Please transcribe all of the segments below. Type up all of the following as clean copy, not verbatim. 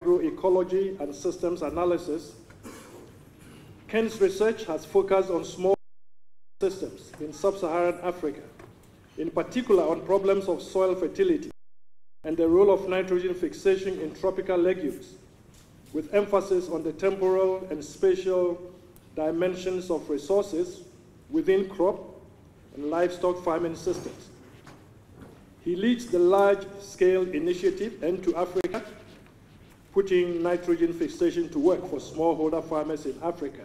agroecology and systems analysis, Ken's research has focused on small systems in sub-Saharan Africa, in particular on problems of soil fertility and the role of nitrogen fixation in tropical legumes, with emphasis on the temporal and spatial dimensions of resources within crop and livestock farming systems. He leads the large-scale initiative Into Africa, putting nitrogen fixation to work for smallholder farmers in Africa.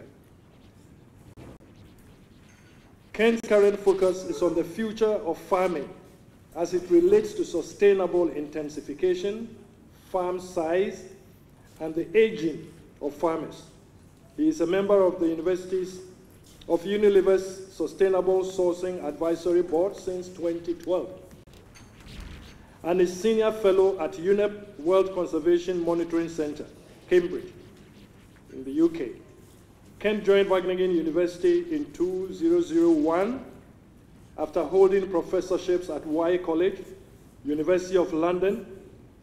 Ken's current focus is on the future of farming as it relates to sustainable intensification, farm size, and the aging of farmers. He is a member of the Unilever's Sustainable Sourcing Advisory Board since 2012, and is Senior Fellow at UNEP World Conservation Monitoring Center, Cambridge, in the UK. Ken joined Wageningen University in 2001 after holding professorships at Y College, University of London,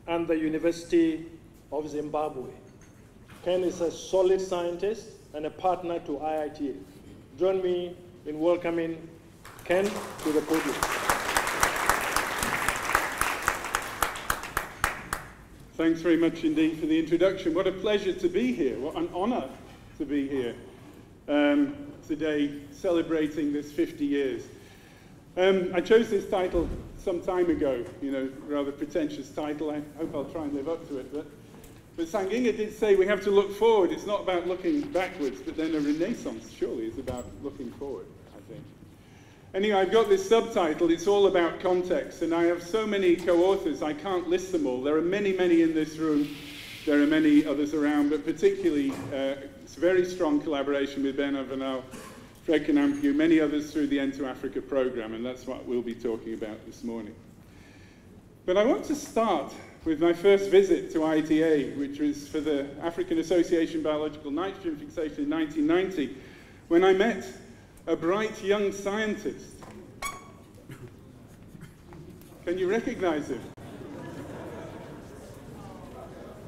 and the University of Zimbabwe. Ken is a solid scientist and a partner to IITA. Join me in welcoming Ken to the podium. Thanks very much indeed for the introduction. What a pleasure to be here. What an honor to be here today, celebrating this 50 years. I chose this title some time ago, rather pretentious title. I hope I'll try and live up to it. But Sanginga did say we have to look forward. It's not about looking backwards, but then a renaissance surely is about looking forward, I think. Anyway, I've got this subtitle. It's all about context, and I have so many co-authors, I can't list them all. There are many, many in this room. There are many others around, but particularly it's a very strong collaboration with Ben Avanal, Fred Kanampiu, many others through the Into Africa program, and that's what we'll be talking about this morning. But I want to start with my first visit to IITA, which was for the African Association Biological Nitrogen Fixation in 1990, when I met a bright young scientist. Can you recognize him?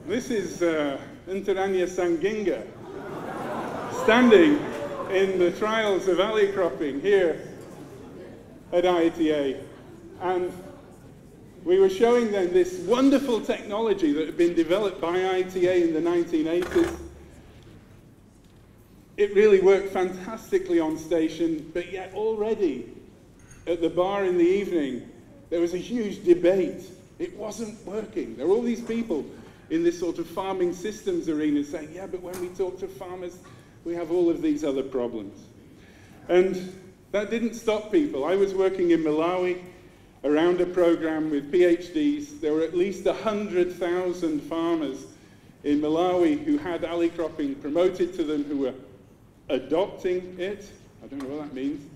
This is Ntaranya Sanginga, standing in the trials of alley cropping here at IITA. And we were showing them this wonderful technology that had been developed by IITA in the 1980s. It really worked fantastically on station, but yet already at the bar in the evening, there was a huge debate. It wasn't working. There were all these people in this sort of farming systems arena saying, yeah, but when we talk to farmers, we have all of these other problems. And that didn't stop people. I was working in Malawi around a program with PhDs. There were at least 100,000 farmers in Malawi who had alley cropping promoted to them, who were adopting it. I don't know what that means.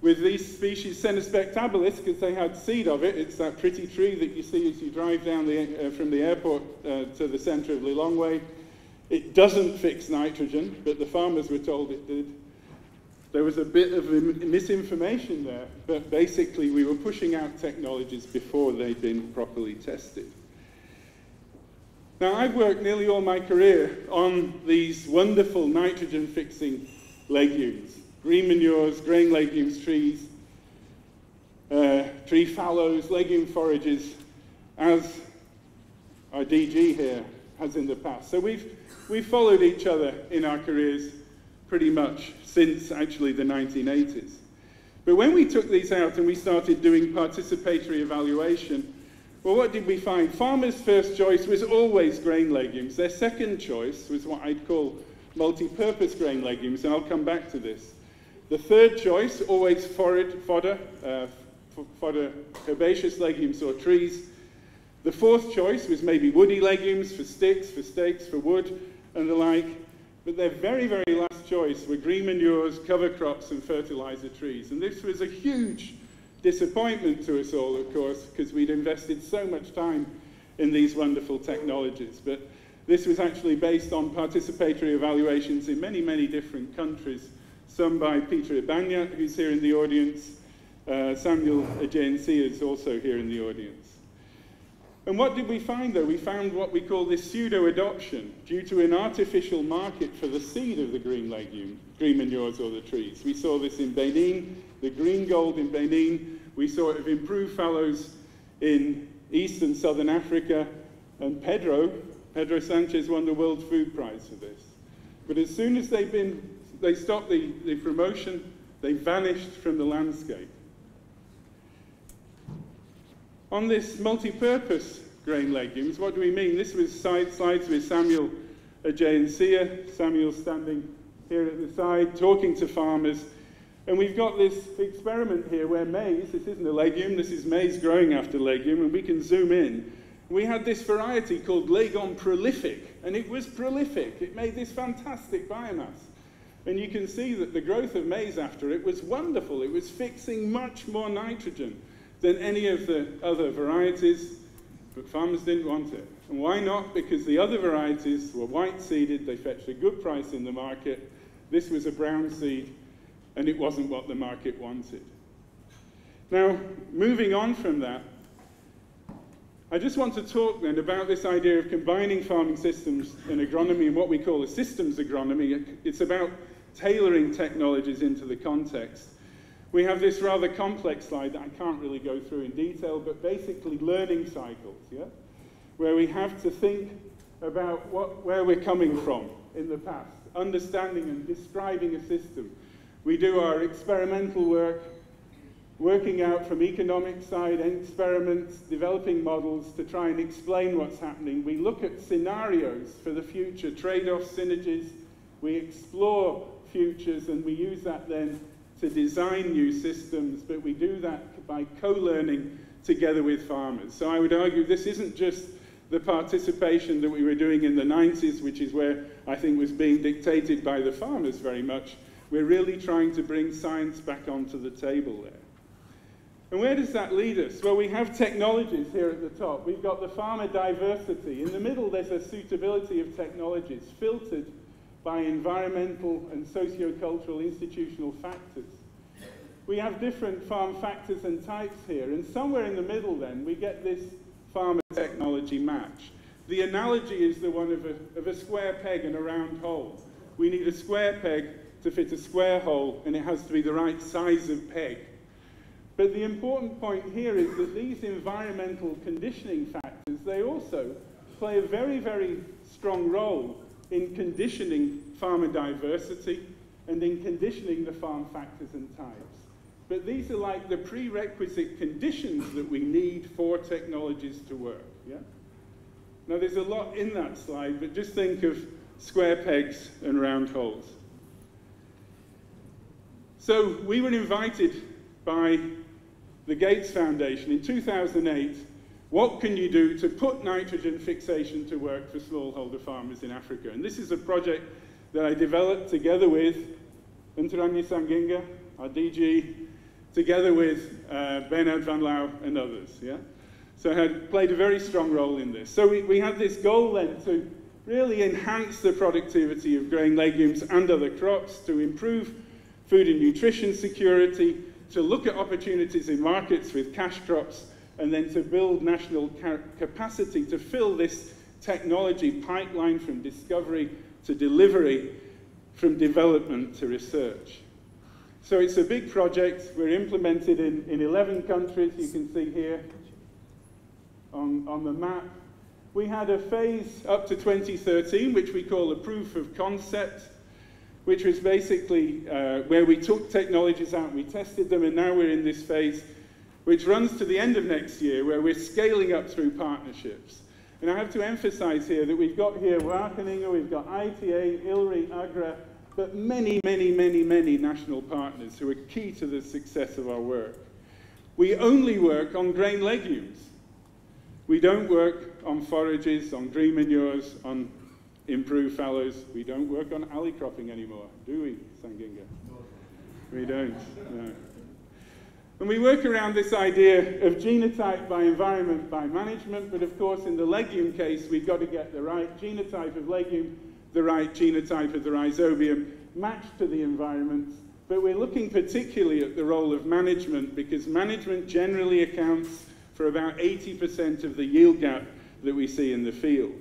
With these species, Senna spectabilis, because they had seed of it. It's that pretty tree that you see as you drive down from the airport to the center of Lilongwe. It doesn't fix nitrogen, but the farmers were told it did. There was a bit of misinformation there, but basically we were pushing out technologies before they'd been properly tested. Now, I've worked nearly all my career on these wonderful nitrogen-fixing legumes. Green manures, grain legumes, trees, tree fallows, legume forages, as our DG here has in the past. So we've followed each other in our careers pretty much since actually the 1980s. But when we took these out and we started doing participatory evaluation, well, what did we find? Farmers' first choice was always grain legumes. Their second choice was what I'd call multi-purpose grain legumes, and I'll come back to this. The third choice, always fodder, herbaceous legumes or trees. The fourth choice was maybe woody legumes for sticks, for stakes, for wood, and the like. But their very, very last choice were green manures, cover crops, and fertilizer trees. And this was a huge disappointment to us all, of course, because we'd invested so much time in these wonderful technologies. But this was actually based on participatory evaluations in many, many different countries, some by Peter Ibanya, who's here in the audience. Samuel Ajensi is also here in the audience. And what did we find, though? We found what we call this pseudo-adoption due to an artificial market for the seed of the green legume, green manures or the trees. We saw this in Benin, the green gold in Benin. We saw it of improved fallows in East and Southern Africa. And Pedro Sanchez won the World Food Prize for this. But as soon as they stopped the promotion, they vanished from the landscape. On this multi-purpose grain legumes, what do we mean? This was slides with Samuel Ajayensia. Samuel's standing here at the side, talking to farmers. And we've got this experiment here where maize, this isn't a legume, this is maize growing after legume, and we can zoom in. We had this variety called Legon prolific, and it was prolific. It made this fantastic biomass. And you can see that the growth of maize after it was wonderful. It was fixing much more nitrogen than any of the other varieties, but farmers didn't want it. And why not? Because the other varieties were white-seeded, they fetched a good price in the market. This was a brown seed, and it wasn't what the market wanted. Now, moving on from that, I just want to talk then about this idea of combining farming systems and agronomy and what we call a systems agronomy. It's about tailoring technologies into the context. We have this rather complex slide that I can't really go through in detail, but basically learning cycles, yeah? Where we have to think about where we're coming from in the past, understanding and describing a system. We do our experimental work, working out from economic side, experiments, developing models to try and explain what's happening. We look at scenarios for the future, trade-offs, synergies. We explore futures, and we use that then to design new systems, but we do that by co-learning together with farmers. So I would argue this isn't just the participation that we were doing in the 90s, which is where I think was being dictated by the farmers very much. We're really trying to bring science back onto the table there. And where does that lead us? Well, we have technologies here at the top. We've got the farmer diversity. In the middle, there's a suitability of technologies filtered by environmental and socio-cultural institutional factors. We have different farm factors and types here, and somewhere in the middle then, we get this farmer technology match. The analogy is the one of a square peg and a round hole. We need a square peg to fit a square hole, and it has to be the right size of peg. But the important point here is that these environmental conditioning factors, they also play a very, very strong role in conditioning farmer diversity and in conditioning the farm factors and types. But these are like the prerequisite conditions that we need for technologies to work. Yeah? Now there's a lot in that slide, but just think of square pegs and round holes. So we were invited by the Gates Foundation in 2008. What can you do to put nitrogen fixation to work for smallholder farmers in Africa? And this is a project that I developed together with Ntaranye Sanginga, our DG, together with Bernard van Lauw and others. Yeah? So I had played a very strong role in this. So we had this goal then to really enhance the productivity of grain, legumes and other crops, to improve food and nutrition security, to look at opportunities in markets with cash crops, and then to build national capacity to fill this technology pipeline from discovery to delivery, from development to research. So it's a big project. We're implemented in 11 countries, you can see here on the map. We had a phase up to 2013, which we call a proof of concept, which was basically where we took technologies out, we tested them, and now we're in this phase which runs to the end of next year, where we're scaling up through partnerships. And I have to emphasize here that we've got here Wageningen, we've got IITA, ILRI, AGRA, but many, many, many, many national partners who are key to the success of our work. We only work on grain legumes. We don't work on forages, on green manures, on improved fallows. We don't work on alley cropping anymore, do we, Sanginga? We don't, no. And we work around this idea of genotype by environment by management, but of course in the legume case we've got to get the right genotype of legume, the right genotype of the rhizobium matched to the environment. But we're looking particularly at the role of management, because management generally accounts for about 80% of the yield gap that we see in the field.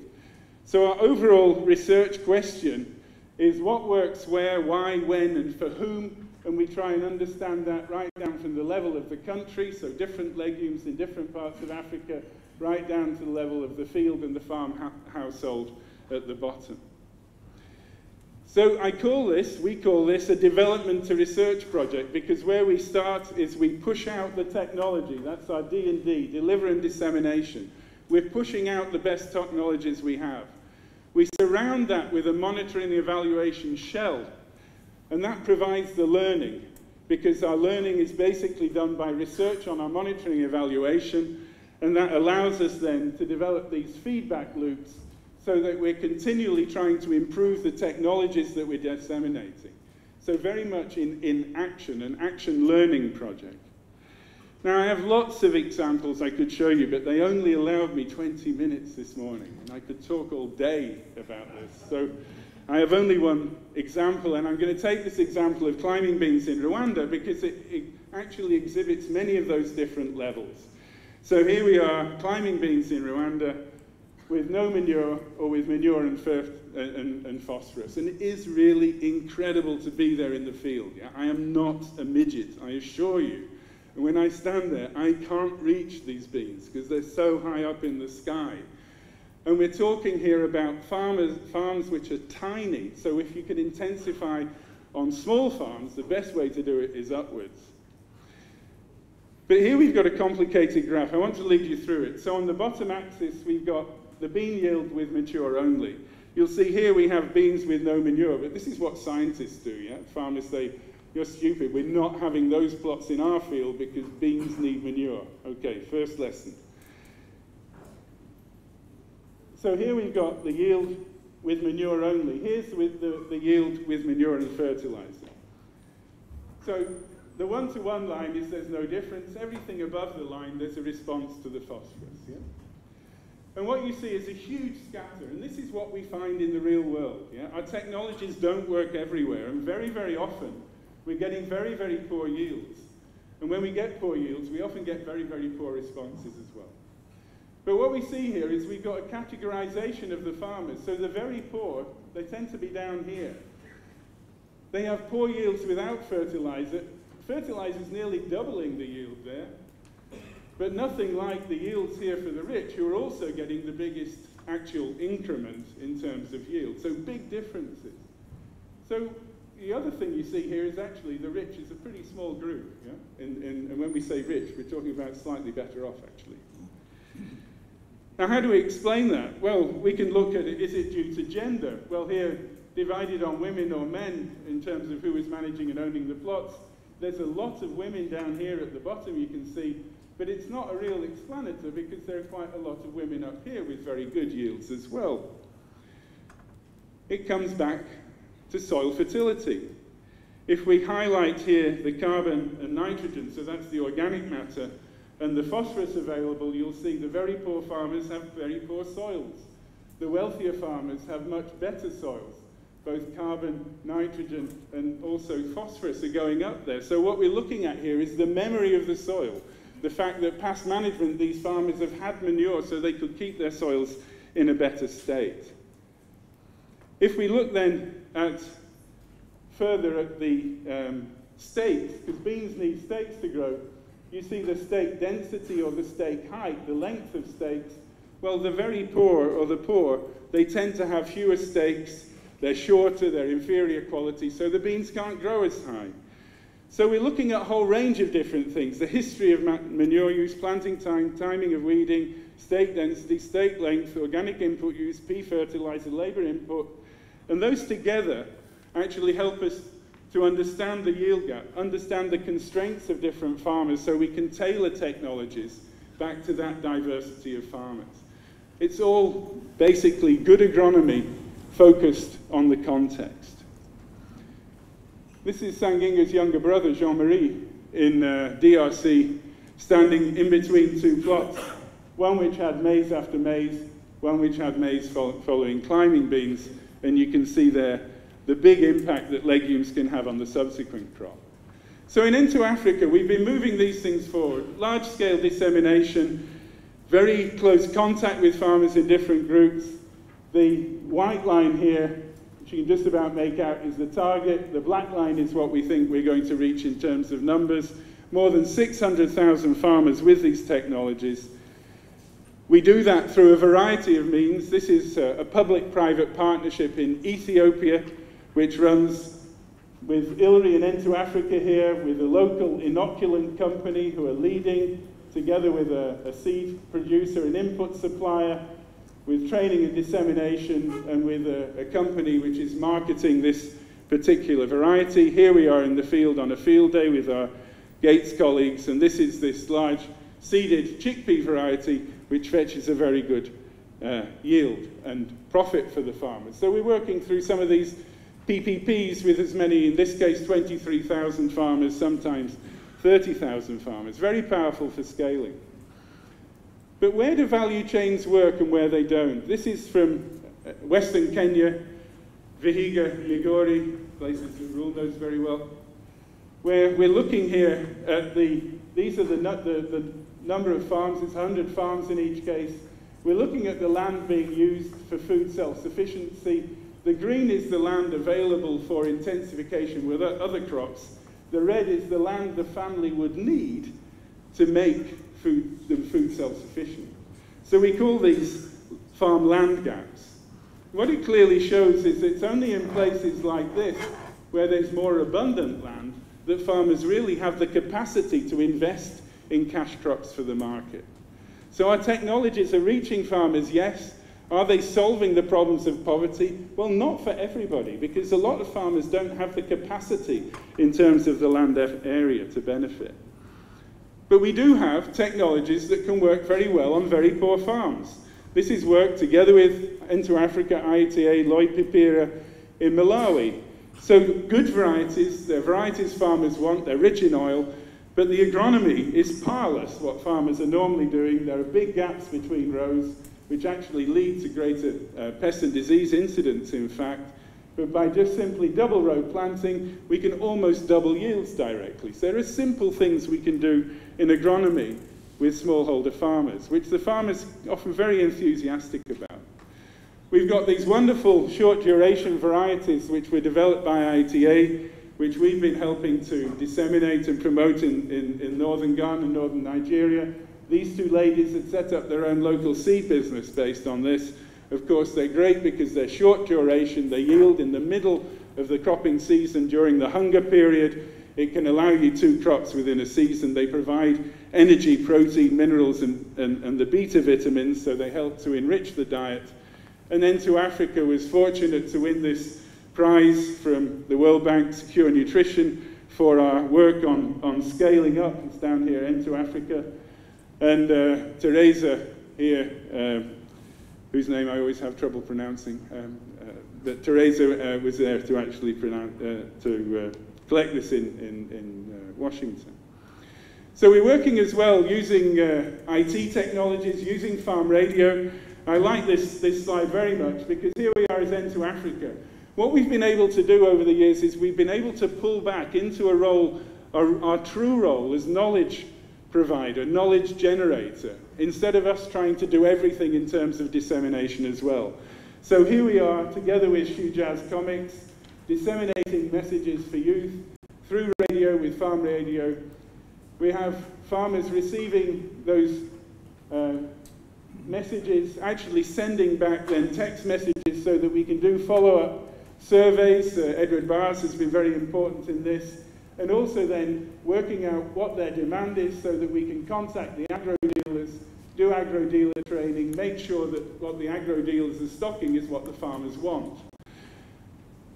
So our overall research question is what works where, why, when, and for whom, and we try and understand that right down from the level of the country, so different legumes in different parts of Africa, right down to the level of the field and the farm household at the bottom. So we call this a development to research project, because where we start is we push out the technology. That's our D&D, deliver and dissemination. We're pushing out the best technologies we have. We surround that with a monitoring and evaluation shell, and that provides the learning, because our learning is basically done by research on our monitoring and evaluation, and that allows us then to develop these feedback loops so that we're continually trying to improve the technologies that we're disseminating. So very much in action, an action learning project. Now I have lots of examples I could show you, but they only allowed me 20 minutes this morning, and I could talk all day about this. So I have only one example, and I'm going to take this example of climbing beans in Rwanda because it actually exhibits many of those different levels. So here we are, climbing beans in Rwanda, with no manure or with manure and phosphorus. And it is really incredible to be there in the field. Yeah? I am not a midget, I assure you. And when I stand there, I can't reach these beans because they're so high up in the sky. And we're talking here about farms which are tiny. So if you can intensify on small farms, the best way to do it is upwards. But here we've got a complicated graph. I want to lead you through it. So on the bottom axis, we've got the bean yield with mature only. You'll see here we have beans with no manure, but this is what scientists do, yeah? Farmers say, you're stupid, we're not having those plots in our field because beans need manure. Okay, first lesson. So here we've got the yield with manure only. Here's with the yield with manure and fertilizer. So the one-to-one line is there's no difference. Everything above the line, there's a response to the phosphorus, yeah? And what you see is a huge scatter, and this is what we find in the real world. Yeah? Our technologies don't work everywhere, and very, very often we're getting very, very poor yields. And when we get poor yields, we often get very, very poor responses as well. But what we see here is we've got a categorization of the farmers. So the very poor, they tend to be down here. They have poor yields without fertilizer. Fertilizer is nearly doubling the yield there. But nothing like the yields here for the rich, who are also getting the biggest actual increment in terms of yield. So big differences. So the other thing you see here is actually the rich is a pretty small group. Yeah? And when we say rich, we're talking about slightly better off, actually. Now, how do we explain that? Well, we can look at it. Is it due to gender? Well, here, divided on women or men in terms of who is managing and owning the plots, there's a lot of women down here at the bottom, you can see. But it's not a real explanator because there are quite a lot of women up here with very good yields as well. It comes back to soil fertility. If we highlight here the carbon and nitrogen, so that's the organic matter, and the phosphorus available, you'll see the very poor farmers have very poor soils. The wealthier farmers have much better soils. Both carbon, nitrogen, and also phosphorus are going up there. So what we're looking at here is the memory of the soil. The fact that past management, these farmers have had manure so they could keep their soils in a better state. If we look then further at the stakes, because beans need stakes to grow, you see the stake density or the stake height, the length of stakes. Well, the very poor or the poor, they tend to have fewer stakes, they're shorter, they're inferior quality, so the beans can't grow as high. So we're looking at a whole range of different things. The history of manure use, planting time, timing of weeding, stake density, stake length, organic input use, pea fertilizer, labor input. And those together actually help us to understand the yield gap, understand the constraints of different farmers so we can tailor technologies back to that diversity of farmers. It's all basically good agronomy focused on the context. This is Sanginga's younger brother, Jean-Marie, in DRC, standing in between two plots, one which had maize after maize, one which had maize following climbing beans, and you can see there the big impact that legumes can have on the subsequent crop. So in Into Africa, we've been moving these things forward. Large-scale dissemination, very close contact with farmers in different groups. The white line here, which you can just about make out, is the target. The black line is what we think we're going to reach in terms of numbers. More than 600,000 farmers with these technologies. We do that through a variety of means. This is a public-private partnership in Ethiopia, which runs with ILRI and Into Africa here, with a local inoculant company who are leading, together with a seed producer, an input supplier, with training and dissemination, and with a company which is marketing this particular variety. Here we are in the field on a field day with our Gates colleagues, and this is this large seeded chickpea variety which fetches a very good yield and profit for the farmers. So we're working through some of these PPPs with as many, in this case, 23,000 farmers, sometimes 30,000 farmers. Very powerful for scaling. But where do value chains work and where they don't? This is from Western Kenya, Vihiga, Migori, places that Rule knows very well, where we're looking here at these are the number of farms. It's 100 farms in each case. We're looking at the land being used for food self-sufficiency. The green is the land available for intensification with other crops. The red is the land the family would need to make them food self-sufficient. So we call these farm land gaps. What it clearly shows is it's only in places like this, where there's more abundant land, that farmers really have the capacity to invest in cash crops for the market. So our technologies are reaching farmers, yes. Are they solving the problems of poverty? Well, not for everybody, because a lot of farmers don't have the capacity in terms of the land area to benefit. But we do have technologies that can work very well on very poor farms. This is work together with Into Africa, IITA, Lloyd Pipira in Malawi. So good varieties, they're varieties farmers want, they're rich in oil, but the agronomy is parlous, what farmers are normally doing. There are big gaps between rows, which actually lead to greater pest and disease incidence, in fact. But by just simply double row planting, we can almost double yields directly. So there are simple things we can do in agronomy with smallholder farmers, which the farmers are often very enthusiastic about. We've got these wonderful short duration varieties which were developed by IITA, which we've been helping to disseminate and promote in northern Ghana and northern Nigeria. These two ladies had set up their own local seed business based on this. Of course, they're great because they're short duration. They yield in the middle of the cropping season during the hunger period. It can allow you 2 crops within a season. They provide energy, protein, minerals, and the beta vitamins, so they help to enrich the diet. And then Into Africa was fortunate to win this prize from the World Bank Secure Nutrition for our work on scaling up. It's down here, Into Africa. And Teresa here, whose name I always have trouble pronouncing, but Teresa was there to actually collect this in Washington. So we're working as well using IT technologies, using farm radio. I like this slide very much because here we are as Into Africa. What we've been able to do over the years is we've been able to pull back into a role, our true role as knowledge provider, knowledge generator, instead of us trying to do everything in terms of dissemination as well. So here we are, together with Shujaz Comics, disseminating messages for youth through radio with farm radio. We have farmers receiving those messages, actually sending back then text messages so that we can do follow-up surveys. Edward Barrs has been very important in this. And also then working out what their demand is so that we can contact the agro dealers, do agro dealer training, make sure that what the agro dealers are stocking is what the farmers want.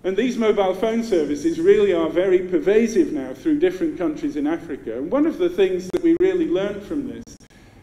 And these mobile phone services really are very pervasive now through different countries in Africa. And one of the things that we really learned from this,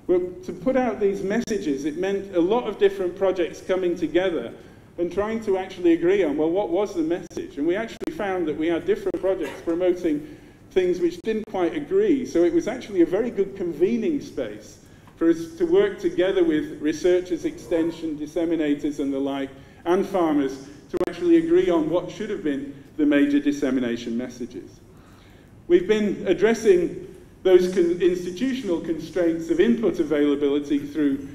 well, to put out these messages, it meant a lot of different projects coming together and trying to actually agree on, well, what was the message? And we actually found that we had different projects promoting things which didn't quite agree. So it was actually a very good convening space for us to work together with researchers, extension, disseminators and the like, and farmers to actually agree on what should have been the major dissemination messages. We've been addressing those institutional constraints of input availability through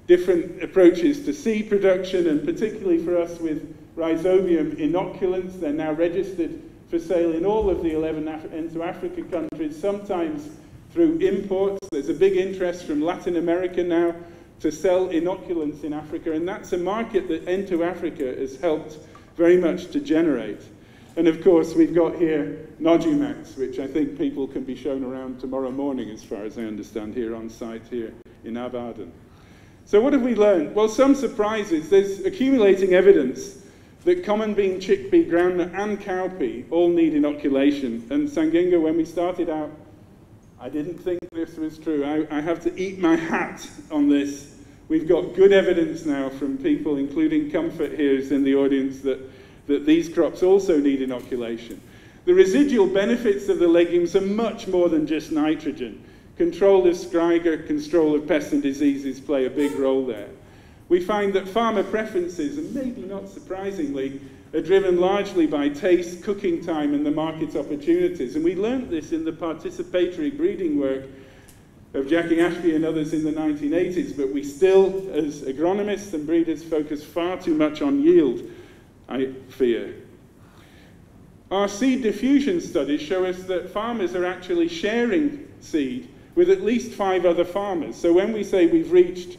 different approaches to seed production, and particularly for us with rhizobium inoculants. They're now registered for sale in all of the 11 into Africa countries, sometimes through imports. There's a big interest from Latin America now to sell inoculants in Africa, and that's a market that Into Africa has helped very much to generate. And of course, we've got here Nodumax, which I think people can be shown around tomorrow morning, as far as I understand, here on site here in Ibadan. So what have we learned? Well, some surprises. There's accumulating evidence that common bean, chickpea, groundnut, and cowpea all need inoculation. And Sanginga, when we started out, I didn't think this was true. I have to eat my hat on this. We've got good evidence now from people, including Comfort here who's in the audience, that these crops also need inoculation. The residual benefits of the legumes are much more than just nitrogen. Control of scrygger, control of pests and diseases play a big role there. We find that farmer preferences, and maybe not surprisingly, are driven largely by taste, cooking time, and the market opportunities. And we learned this in the participatory breeding work of Jackie Ashby and others in the 1980s, but we still, as agronomists and breeders, focus far too much on yield, I fear. Our seed diffusion studies show us that farmers are actually sharing seed with at least 5 other farmers. So when we say we've reached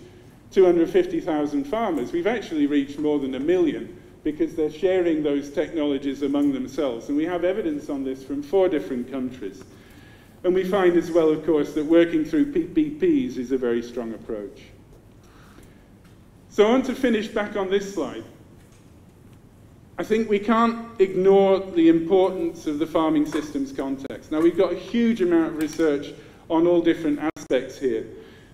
250,000 farmers, we've actually reached more than 1 million, because they're sharing those technologies among themselves. And we have evidence on this from 4 different countries. And we find as well, of course, that working through PPPs is a very strong approach. So I want to finish back on this slide. I think we can't ignore the importance of the farming systems context. Now, we've got a huge amount of research on all different aspects here,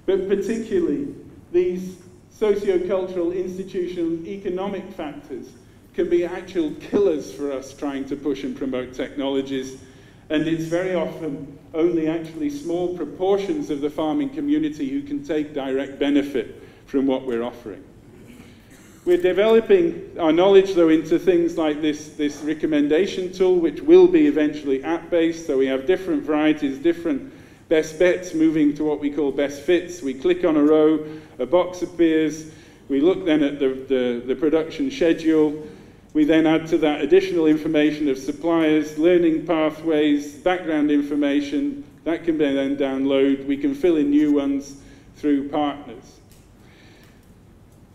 but particularly these socio-cultural, institutional, economic factors can be actual killers for us trying to push and promote technologies, and it's very often only actually small proportions of the farming community who can take direct benefit from what we're offering. We're developing our knowledge, though, into things like this recommendation tool, which will be eventually app-based, so we have different varieties, different best bets, moving to what we call best fits. We click on a row, a box appears, we look then at the production schedule, we then add to that additional information of suppliers, learning pathways, background information, that can be then downloaded. We can fill in new ones through partners.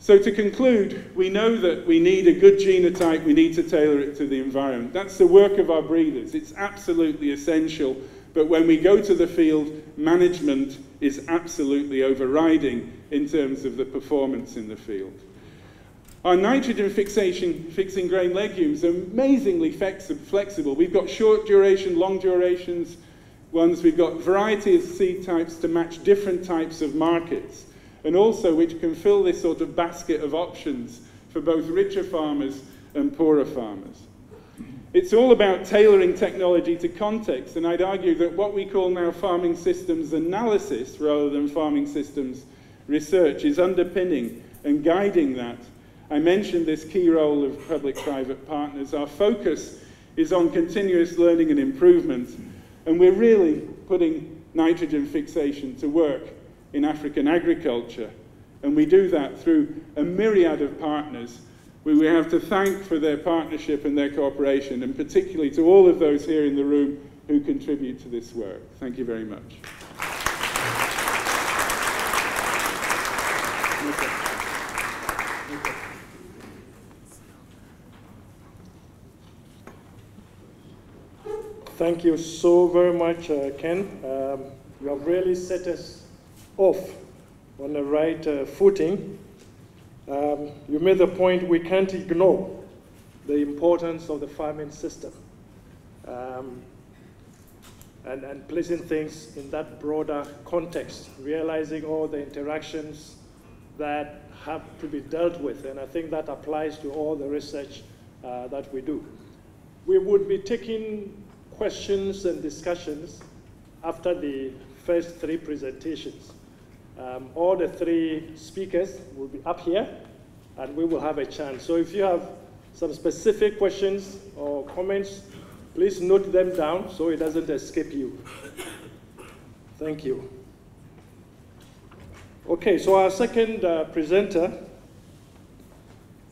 So to conclude, we know that we need a good genotype, we need to tailor it to the environment. That's the work of our breeders. It's absolutely essential, but when we go to the field, management is absolutely overriding in terms of the performance in the field. Our nitrogen fixing grain legumes are amazingly flexible. We've got short duration, long durations ones. We've got variety of seed types to match different types of markets, and also which can fill this sort of basket of options for both richer farmers and poorer farmers. It's all about tailoring technology to context, and I'd argue that what we call now farming systems analysis rather than farming systems research is underpinning and guiding that. I mentioned this key role of public-private partners. Our focus is on continuous learning and improvement, and we're really putting nitrogen fixation to work in African agriculture, and we do that through a myriad of partners who we have to thank for their partnership and their cooperation, and particularly to all of those here in the room who contribute to this work. Thank you very much. Thank you so very much, Ken. You have really set us off on the right footing. You made the point we can't ignore the importance of the farming system and placing things in that broader context, realizing all the interactions that have to be dealt with, and I think that applies to all the research that we do. We would be taking questions and discussions after the first 3 presentations. All the 3 speakers will be up here, and we will have a chance. So if you have some specific questions or comments, Please note them down so it doesn't escape you. Thank you. Okay, so our second presenter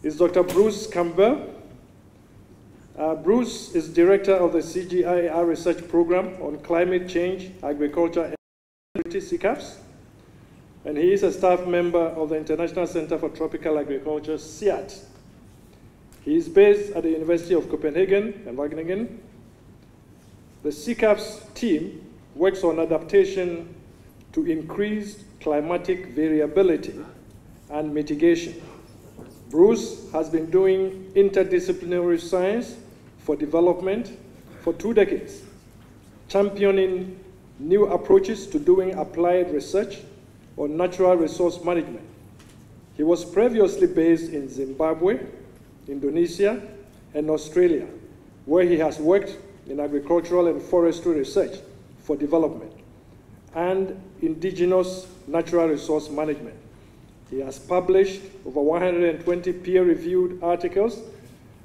is Dr. Bruce Campbell. Bruce is director of the CGIAR Research Program on Climate Change, Agriculture, and Security, CCAPS. And he is a staff member of the International Center for Tropical Agriculture, CIAT. He is based at the University of Copenhagen and Wageningen. The CCAPS team works on adaptation to increased climatic variability and mitigation. Bruce has been doing interdisciplinary science for development for 2 decades, championing new approaches to doing applied research on natural resource management. He was previously based in Zimbabwe, Indonesia, and Australia, where he has worked in agricultural and forestry research for development and indigenous natural resource management. He has published over 120 peer-reviewed articles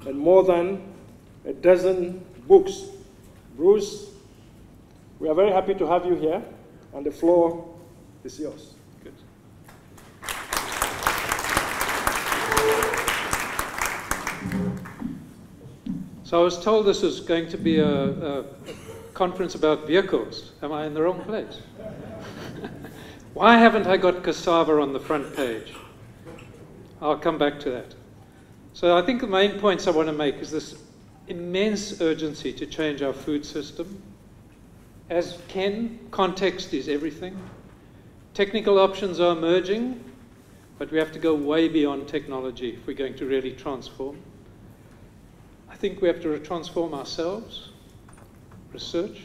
and more than a dozen books. Bruce, we are very happy to have you here, and the floor is yours. Good. So I was told this was going to be a conference about vehicles. Am I in the wrong place? Why haven't I got cassava on the front page? I'll come back to that. So I think the main points I want to make is this immense urgency to change our food system. As Ken, context is everything. Technical options are emerging, but we have to go way beyond technology if we're going to really transform. I think we have to transform ourselves, research,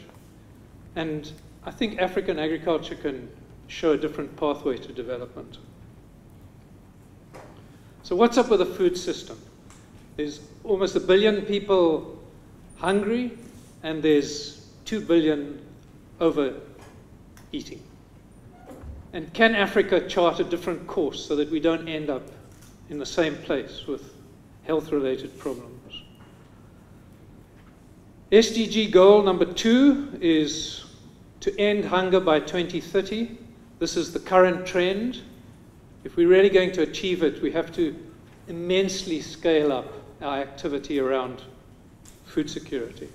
and I think African agriculture can show a different pathway to development. So what's up with the food system? There's almost 1 billion people hungry, and there's 2 billion overeating. And can Africa chart a different course so that we don't end up in the same place with health-related problems? SDG goal number 2 is to end hunger by 2030. This is the current trend. If we're really going to achieve it, we have to immensely scale up our activity around food security.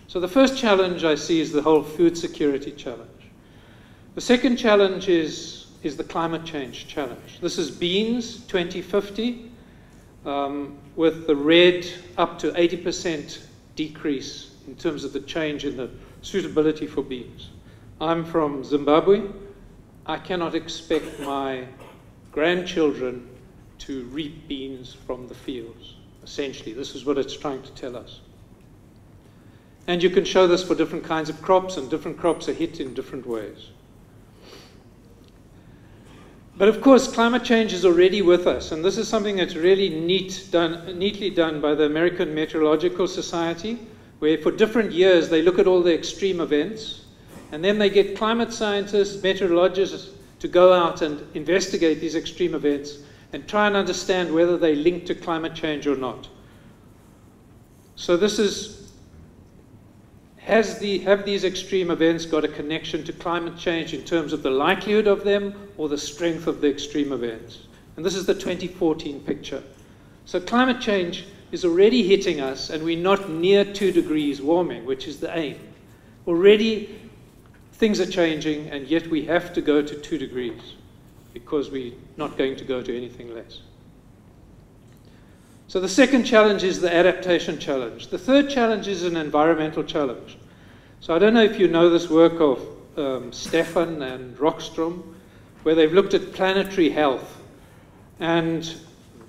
So the first challenge I see is the whole food security challenge. The second challenge is the climate change challenge. This is beans 2050, with the red up to 80% decrease in terms of the change in the suitability for beans. I'm from Zimbabwe. I cannot expect my grandchildren to reap beans from the fields. Essentially, this is what it's trying to tell us. And you can show this for different kinds of crops, and different crops are hit in different ways. But of course, climate change is already with us, and this is something that's really neatly done by the American Meteorological Society, where for different years they look at all the extreme events, and then they get climate scientists, meteorologists to go out and investigate these extreme events and try and understand whether they link to climate change or not. So this is, have these extreme events got a connection to climate change in terms of the likelihood of them or the strength of the extreme events? And this is the 2014 picture. So climate change is already hitting us, and we're not near 2 degrees warming, which is the aim. Already things are changing, and yet we have to go to 2 degrees because we're not going to go to anything less. So the second challenge is the adaptation challenge. The third challenge is an environmental challenge. So I don't know if you know this work of Stefan and Rockstrom, where they've looked at planetary health. And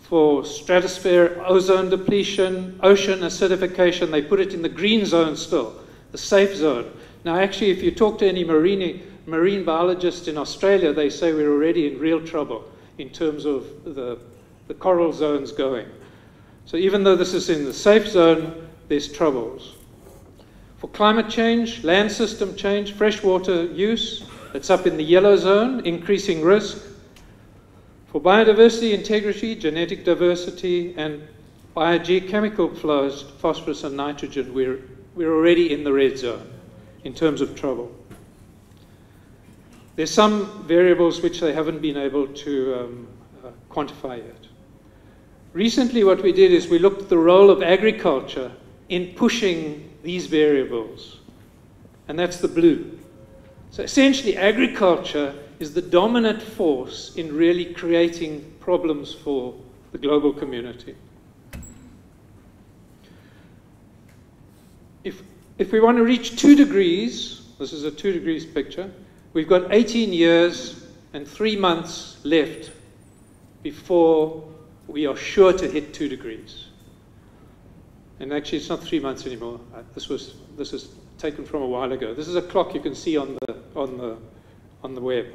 for stratosphere ozone depletion, ocean acidification, they put it in the green zone still, the safe zone. Now actually, if you talk to any marine biologists in Australia, they say we're already in real trouble in terms of the coral zones going. So even though this is in the safe zone, there's troubles. For climate change, land system change, freshwater use, it's up in the yellow zone, increasing risk. For biodiversity integrity, genetic diversity, and biogeochemical flows, phosphorus and nitrogen, we're we're already in the red zone in terms of trouble. There's some variables which they haven't been able to quantify yet. Recently what we did is we looked at the role of agriculture in pushing these variables, and that's the blue. So essentially agriculture is the dominant force in really creating problems for the global community. If we want to reach 2 degrees, this is a 2 degrees picture, we've got 18 years and 3 months left before we are sure to hit 2 degrees. And actually it's not 3 months anymore. This is taken from a while ago. This is a clock you can see on the web.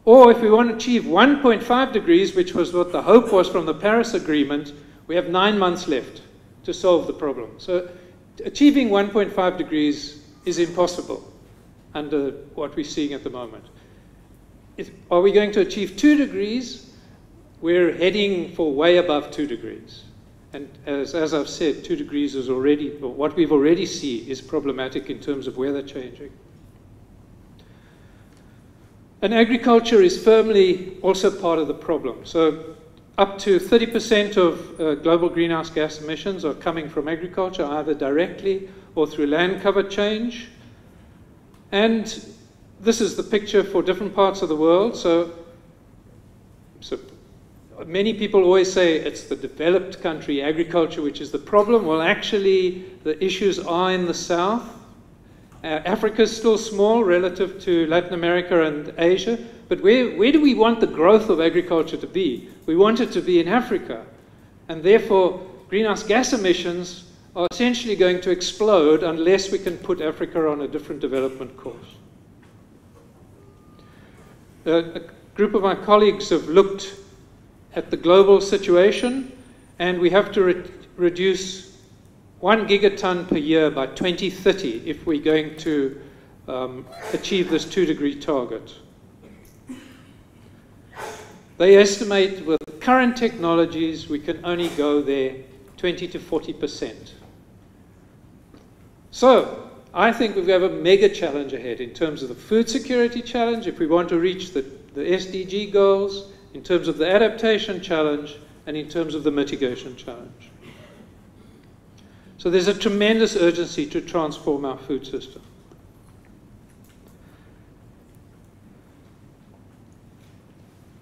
Or if we want to achieve 1.5 degrees, which was what the hope was from the Paris Agreement, we have 9 months left to solve the problem. So achieving 1.5 degrees is impossible under what we're seeing at the moment. Are we going to achieve 2 degrees? We're heading for way above 2 degrees. And as I've said, 2 degrees is already, or what we've already seen is problematic in terms of weather changing. And agriculture is firmly also part of the problem. So up to 30% of global greenhouse gas emissions are coming from agriculture, either directly or through land cover change. And this is the picture for different parts of the world. So many people always say it's the developed country agriculture which is the problem. Well, actually, the issues are in the south. Africa is still small relative to Latin America and Asia. But where do we want the growth of agriculture to be? We want it to be in Africa. And therefore, greenhouse gas emissions are essentially going to explode unless we can put Africa on a different development course. A group of my colleagues have looked at the global situation, and we have to reduce 1 gigaton per year by 2030 if we're going to achieve this 2-degree target. They estimate with current technologies we can only go there 20 to 40%. So I think we have a mega challenge ahead in terms of the food security challenge if we want to reach the SDG goals, in terms of the adaptation challenge, and in terms of the mitigation challenge. So there's a tremendous urgency to transform our food system.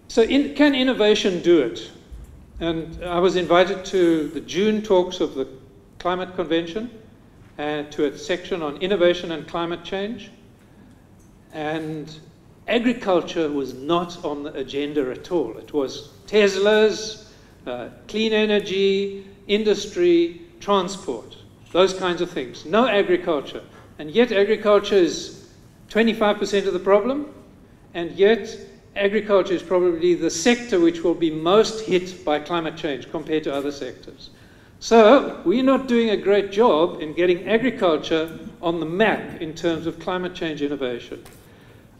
So can innovation do it? And I was invited to the June talks of the Climate Convention and to a section on innovation and climate change. And agriculture was not on the agenda at all. It was Tesla's, clean energy, industry, transport, those kinds of things. No agriculture. And yet agriculture is 25% of the problem, and yet agriculture is probably the sector which will be most hit by climate change compared to other sectors. So we're not doing a great job in getting agriculture on the map in terms of climate change innovation.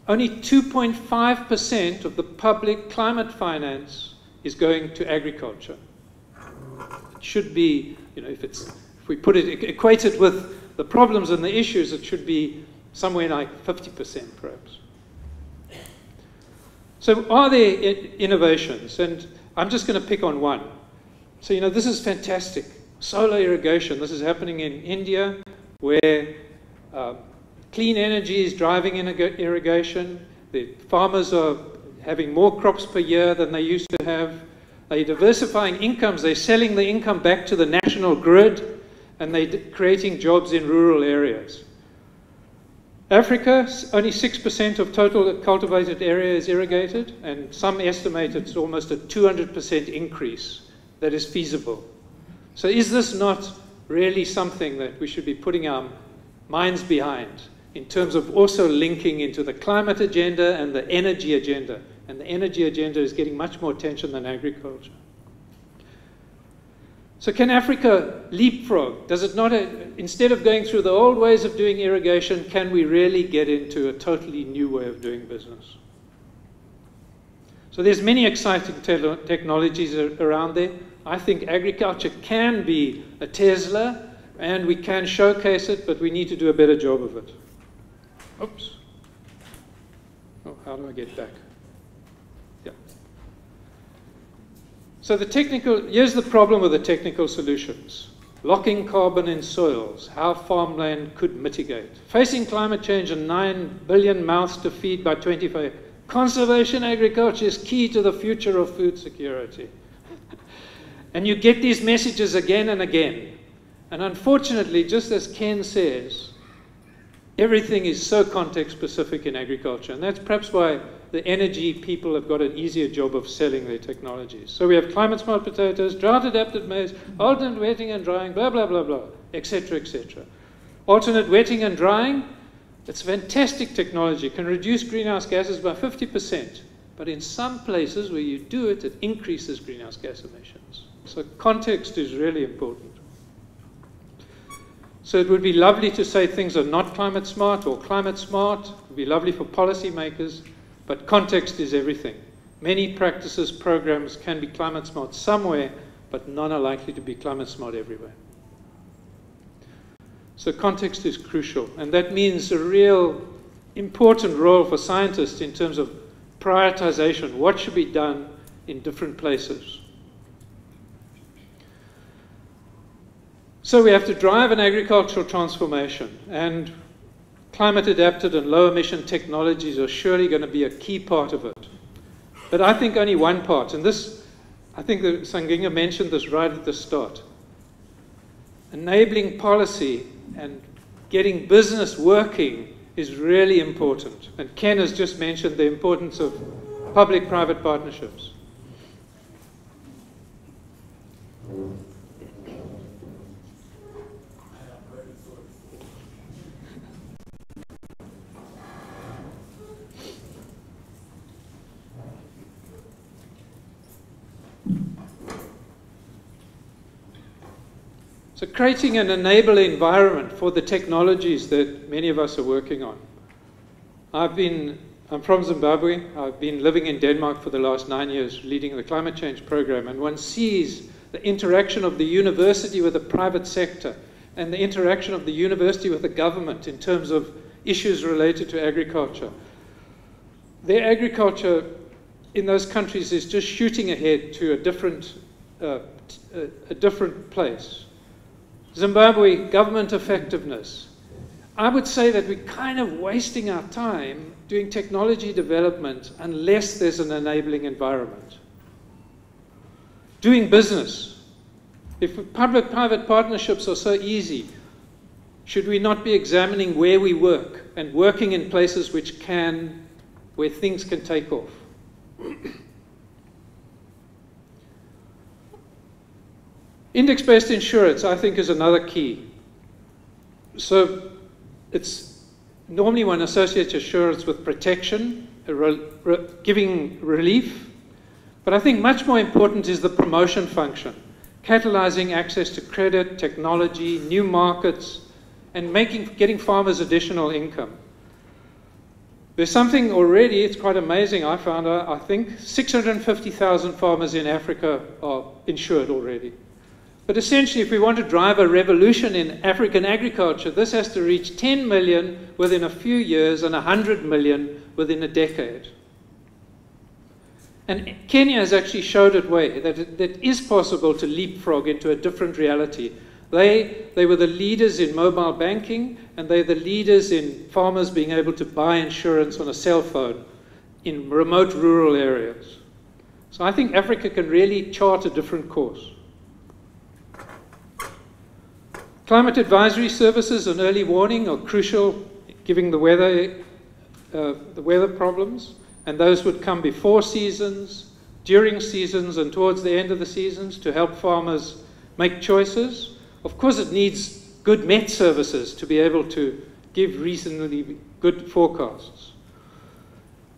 Only 2.5% of the public climate finance is going to agriculture. It should be, you know, if we put it, equate it with the problems and the issues, it should be somewhere like 50% perhaps. So are there innovations? And I'm just going to pick on one. So, you know, this is fantastic. Solar irrigation. This is happening in India, where clean energy is driving irrigation. The farmers are having more crops per year than they used to have. They're diversifying incomes. They're selling the income back to the national grid, and they're creating jobs in rural areas. Africa, only 6% of total cultivated area is irrigated, and some estimate it's almost a 200% increase that is feasible. So is this not really something that we should be putting our minds behind in terms of also linking into the climate agenda and the energy agenda? And the energy agenda is getting much more attention than agriculture. So can Africa leapfrog? Does it not, instead of going through the old ways of doing irrigation, can we really get into a totally new way of doing business? So there's many exciting technologies around there. I think agriculture can be a Tesla, And we can showcase it, but we need to do a better job of it. Oops. Oh, how do I get back? Yeah. So here's the problem with the technical solutions. Locking carbon in soils, how farmland could mitigate. Facing climate change and 9 billion mouths to feed by 2050. Conservation agriculture is key to the future of food security. And you get these messages again and again. And unfortunately, just as Ken says, everything is so context-specific in agriculture. And that's perhaps why the energy people have got an easier job of selling their technologies. So we have climate-smart potatoes, drought-adapted maize, alternate wetting and drying, blah, blah, blah, blah, etc., etc. Alternate wetting and drying, it's fantastic technology. It can reduce greenhouse gases by 50%. But in some places where you do it, it increases greenhouse gas emissions. So context is really important. So it would be lovely to say things are not climate smart or climate smart. It would be lovely for policymakers, but context is everything. Many practices, programs can be climate smart somewhere, but none are likely to be climate smart everywhere. So context is crucial, and that means a real important role for scientists in terms of prioritization. What should be done in different places? So we have to drive an agricultural transformation, and climate-adapted and low-emission technologies are surely going to be a key part of it. But I think only one part, and this, I think that Sanginga mentioned this right at the start. Enabling policy and getting business working is really important. And Ken has just mentioned the importance of public-private partnerships. So creating an enabling environment for the technologies that many of us are working on. I'm from Zimbabwe. I've been living in Denmark for the last 9 years, leading the climate change program, and one sees the interaction of the university with the private sector and the interaction of the university with the government in terms of issues related to agriculture. Their agriculture in those countries is just shooting ahead to a different place. Zimbabwe, government effectiveness. I would say that we're kind of wasting our time doing technology development unless there's an enabling environment. Doing business. If public-private partnerships are so easy, should we not be examining where we work and working in places where things can take off? Index-based insurance, I think, is another key. So it's normally one associates insurance with protection, giving relief, but I think much more important is the promotion function, catalyzing access to credit, technology, new markets, and getting farmers additional income. There's something already, it's quite amazing, I found, I think 650,000 farmers in Africa are insured already. But essentially, if we want to drive a revolution in African agriculture, this has to reach 10 million within a few years and 100 million within a decade. And Kenya has actually showed a way that it is possible to leapfrog into a different reality. They were the leaders in mobile banking, and they're the leaders in farmers being able to buy insurance on a cell phone in remote rural areas. So I think Africa can really chart a different course. Climate advisory services and early warning are crucial, given the weather problems, and those would come before seasons, during seasons, and towards the end of the seasons to help farmers make choices. Of course, it needs good Met services to be able to give reasonably good forecasts.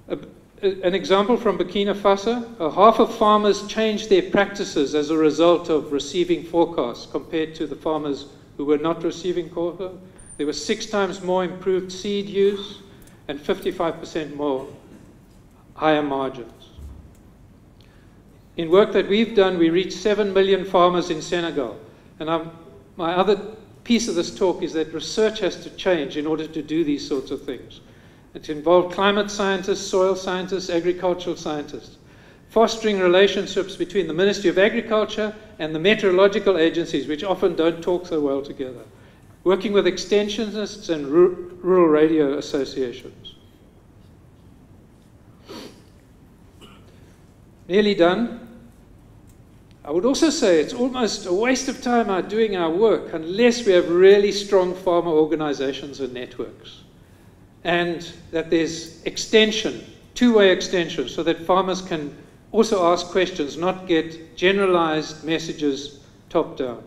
An example from Burkina Faso, half of farmers changed their practices as a result of receiving forecasts compared to the farmers who were not receiving forecasts. There was 6 times more improved seed use and 55% more higher margins. In work that we've done, we reached 7 million farmers in Senegal. And my other piece of this talk is that research has to change in order to do these sorts of things. It involves climate scientists, soil scientists, agricultural scientists, fostering relationships between the Ministry of Agriculture and the meteorological agencies, which often don't talk so well together, working with extensionists and rural radio associations. Nearly done. I would also say it's almost a waste of time doing our work unless we have really strong farmer organizations and networks. And that there's extension, two-way extension, so that farmers can also ask questions, not get generalized messages top down.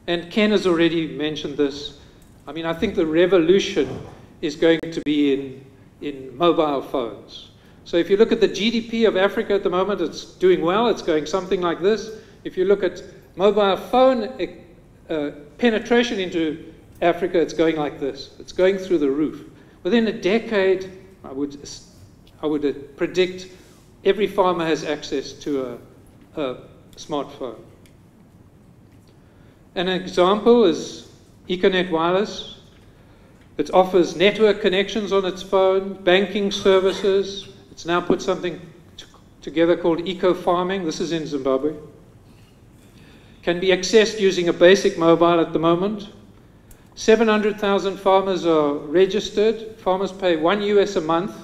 And Ken has already mentioned this. I mean, I think the revolution is going to be in mobile phones. So if you look at the GDP of Africa at the moment, it's doing well. It's going something like this. If you look at mobile phone penetration into Africa, it's going like this. It's going through the roof. Within a decade, I would predict every farmer has access to a smartphone. An example is Econet Wireless. It offers network connections on its phone, banking services. It's now put something together called eco-farming. This is in Zimbabwe. Can be accessed using a basic mobile at the moment. 700,000 farmers are registered. Farmers pay $1 a month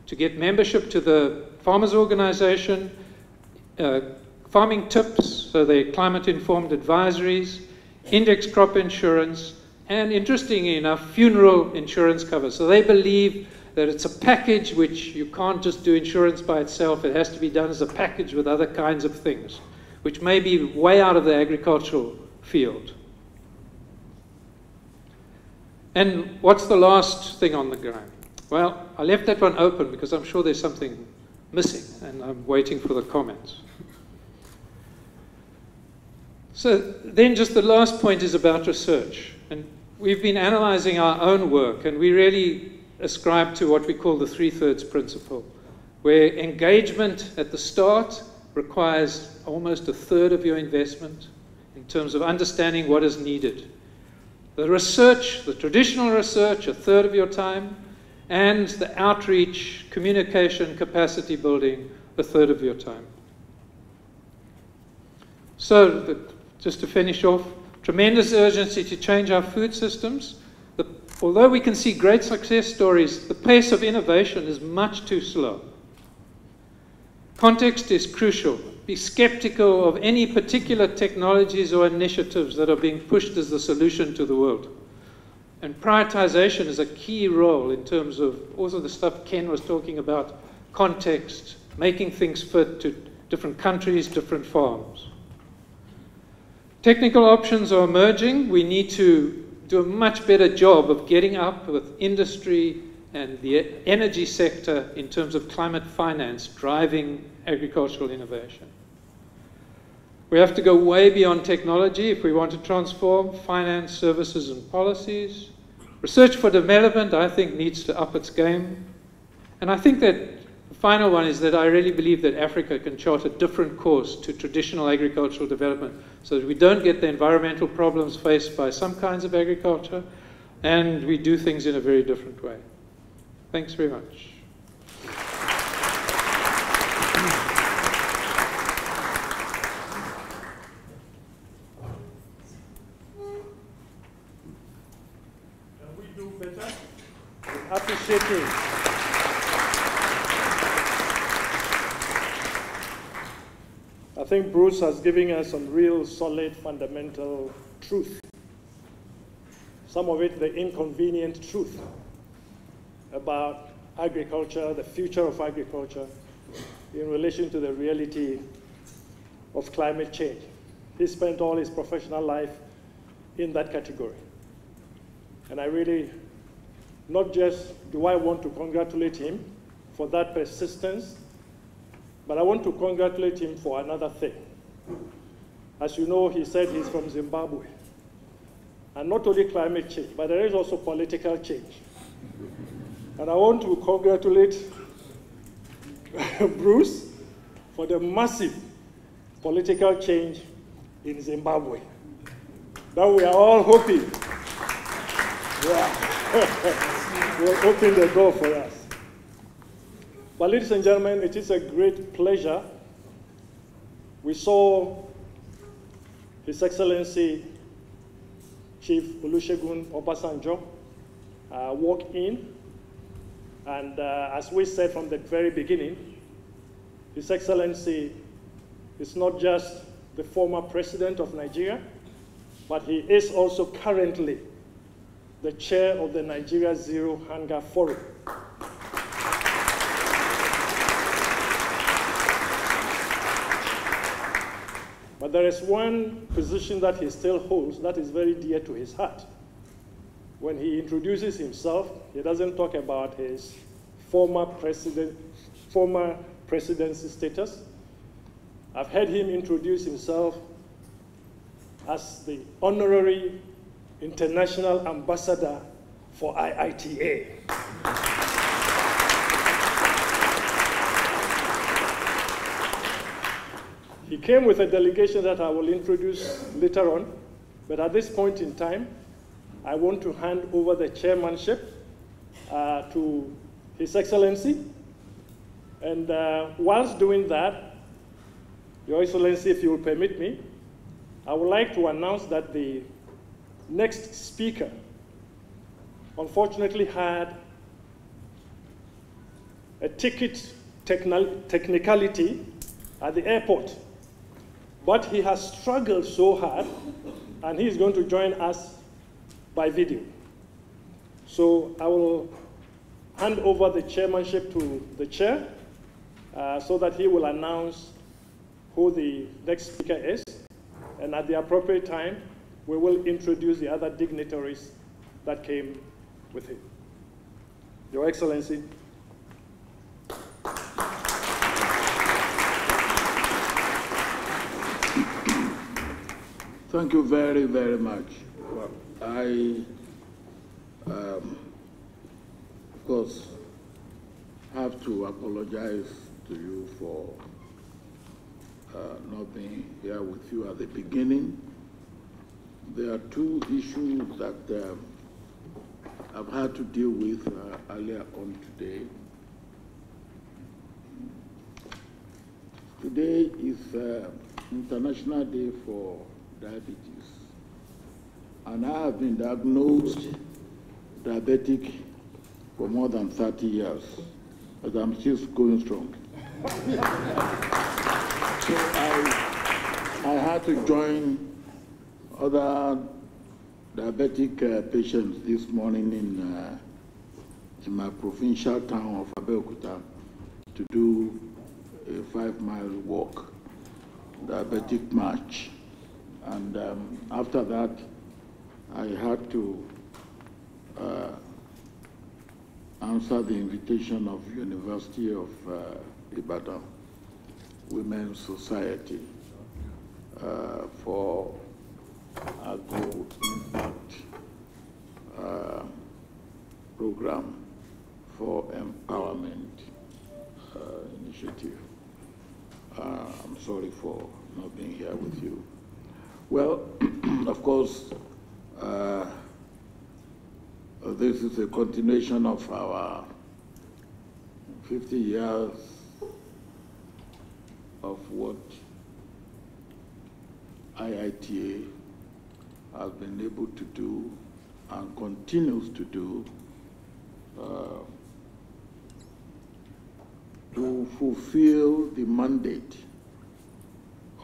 to get membership to the farmers organization, farming tips, so they're climate-informed advisories, index crop insurance, and interestingly enough, funeral insurance cover. So they believe that it's a package which you can't just do insurance by itself. It has to be done as a package with other kinds of things, which may be way out of the agricultural field. And what's the last thing on the ground? Well, I left that one open because I'm sure there's something missing, and I'm waiting for the comments. So then just the last point is about research. And we've been analyzing our own work, and we really ascribe to what we call the 3/3 principle, where engagement at the start requires almost a third of your investment in terms of understanding what is needed. The research, the traditional research, a third of your time, and the outreach, communication, capacity building, a third of your time. So, just to finish off, tremendous urgency to change our food systems. Although we can see great success stories, the pace of innovation is much too slow. Context is crucial. Be skeptical of any particular technologies or initiatives that are being pushed as the solution to the world. And prioritization is a key role in terms of also the stuff Ken was talking about, context, making things fit to different countries, different farms. Technical options are emerging. We need to do a much better job of getting up with industry and the energy sector in terms of climate finance, driving agricultural innovation. We have to go way beyond technology if we want to transform finance, services, and policies. Research for development, I think, needs to up its game. And I think that the final one is that I really believe that Africa can chart a different course to traditional agricultural development so that we don't get the environmental problems faced by some kinds of agriculture, and we do things in a very different way. Thanks very much. Can we do better? Appreciate it. I think Bruce has given us some real solid fundamental truth. Some of it the inconvenient truth about agriculture, the future of agriculture in relation to the reality of climate change. He spent all his professional life in that category. And I really, not just do I want to congratulate him for that persistence, but I want to congratulate him for another thing. As you know, he said he's from Zimbabwe. And not only climate change, but there is also political change. And I want to congratulate Bruce for the massive political change in Zimbabwe. that we are all hoping will open the door for us. But ladies and gentlemen, it is a great pleasure. We saw His Excellency Chief Olusegun Obasanjo walk in, and as we said from the very beginning, His Excellency is not just the former president of Nigeria, but he is also currently the chair of the Nigeria Zero Hunger Forum. But there is one position that he still holds that is very dear to his heart. When he introduces himself, he doesn't talk about his former presidency status. I've heard him introduce himself as the Honorary International Ambassador for IITA. He came with a delegation that I will introduce later on, but at this point in time, I want to hand over the chairmanship to His Excellency. And whilst doing that, Your Excellency, if you will permit me, I would like to announce that the next speaker unfortunately had a ticket technicality at the airport. But he has struggled so hard, and he is going to join us by video. So I will hand over the chairmanship to the chair so that he will announce who the next speaker is. And at the appropriate time, we will introduce the other dignitaries that came with him. Your Excellency. Thank you very, very much. Well, I, of course, have to apologize to you for not being here with you at the beginning. There are two issues that I've had to deal with earlier on today. Today is International Day for Diabetes, and I have been diagnosed diabetic for more than 30 years, but I'm still going strong. So I had to join other diabetic patients this morning in my provincial town of Abeokuta to do a 5-mile walk, diabetic march. And after that, I had to answer the invitation of University of Ibadan Women's Society for Agro Impact program for empowerment initiative. I'm sorry for not being here with you. Well, of course, this is a continuation of our 50 years of what IITA has been able to do and continues to do to fulfill the mandate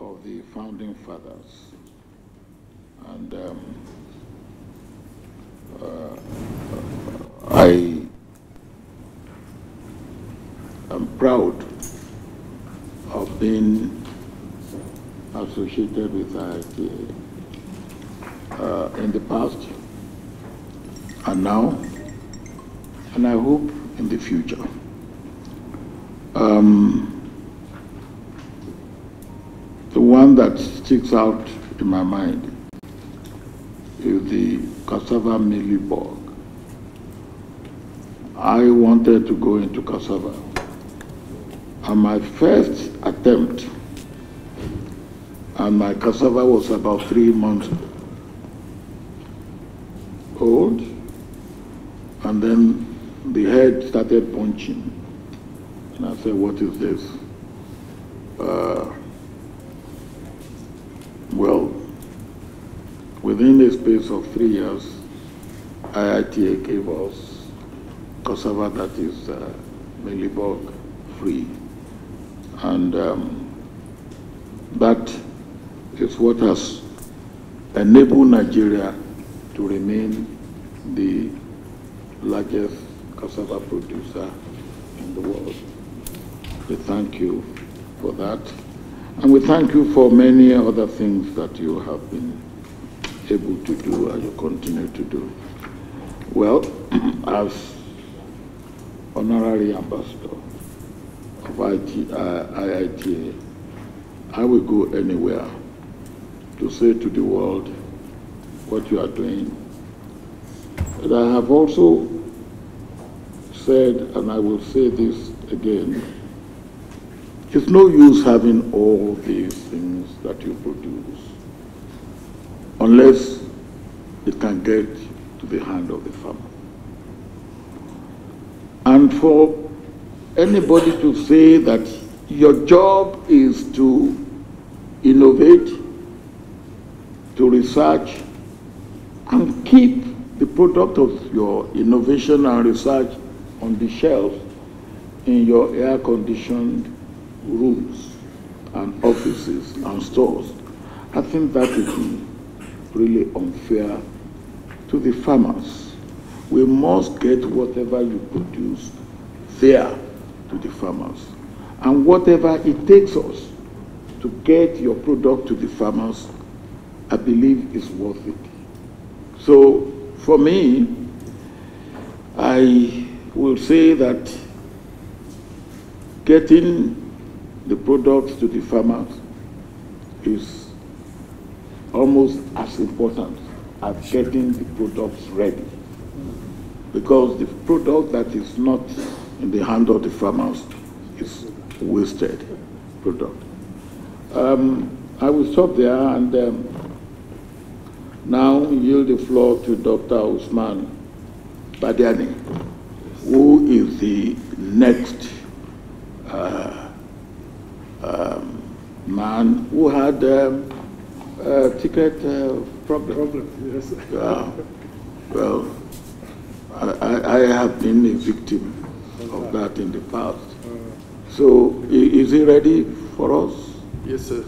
of the founding fathers. And I am proud of being associated with IITA in the past and now, and I hope in the future. The one that sticks out in my mind is the cassava mealyborg. I wanted to go into cassava, and my first attempt, and my cassava was about 3 months old, and then the head started punching. And I said, what is this? Well, within the space of 3 years, IITA gave us cassava that is mealybug free. And that is what has enabled Nigeria to remain the largest cassava producer in the world. We thank you for that. And we thank you for many other things that you have been able to do and you continue to do. Well, as honorary ambassador of IITA, I will go anywhere to say to the world what you are doing. But I have also said, and I will say this again, it's no use having all these things that you produce unless it can get to the hand of the farmer. And for anybody to say that your job is to innovate, to research, and keep the product of your innovation and research on the shelf in your air-conditioned rooms and offices and stores, I think that would be really unfair to the farmers. We must get whatever you produce there to the farmers. And whatever it takes us to get your product to the farmers, I believe is worth it. So for me, I will say that getting the products to the farmers is almost as important as getting the products ready. Because the product that is not in the hand of the farmers is wasted product. I will stop there and now yield the floor to Dr. Usman Badiani, who is the next man who had a ticket problem. Yes. Well, I have been a victim of that in the past. So, is he ready for us? Yes, sir.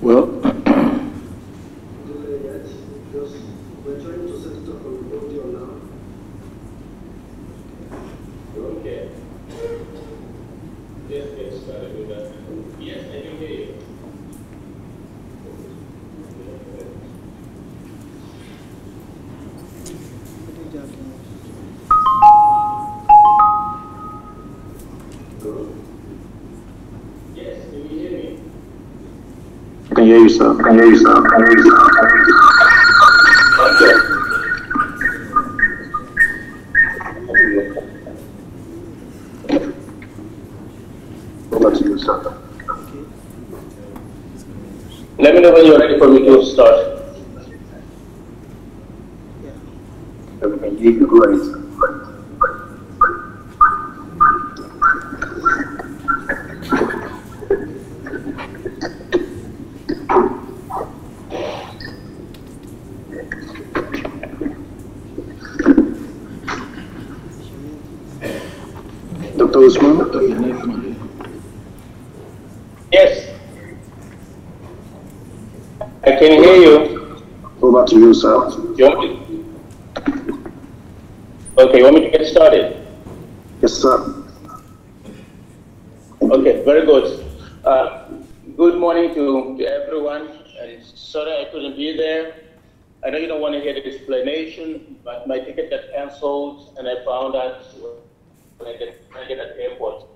Well, we're trying to set it up on the audio now. Okay. Yes, get started with that. Yes, I can hear you. hear you, sir. I can hear you, sir. I can hear you, sir. I can hear you, sir. Okay. Over to you, sir. Let me know when you're ready for me to start. Everything you can go ahead. Dr. Usman? Yes. I can hear you. Over to you, sir. You want me? Okay, you want me to get started? Yes, sir. Okay, very good. Good morning to everyone. And sorry I couldn't be there. I know you don't want to hear the explanation, but my ticket got cancelled, and I found out when I get at the airport.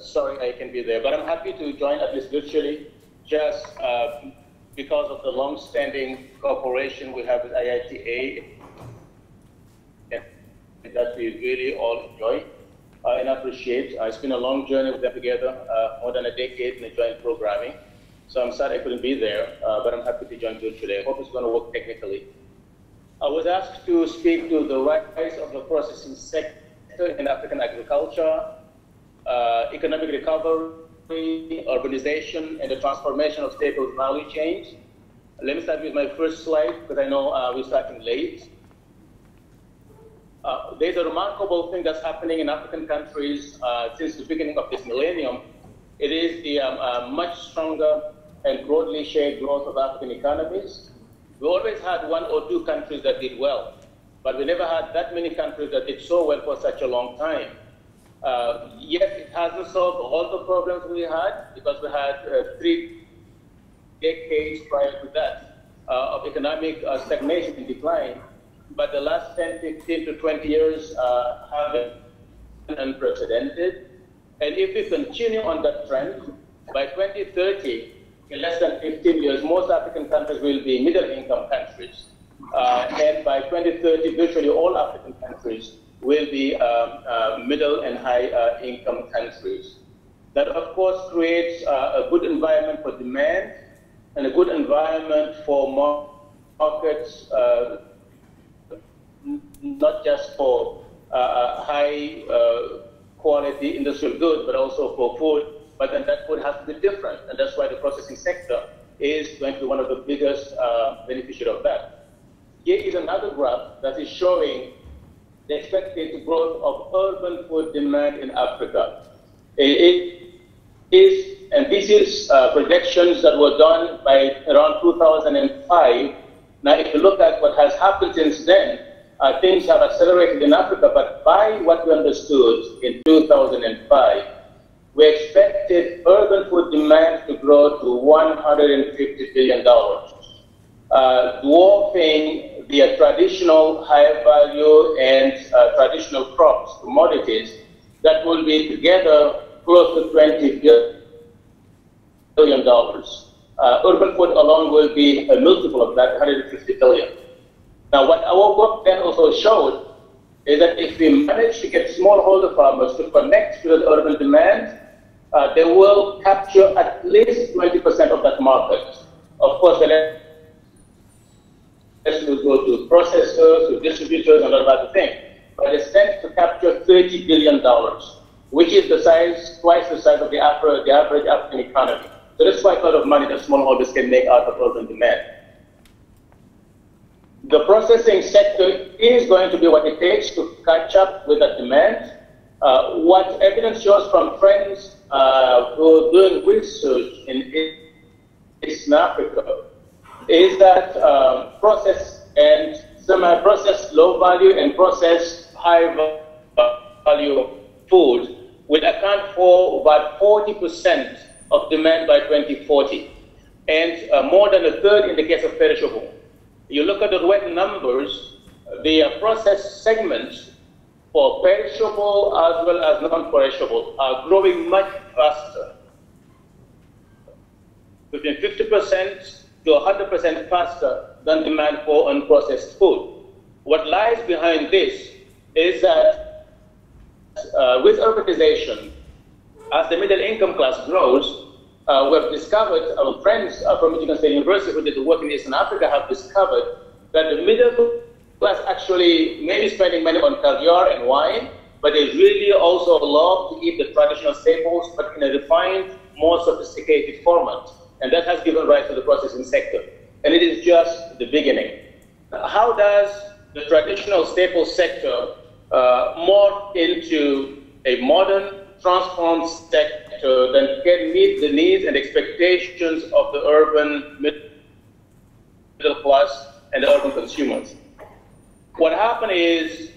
Sorry I can be there, but I'm happy to join at least virtually, just because of the long-standing cooperation we have with IITA that we really all enjoy and appreciate. It's been a long journey with them together, more than a decade in the joint programming. So I'm sad I couldn't be there, but I'm happy to join virtually. I hope it's going to work technically. I was asked to speak to the rise of the processing sector in African agriculture, economic recovery, urbanization, and the transformation of staple value chains. Let me start with my first slide, because I know we're starting late. There's a remarkable thing that's happening in African countries since the beginning of this millennium. It is the much stronger and broadly shared growth of African economies. We always had one or two countries that did well, but we never had that many countries that did so well for such a long time. Yes, it hasn't solved all the problems we had, because we had 3 decades prior to that of economic stagnation and decline. But the last 10, 15 to 20 years have been unprecedented. And if we continue on that trend, by 2030, in less than 15 years, most African countries will be middle-income countries. And by 2030, virtually all African countries will be middle and high-income countries. That, of course, creates a good environment for demand and a good environment for markets, not just for high quality industrial goods, but also for food. But then that food has to be different, and that's why the processing sector is going to be one of the biggest beneficiaries of that. Here is another graph that is showing the expected growth of urban food demand in Africa. It is, and this is projections that were done by around 2005. Now, if you look at what has happened since then, things have accelerated in Africa, but by what we understood in 2005, we expected urban food demand to grow to $150 billion, dwarfing the traditional high value and traditional crops, commodities, that will be together close to $20 billion. Urban food alone will be a multiple of that, $150 billion. Now, what our work then also showed is that if we manage to get smallholder farmers to connect to the urban demand, they will capture at least 20% of that market. Of course, the rest will go to processors, to distributors, and all that thing. But it's meant to capture $30 billion, which is the size, twice the size of the average African economy. So that's quite a lot of money that smallholders can make out of urban demand. The processing sector is going to be what it takes to catch up with the demand. What evidence shows from friends who are doing research in East Africa is that processed and semi-processed low value and processed high value food will account for about 40% of demand by 2040, and more than a third in the case of perishable. You look at the red numbers, the processed segments for perishable as well as non-perishable are growing much faster between 50% to 100% faster than demand for unprocessed food. What lies behind this is that with urbanization, as the middle income class grows, we've discovered, our friends from Michigan State University who did the work in Eastern Africa have discovered that the middle class actually may be spending money on caviar and wine, but they really also love to eat the traditional staples, but in a refined, more sophisticated format. And that has given rise to the processing sector. And it is just the beginning. How does the traditional staple sector morph into a modern, transformed sector that can meet the needs and expectations of the urban middle class and the urban consumers? What happened is,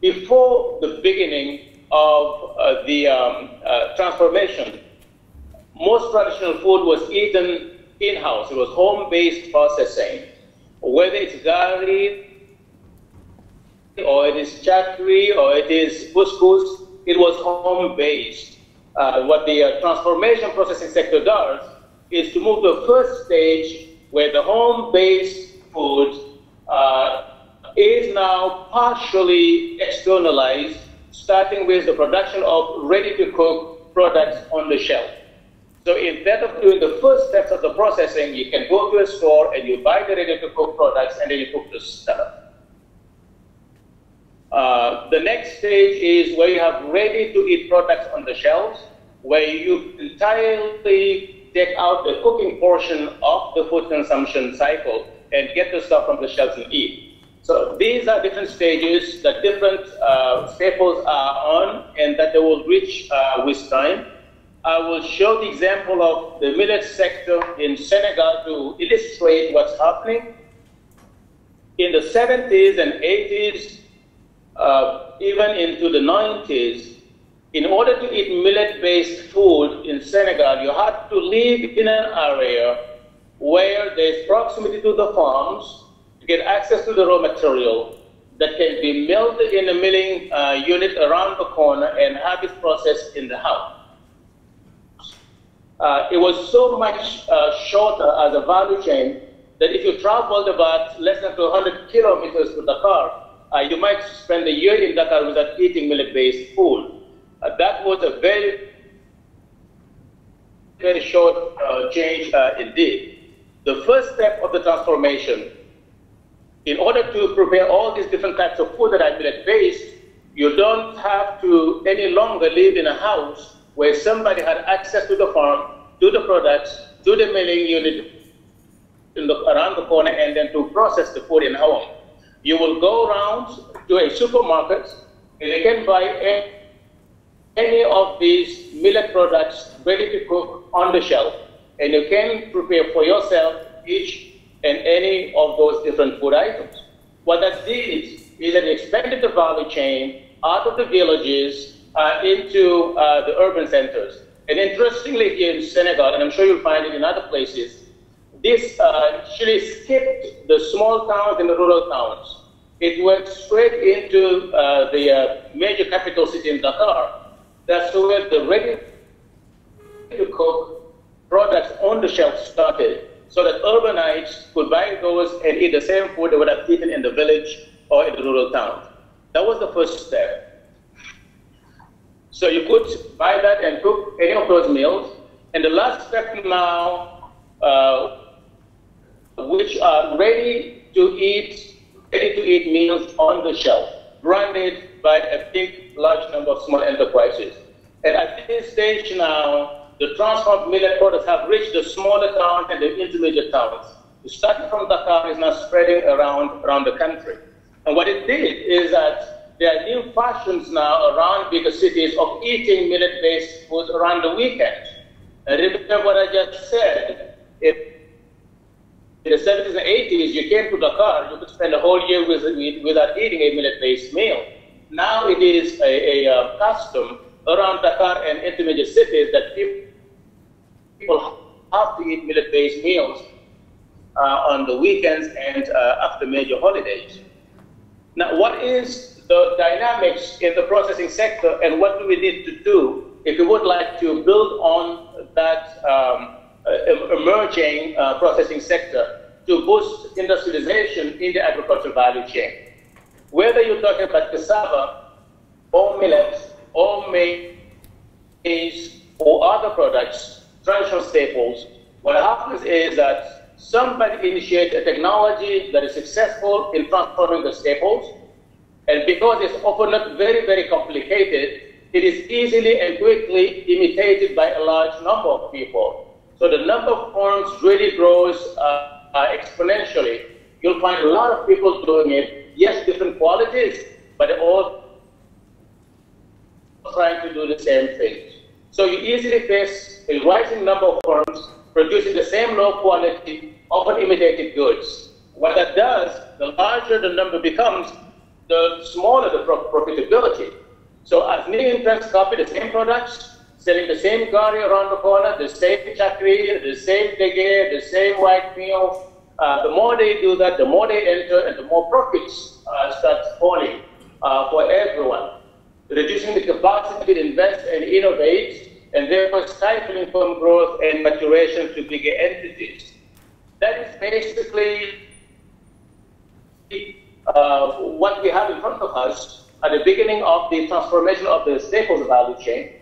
before the beginning of the transformation, most traditional food was eaten in-house. It was home-based processing. Whether it's gari, or it is chakri, or it is couscous, it was home-based. What the transformation processing sector does is to move to the first stage where the home-based food is now partially externalized, starting with the production of ready-to-cook products on the shelf. So instead of doing the first steps of the processing, you can go to a store and you buy the ready-to-cook products and then you cook the stuff. The next stage is where you have ready-to-eat products on the shelves, where you entirely take out the cooking portion of the food consumption cycle and get the stuff from the shelves and eat. So these are different stages that different staples are on and that they will reach with time. I will show the example of the millet sector in Senegal to illustrate what's happening. In the 70s and 80s, even into the 90s, in order to eat millet-based food in Senegal, you had to live in an area where there's proximity to the farms to get access to the raw material that can be milled in a milling unit around the corner and have it processed in the house. It was so much shorter as a value chain that if you traveled about less than 200 kilometers to Dakar, you might spend a year in Dakar without eating millet-based food. That was a very, very short change indeed. The first step of the transformation, in order to prepare all these different types of food that are millet-based, you don't have to any longer live in a house where somebody had access to the farm, to the products, to the milling unit around the corner, and then to process the food in home. You will go around to a supermarket and you can buy any of these millet products ready to cook on the shelf, and you can prepare for yourself each and any of those different food items. What that did is that it expanded the value chain out of the villages into the urban centers. And interestingly, here in Senegal, and I'm sure you'll find it in other places, this actually skipped the small towns and the rural towns. It went straight into the major capital city in Dakar. That's where the ready-to-cook products on the shelf started, so that urbanites could buy those and eat the same food they would have eaten in the village or in the rural town. That was the first step. So you could buy that and cook any of those meals. And the last step now, which are ready-to-eat meals on the shelf, branded by a big, large number of small enterprises. And at this stage now, the transformed millet products have reached the smaller towns and the intermediate towns. Starting from Dakar, is now spreading around the country. And what it did is that there are new fashions now around bigger cities of eating millet-based foods around the weekend. And remember what I just said. If in the 70s and 80s, you came to Dakar, you could spend a whole year without eating a millet-based meal. Now it is a custom around Dakar and intermediate cities that people have to eat millet-based meals on the weekends and after major holidays. Now, what is the dynamics in the processing sector, and what do we need to do if we would like to build on that emerging processing sector to boost industrialization in the agricultural value chain. Whether you're talking about cassava or millet or maize or other products, traditional staples, what happens is that somebody initiates a technology that is successful in transforming the staples, and because it's often not very, very complicated, it is easily and quickly imitated by a large number of people. So the number of firms really grows exponentially. You'll find a lot of people doing it. Yes, different qualities, but they're all trying to do the same thing. So you easily face a rising number of firms producing the same low quality, often imitated goods. What that does, the larger the number becomes, the smaller the profitability. So as new entrants copy the same products, selling the same curry around the corner, the same chakri, the same dege, the same white meal, the more they do that, the more they enter and the more profits start falling for everyone, reducing the capacity to invest and innovate, and therefore stifling firm growth and maturation to bigger entities. That is basically what we have in front of us at the beginning of the transformation of the staples value chain.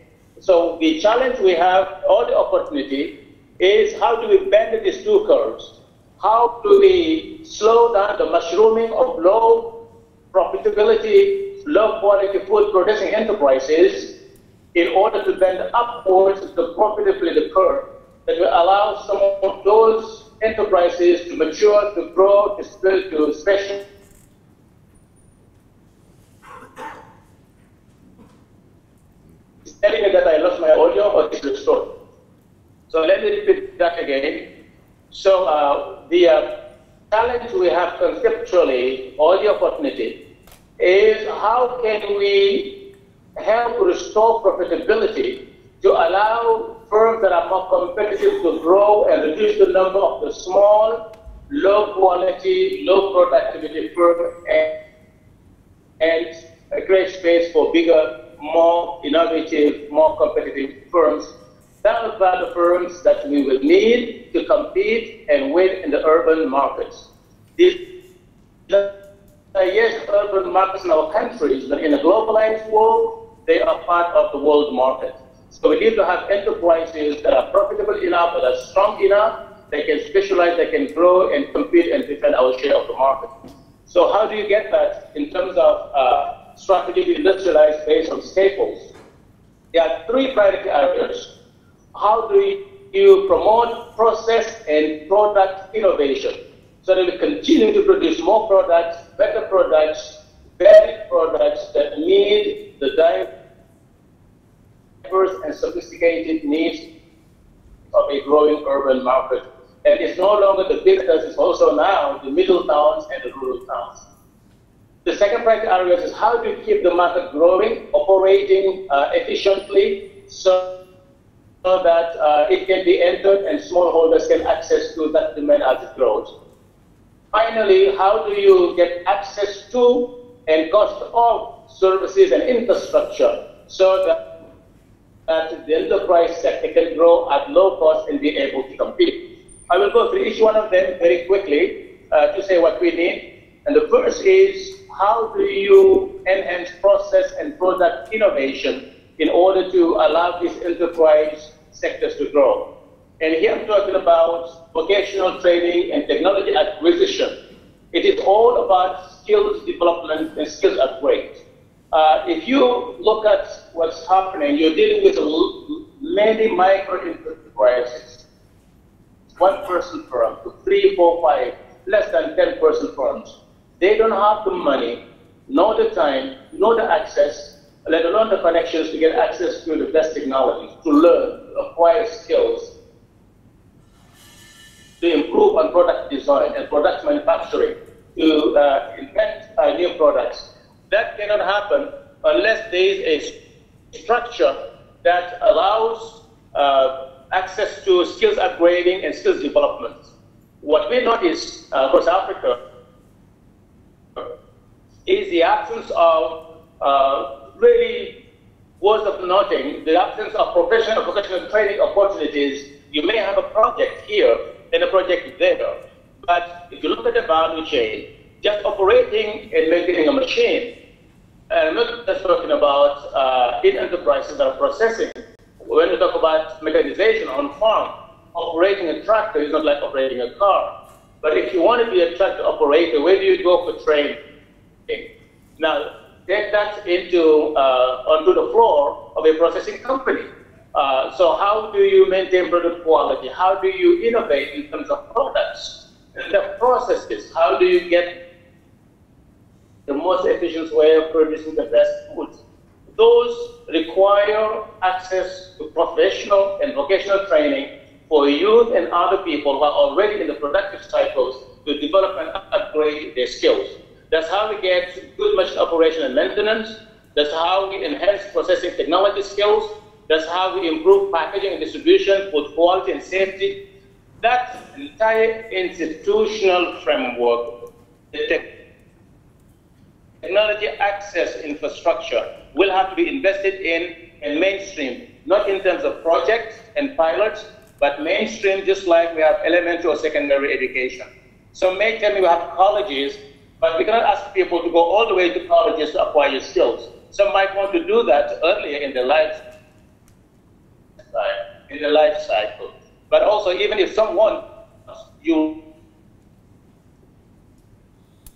So the challenge we have, or the opportunity, is how do we bend these two curves? How do we slow down the mushrooming of low profitability, low quality food producing enterprises in order to bend upwards the profitability curve that will allow some of those enterprises to mature, to grow, to special. It's telling me that I lost my audio or it's restored. So let me repeat that again. So the challenge we have conceptually, or the opportunity, is how can we help restore profitability to allow firms that are more competitive to grow and reduce the number of the small, low quality, low productivity firms and create space for bigger, more innovative, more competitive firms. That are the firms that we will need to compete and win in the urban markets. Yes, urban markets in our countries, but in a globalized world, they are part of the world market. So we need to have enterprises that are profitable enough, that are strong enough, they can specialize, they can grow and compete and defend our share of the market. So how do you get that in terms of strategy to industrialize based on staples? There are three priority areas. How do you promote process and product innovation so that we continue to produce more products, better products, varied products that meet the diverse and sophisticated needs of a growing urban market. And it's no longer the big towns, it's also now the middle towns and the rural towns. The second priority area is how to keep the market growing, operating efficiently so that it can be entered and smallholders can access to that demand as it grows. Finally, how do you get access to and cost of services and infrastructure so that the enterprise sector can grow at low cost and be able to compete? I will go through each one of them very quickly to say what we need. And the first is, how do you enhance process and product innovation in order to allow these enterprise sectors to grow? And here I'm talking about vocational training and technology acquisition. It is all about skills development and skills upgrade. If you look at what's happening, you're dealing with many micro enterprises, 1-person firm, 3, 4, 5, less than 10-person firms. They don't have the money, nor the time, nor the access, let alone the connections to get access to the best technology, to learn, to acquire skills, to improve on product design and product manufacturing, to invent new products. That cannot happen unless there is a structure that allows access to skills upgrading and skills development. What we notice across Africa is the absence of really worth of noting, the absence of professional training opportunities you may have a project here and a project there, but if you look at the value chain, just operating and maintaining a machine, and I'm not just talking about in enterprises that are processing. When we talk about mechanization on farm, operating a tractor is not like operating a car. But if you want to be a tractor operator, where do you go for training? Now, take that onto the floor of a processing company. So how do you maintain product quality? How do you innovate in terms of products and the processes? How do you get the most efficient way of producing the best foods? Those require access to professional and vocational training for youth and other people who are already in the productive cycles to develop and upgrade their skills. That's how we get good machine operation and maintenance. That's how we enhance processing technology skills. That's how we improve packaging and distribution, food quality and safety. That entire institutional framework, the technology access infrastructure will have to be invested in and mainstream, not in terms of projects and pilots, but mainstream just like we have elementary or secondary education. Some may tell me we have colleges, but we cannot ask people to go all the way to colleges to acquire skills. Some might want to do that earlier in their life cycle. But also, even if someone, you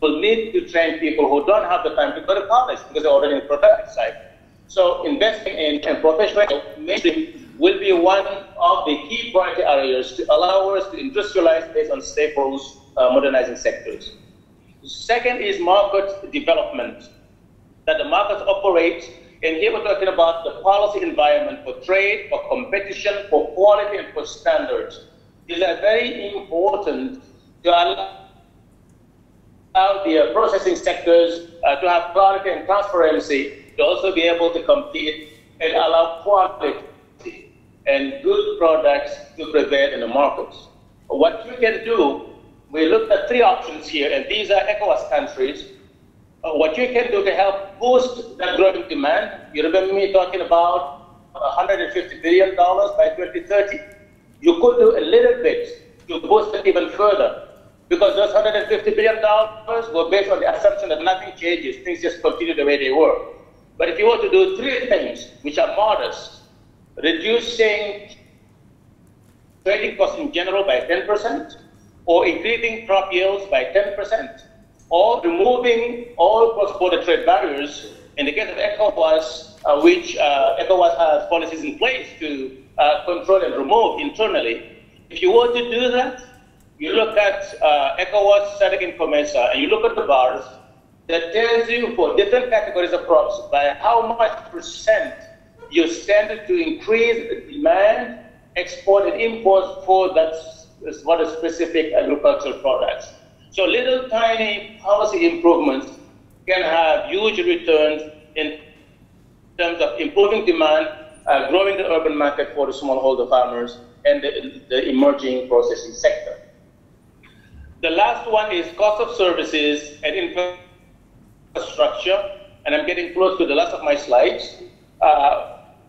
will need to train people who don't have the time to go to college because they're already in the productive cycle. So investing in professional mainstream will be one of the key priority areas to allow us to industrialize based on staples, modernizing sectors. Second is market development, that the markets operate, and here we're talking about the policy environment for trade, for competition, for quality, and for standards. These are very important to allow the processing sectors to have clarity and transparency, to also be able to compete and allow quality and good products to prevail in the markets. What you can do, we looked at 3 options here, and these are ECOWAS countries. What you can do to help boost that growing demand, you remember me talking about $150 billion by 2030. You could do a little bit to boost it even further, because those $150 billion were based on the assumption that nothing changes, things just continue the way they were. But if you were to do 3 things, which are modest, reducing trading costs in general by 10%, or increasing crop yields by 10%, or removing all cross-border trade barriers. In the case of ECOWAS, which ECOWAS has policies in place to control and remove internally. If you were to do that, you look at ECOWAS, SADC, and COMESA, and you look at the bars that tells you for different categories of crops by how much percent you stand to increase the demand, export, and import for that what are specific agricultural products. So little tiny policy improvements can have huge returns in terms of improving demand, growing the urban market for the smallholder farmers, and the emerging processing sector. The last one is cost of services and infrastructure, and I'm getting close to the last of my slides.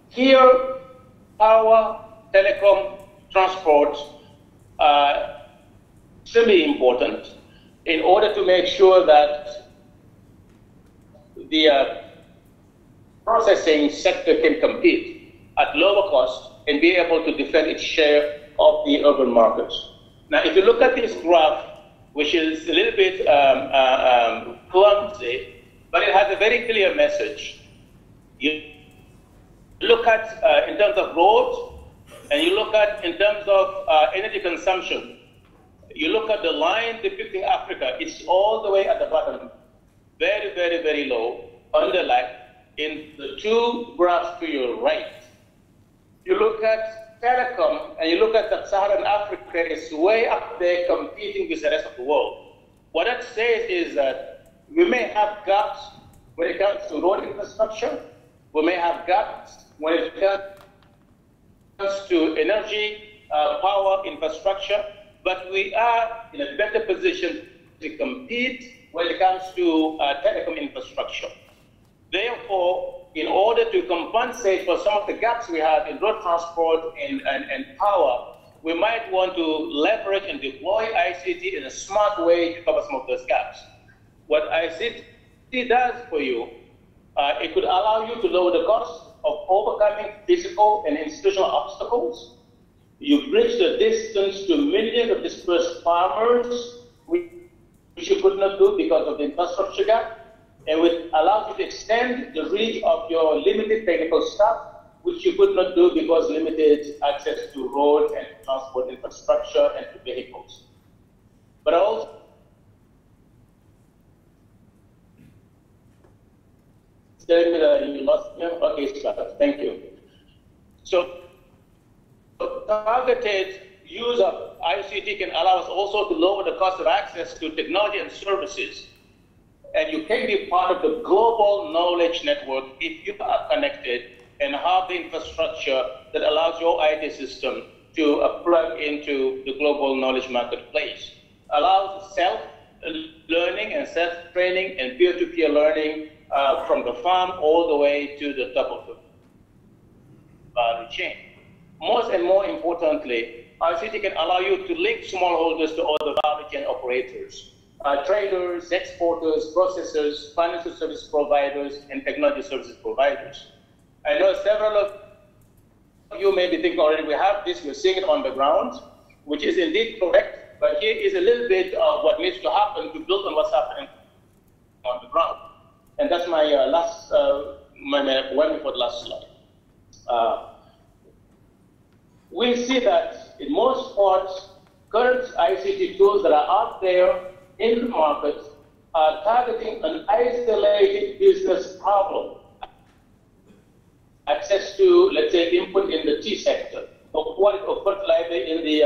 Here, power, telecom, transport, extremely important in order to make sure that the processing sector can compete at lower cost and be able to defend its share of the urban markets. Now, if you look at this graph, which is a little bit clumsy, but it has a very clear message. You look at in terms of roads, and you look at in terms of energy consumption. You look at the line depicting Africa, it's all the way at the bottom, very, very, very low, underlined in the 2 graphs to your right. You look at telecom, and you look at Sub-Saharan Africa, it's way up there competing with the rest of the world. What that says is that we may have gaps when it comes to road infrastructure, we may have gaps when it comes to energy, power infrastructure, but we are in a better position to compete when it comes to telecom infrastructure. Therefore, in order to compensate for some of the gaps we have in road transport and power, we might want to leverage and deploy ICT in a smart way to cover some of those gaps. What ICT does for you, it could allow you to lower the cost of overcoming physical and institutional obstacles. You bridge the distance to millions of dispersed farmers, which you could not do because of the infrastructure gap, and it allows you to extend the reach of your limited technical staff, which you could not do because limited access to roads and transport infrastructure and to vehicles. But also, you lost me? Okay, Scott, thank you. So, targeted use of ICT can allow us also to lower the cost of access to technology and services. And you can be part of the global knowledge network if you are connected and have the infrastructure that allows your IT system to plug into the global knowledge marketplace. Allows self-learning and self-training and peer-to-peer learning from the farm all the way to the top of the value chain. Most and more importantly, ICT can allow you to link smallholders to other value chain operators, traders, exporters, processors, financial service providers, and technology services providers. I know several of you may be thinking already, we have this, we're seeing it on the ground, which is indeed correct, but here is a little bit of what needs to happen to build on what's happening on the ground. And that's my last, one before the last slide. We see that in most parts, current ICT tools that are out there in the market are targeting an isolated business problem. Access to, let's say, input in the tea sector, or quality of fertilizer in the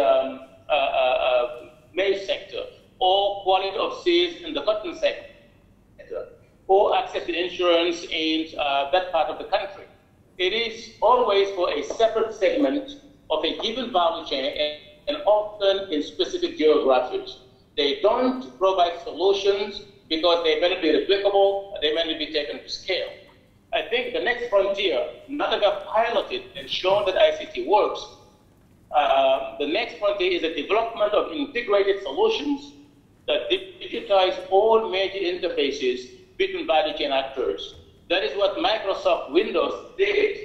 maize sector, or quality of seeds in the cotton sector, or access to insurance in that part of the country. It is always for a separate segment of a given value chain and often in specific geographies. They don't provide solutions because they may not be replicable, they may not be taken to scale. I think the next frontier, now that I've piloted and shown that ICT works, the next frontier is the development of integrated solutions that digitize all major interfaces between value chain actors. That is what Microsoft Windows did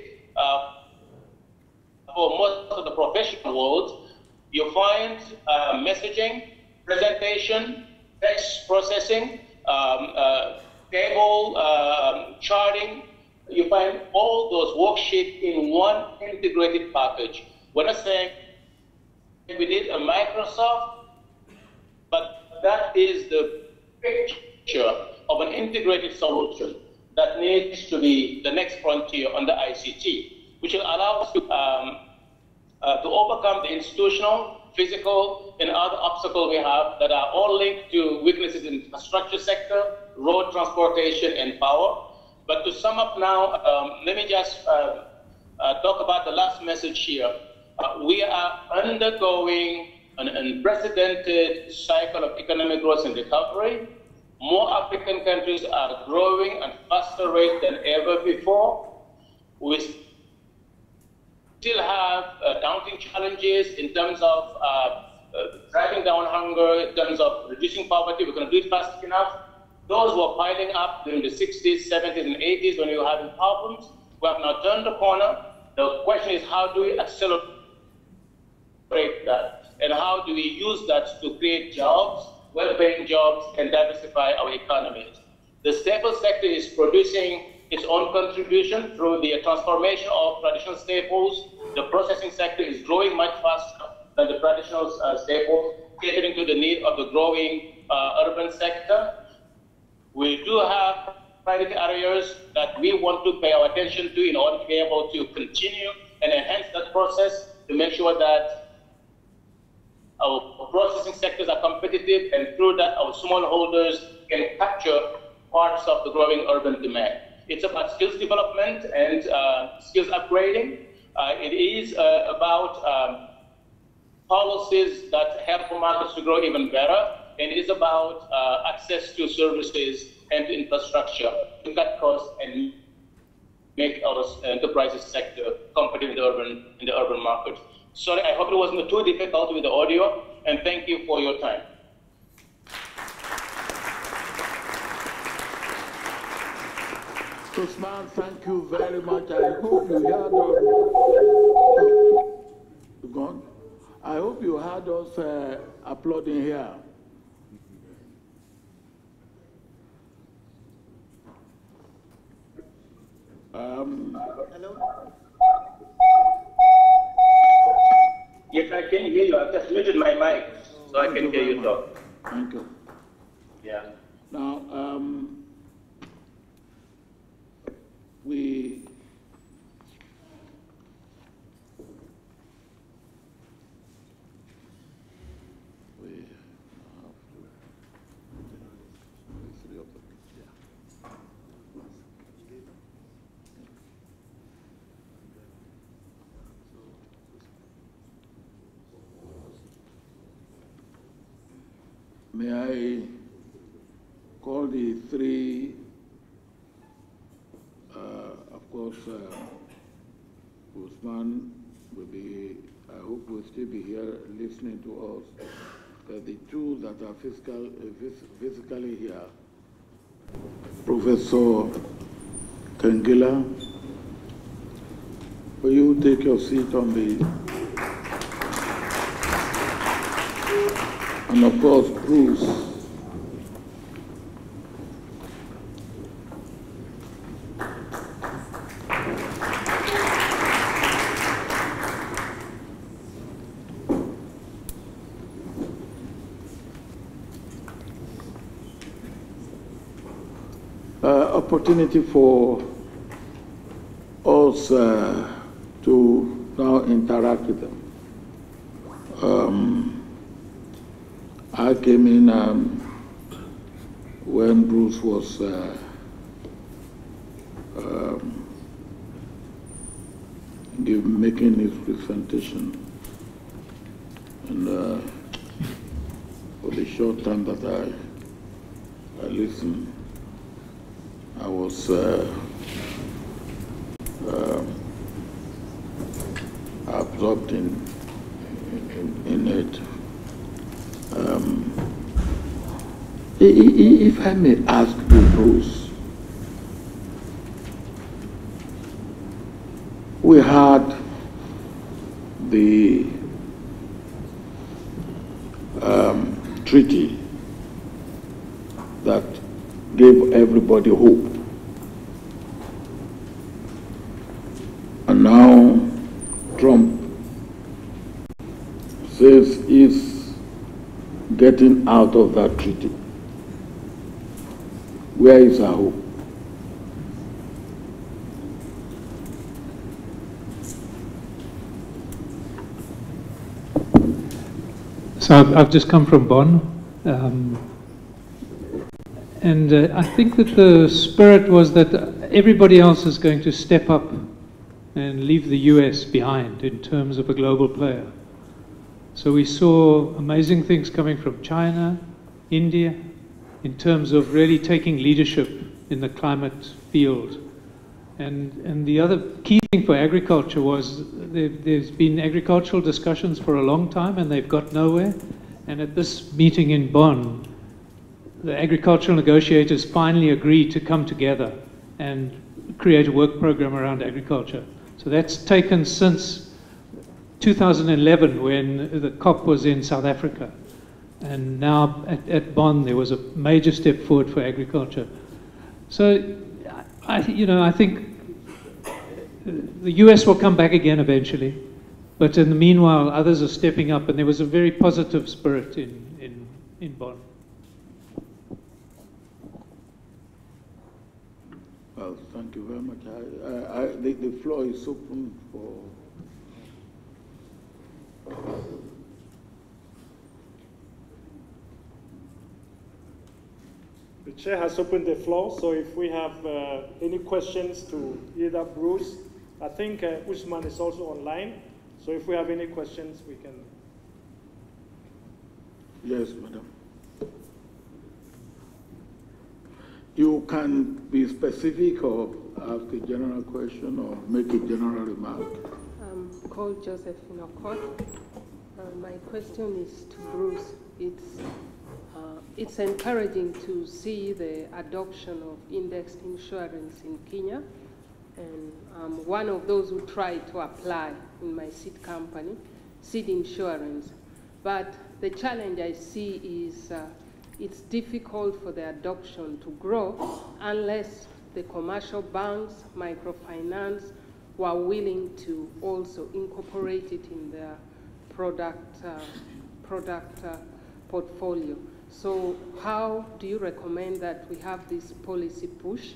for most of the professional world. You find messaging, presentation, text processing, table charting. You find all those worksheets in one integrated package. We're not saying we need a Microsoft, but that is the picture of an integrated solution that needs to be the next frontier on the ICT, which will allow us to overcome the institutional, physical, and other obstacles we have that are all linked to weaknesses in the infrastructure sector, road transportation, and power. But to sum up now, let me just talk about the last message here. We are undergoing an unprecedented cycle of economic growth and recovery. More African countries are growing at a faster rate than ever before. We still have daunting challenges in terms of driving down hunger, in terms of reducing poverty. We're going to do it fast enough. Those were piling up during the 60s, 70s, and 80s when we were having problems. We have now turned the corner. The question is, how do we accelerate that? And how do we use that to create jobs, well-paying jobs, and diversify our economies? The staple sector is producing its own contribution through the transformation of traditional staples. The processing sector is growing much faster than the traditional staples, catering to the need of the growing urban sector. We do have private areas that we want to pay our attention to in order to be able to continue and enhance that process to make sure that our processing sectors are competitive, and through that our smallholders can capture parts of the growing urban demand. It's about skills development and skills upgrading. It is about policies that help markets to grow even better. And it is about access to services and to infrastructure to cut costs and make our enterprises sector competitive in the urban market. Sorry, I hope it wasn't too difficult with the audio, and thank you for your time. Usman, thank you very much. I hope you heard us. Gone? I hope you heard us applauding here. Hello? Yes, I can hear you. I've just muted my mic, so I can hear you talk. Thank you. Yeah. Now, we may I call the three, of course, Usman will be, I hope will still be here listening to us. The two that are physically here, Professor Kengila, will you take your seat on the, and of course, Bruce. Opportunity for us to now interact with them. I came in when Bruce was making his presentation, and for the short time that I listened, I was absorbed in it. If I may ask you, Bruce, we had the treaty that gave everybody hope. And now Trump says he's getting out of that treaty. Where is our hope? So I've just come from Bonn. And I think that the spirit was that everybody else is going to step up and leave the US behind in terms of a global player. So we saw amazing things coming from China, India, in terms of really taking leadership in the climate field. And the other key thing for agriculture was there's been agricultural discussions for a long time and they've got nowhere. And at this meeting in Bonn, the agricultural negotiators finally agreed to come together and create a work program around agriculture. So that's taken since 2011 when the COP was in South Africa. And now at Bonn there was a major step forward for agriculture. So, I think the US will come back again eventually. But in the meanwhile, others are stepping up and there was a very positive spirit in Bonn. Well, thank you very much. The floor is open for... The chair has opened the floor, so if we have any questions to either Bruce, I think Usman is also online, so if we have any questions, we can... Yes, madam. You can be specific or ask a general question or make a general remark. called Josephine Okot. My question is to Bruce. It's encouraging to see the adoption of indexed insurance in Kenya. And I'm one of those who tried to apply in my seed company, seed insurance. But the challenge I see is it's difficult for the adoption to grow unless the commercial banks, microfinance, were willing to also incorporate it in their product portfolio. So how do you recommend that we have this policy push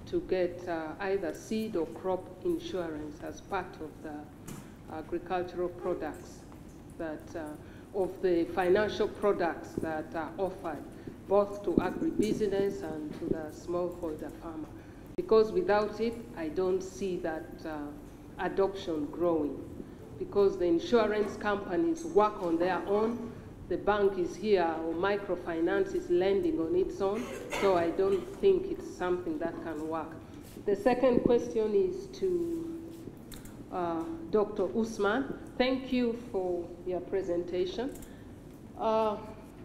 to get either seed or crop insurance as part of the agricultural products that, of the financial products that are offered both to agribusiness and to the smallholder farmer? Because without it, I don't see that adoption growing. Because the insurance companies work on their own, the bank is here, or microfinance is lending on its own, so I don't think it's something that can work. The second question is to Dr. Usman. Thank you for your presentation.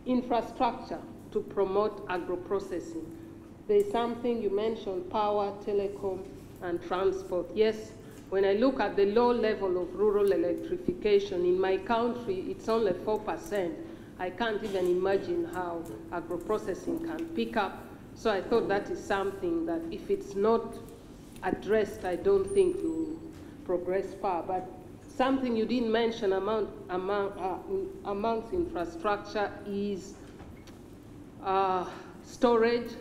Infrastructure to promote agro-processing. There's something you mentioned, power, telecom, and transport. Yes, when I look at the low level of rural electrification in my country, it's only 4%. I can't even imagine how agro-processing can pick up. So I thought that is something that if it's not addressed, I don't think we'll progress far. But something you didn't mention amongst infrastructure is storage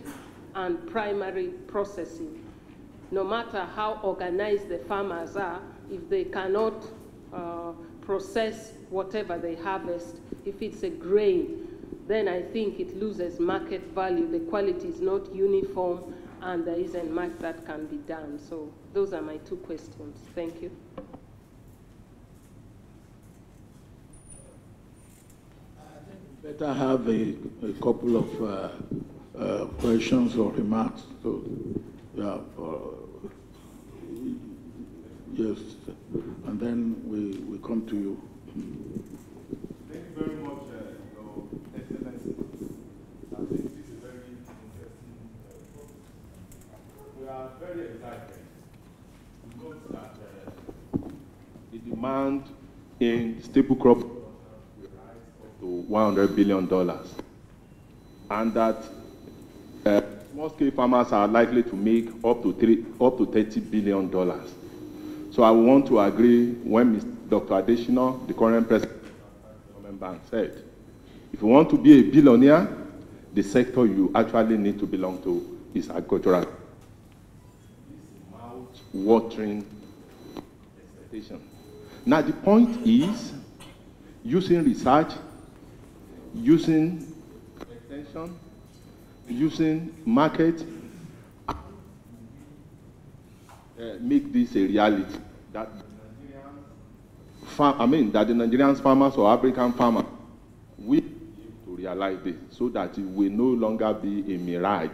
and primary processing. No matter how organized the farmers are, if they cannot process whatever they harvest, if it's a grain, then I think it loses market value. The quality is not uniform, and there isn't much that can be done. So those are my two questions. Thank you. I think we better have a couple of questions or remarks. So, yeah, yes, and then we come to you. Thank you very much, Your Excellency. I think this is a very interesting process. We are very excited because that the demand in staple crop will rise up to $100 billion, and that small-scale farmers are likely to make up to $30 billion. So I want to agree when Dr. Adesina, the current president of the Government Bank, said, if you want to be a billionaire, the sector you actually need to belong to is agricultural. This mouth-watering expectation. Now the point is using research, using extension, using market, make this a reality. That the Nigerian farmers or African farmers will be able to realize this, so that it will no longer be a mirage.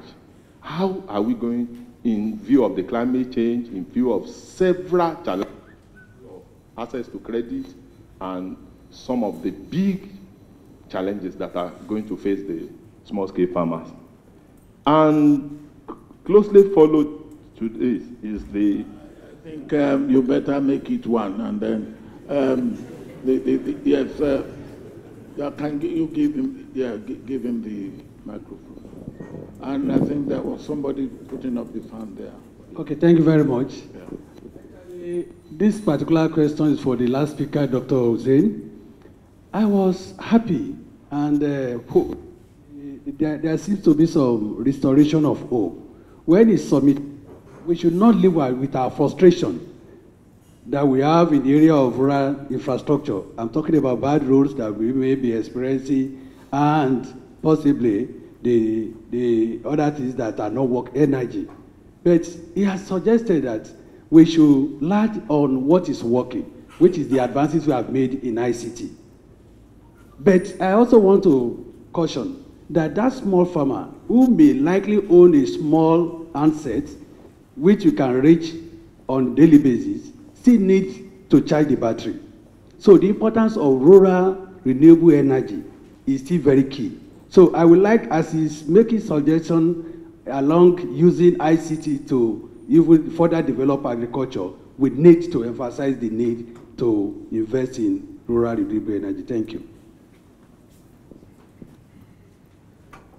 How are we going, in view of the climate change, in view of several challenges, access to credit, and some of the big challenges that are going to face the small-scale farmers? And closely followed to this is the... I think you better make it one, and then yes, can you give him? Yeah, give him the microphone. And I think there was somebody putting up his hand there. Okay, thank you very much. Yeah. This particular question is for the last speaker, Dr. Hussein. I was happy, and there seems to be some restoration of hope. When it's submitted, we should not live with our frustration that we have in the area of rural infrastructure. I'm talking about bad roads that we may be experiencing, and possibly the other things that are not work energy. But he has suggested that we should large on what is working, which is the advances we have made in ICT. But I also want to caution that that small farmer who may likely own a small handset, which you can reach on a daily basis, still needs to charge the battery. So the importance of rural renewable energy is still very key. So I would like, as he's making suggestion along using ICT to even further develop agriculture, we need to emphasize the need to invest in rural renewable energy. Thank you.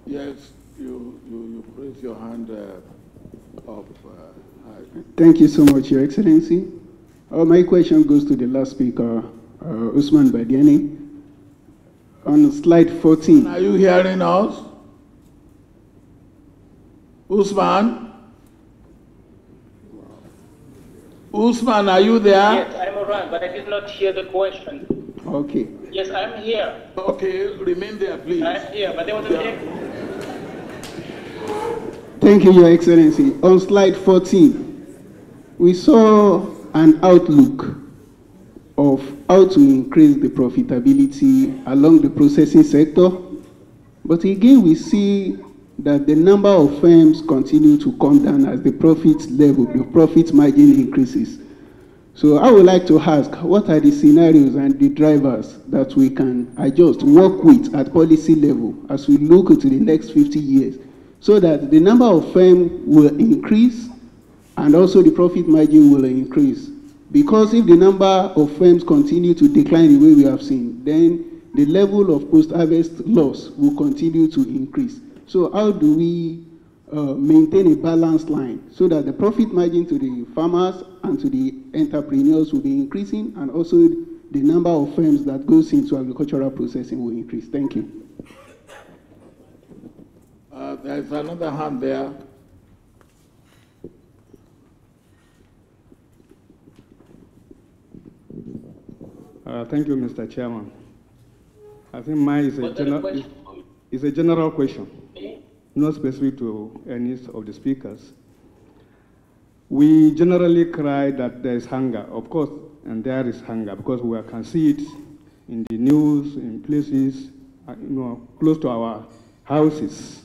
Yes, you raise your hand up. Thank you so much, Your Excellency. My question goes to the last speaker, Usman Badiani. On slide 14. Are you hearing us? Usman? Usman, are you there? Yes, I'm around, but I did not hear the question. Okay. Yes, I'm here. Okay, remain there, please. I'm here, but there was an echo. Thank you, Your Excellency. On slide 14, we saw an outlook of how to increase the profitability along the processing sector. But again, we see that the number of firms continue to come down as the profit level, the profit margin increases. So I would like to ask, what are the scenarios and the drivers that we can adjust, work with at policy level as we look into the next 50 years, so that the number of firms will increase and also the profit margin will increase? Because if the number of firms continue to decline the way we have seen, then the level of post-harvest loss will continue to increase. So how do we maintain a balanced line so that the profit margin to the farmers and to the entrepreneurs will be increasing, and also the number of firms that goes into agricultural processing will increase? Thank you. There's another hand there. Thank you, Mr. Chairman. I think mine is a general question, not specific to any of the speakers. We generally cry that there is hunger, of course, and there is hunger because we can see it in the news, in places, close to our houses.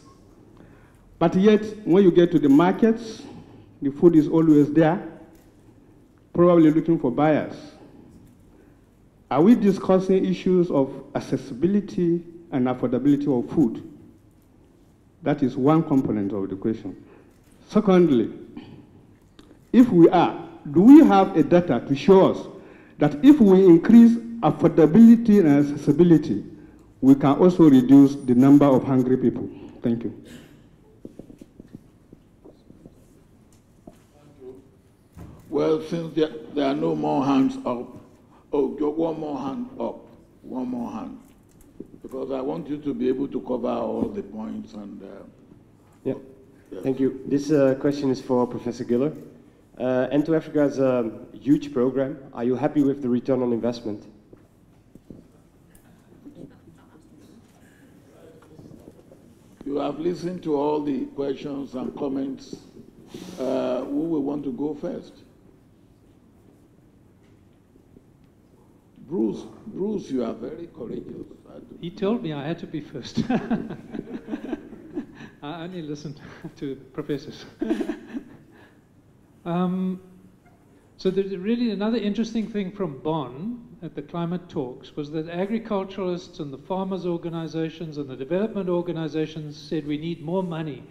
But yet, when you get to the markets, the food is always there, probably looking for buyers. Are we discussing issues of accessibility and affordability of food? That is one component of the question. Secondly, if we are, do we have a data to show us that if we increase affordability and accessibility, we can also reduce the number of hungry people? Thank you. Well, since there are no more hands up, one more hand up, one more hand, because I want you to be able to cover all the points. And yeah, yes. Thank you. This question is for Professor Giller. End to Africa is a huge program. Are you happy with the return on investment? You have listened to all the questions and comments. Who will want to go first? Bruce, you are very courageous. He told me I had to be first. I only listened to professors. So there's really another interesting thing from Bonn at the climate talks was that agriculturalists and the farmers' organizations and the development organizations said we need more money.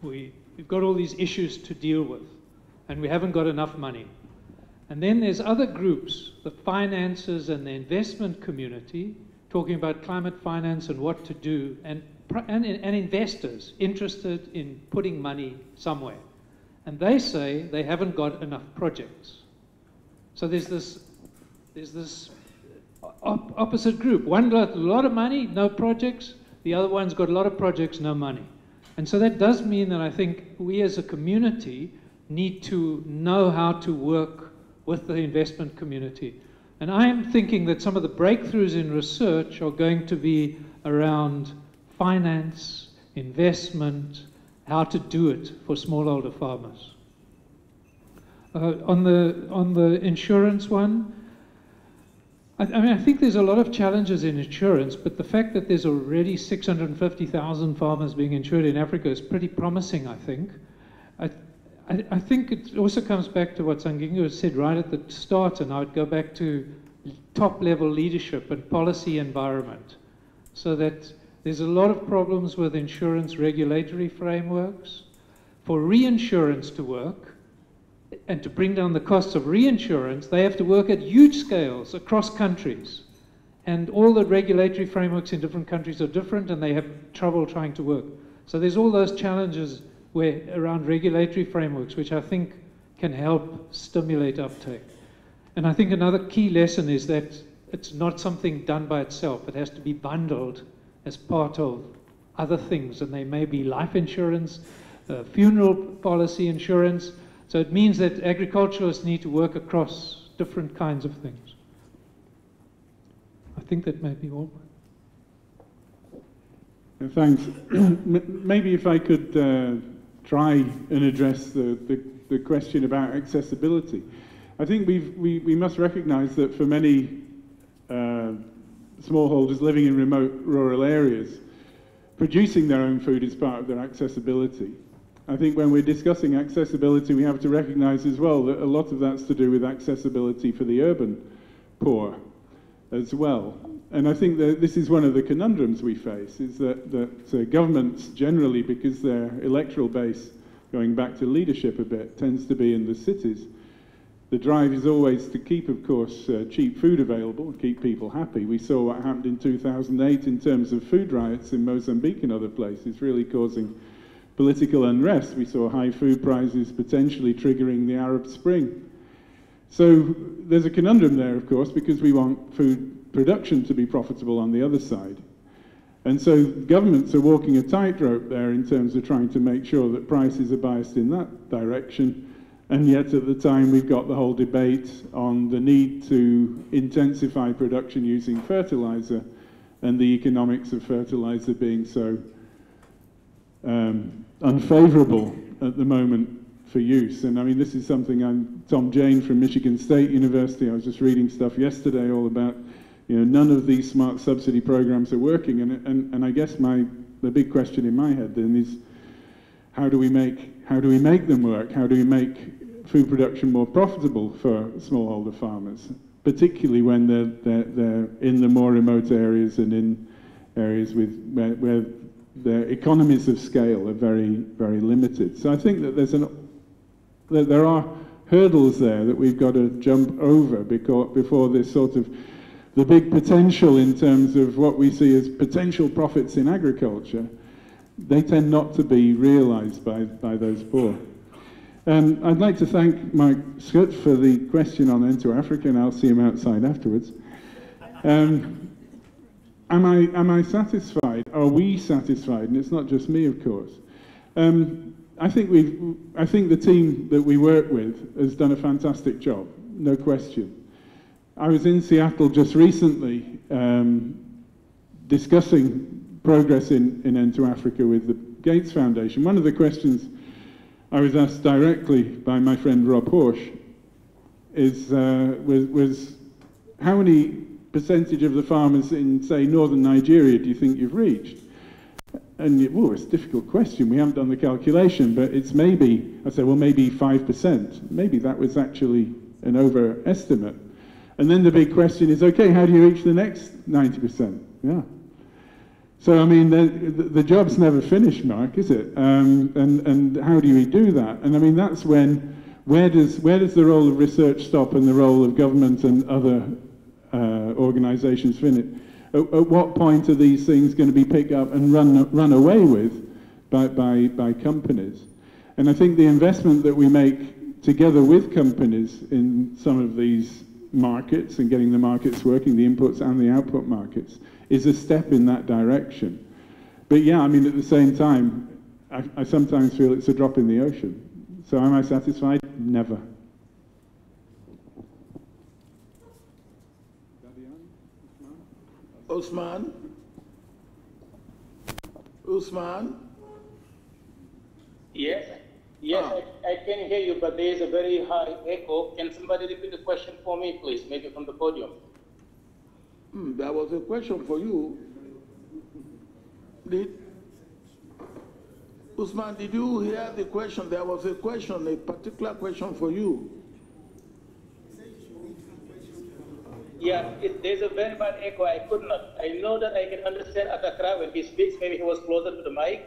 We've got all these issues to deal with, and we haven't got enough money. And then there's other groups, the finances and the investment community, talking about climate finance and what to do, and investors interested in putting money somewhere. And they say they haven't got enough projects. So there's this opposite group. One got a lot of money, no projects. The other one's got a lot of projects, no money. And so that does mean that I think we as a community need to know how to work with the investment community. And I'm thinking that some of the breakthroughs in research are going to be around finance, investment, how to do it for smallholder farmers. On the insurance one, I mean, I think there's a lot of challenges in insurance, but the fact that there's already 650,000 farmers being insured in Africa is pretty promising, I think. I think it also comes back to what Sangingo said right at the start, and I would go back to top-level leadership and policy environment, so that there's a lot of problems with insurance regulatory frameworks. For reinsurance to work and to bring down the costs of reinsurance, they have to work at huge scales across countries. And all the regulatory frameworks in different countries are different, and they have trouble trying to work. So there's all those challenges around regulatory frameworks, which I think can help stimulate uptake. And I think another key lesson is that it's not something done by itself. It has to be bundled as part of other things, and they may be life insurance, funeral policy insurance. So it means that agriculturalists need to work across different kinds of things. I think that may be all. Thanks. Maybe if I could try and address the question about accessibility. I think we must recognize that for many smallholders living in remote rural areas, producing their own food is part of their accessibility. I think when we're discussing accessibility, we have to recognize as well that a lot of that's to do with accessibility for the urban poor as well. And I think that this is one of the conundrums we face, is that governments generally, because their electoral base, going back to leadership a bit, tends to be in the cities. The drive is always to keep, of course, cheap food available, keep people happy. We saw what happened in 2008 in terms of food riots in Mozambique and other places, really causing political unrest. We saw high food prices potentially triggering the Arab Spring. So there's a conundrum there, of course, because we want food production to be profitable on the other side. And so governments are walking a tightrope there in terms of trying to make sure that prices are biased in that direction. And yet at the time we've got the whole debate on the need to intensify production using fertilizer, and the economics of fertilizer being so unfavorable at the moment for use. And I mean, this is something I'm Tom Jane from Michigan State University. I was just reading stuff yesterday all about, you know, none of these smart subsidy programs are working. And I guess the big question in my head then is, how do we make them work? How do we make food production more profitable for smallholder farmers, particularly when they're in the more remote areas and in areas where their economies of scale are very, very limited. So I think that there are hurdles there that we've got to jump over before this sort of the big potential in terms of what we see as potential profits in agriculture. They tend not to be realized by those poor. I'd like to thank Mike Scott for the question on Into Africa, and I'll see him outside afterwards. Am I satisfied? Are we satisfied? And it's not just me, of course. I think the team that we work with has done a fantastic job, no question. I was in Seattle just recently discussing progress in Into Africa with the Gates Foundation. One of the questions I was asked directly by my friend Rob Horsch was how many percentage of the farmers in, say, northern Nigeria do you think you've reached? And it's a difficult question. We haven't done the calculation, but it's maybe, I said, well, maybe 5%. Maybe that was actually an overestimate. And then the big question is, okay, how do you reach the next 90%? Yeah. So, I mean, the job's never finished, Mark, is it? And how do we do that? And I mean, that's when, where does the role of research stop and the role of government and other organizations finish? At what point are these things going to be picked up and run away with by companies? And I think the investment that we make together with companies in some of these markets and getting the markets working, the inputs and the output markets, is a step in that direction. But yeah, I mean, at the same time, I sometimes feel it's a drop in the ocean. So am I satisfied? Never. Usman? Yes, I can hear you, but there is a very high echo. Can somebody repeat the question for me, please, maybe from the podium? There was a question for you. Usman, did you hear the question? There was a question, a particular question for you. Yeah, there's a very bad echo. I could not. I know that I can understand Atakra when he speaks. Maybe he was closer to the mic.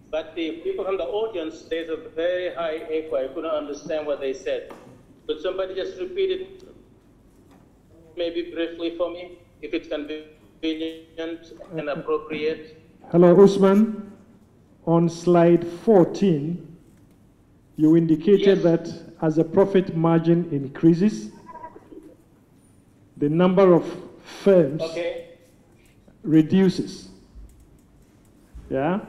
But the people from the audience, there's a very high echo. I couldn't understand what they said. Could somebody just repeat it maybe briefly for me, if it's convenient and appropriate? Hello, Usman. On slide 14, you indicated that as the profit margin increases, the number of firms reduces. Yeah?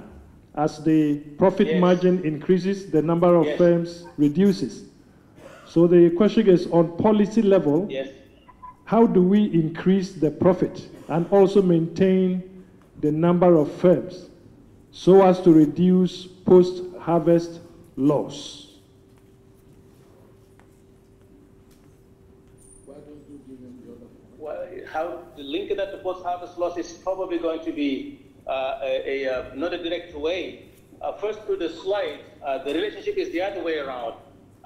As the profit margin increases, the number of firms reduces. So the question is, on policy level, how do we increase the profit and also maintain the number of firms so as to reduce post-harvest loss? Well, how to link that to post-harvest loss is probably going to be not a direct way. First, to the slide, the relationship is the other way around.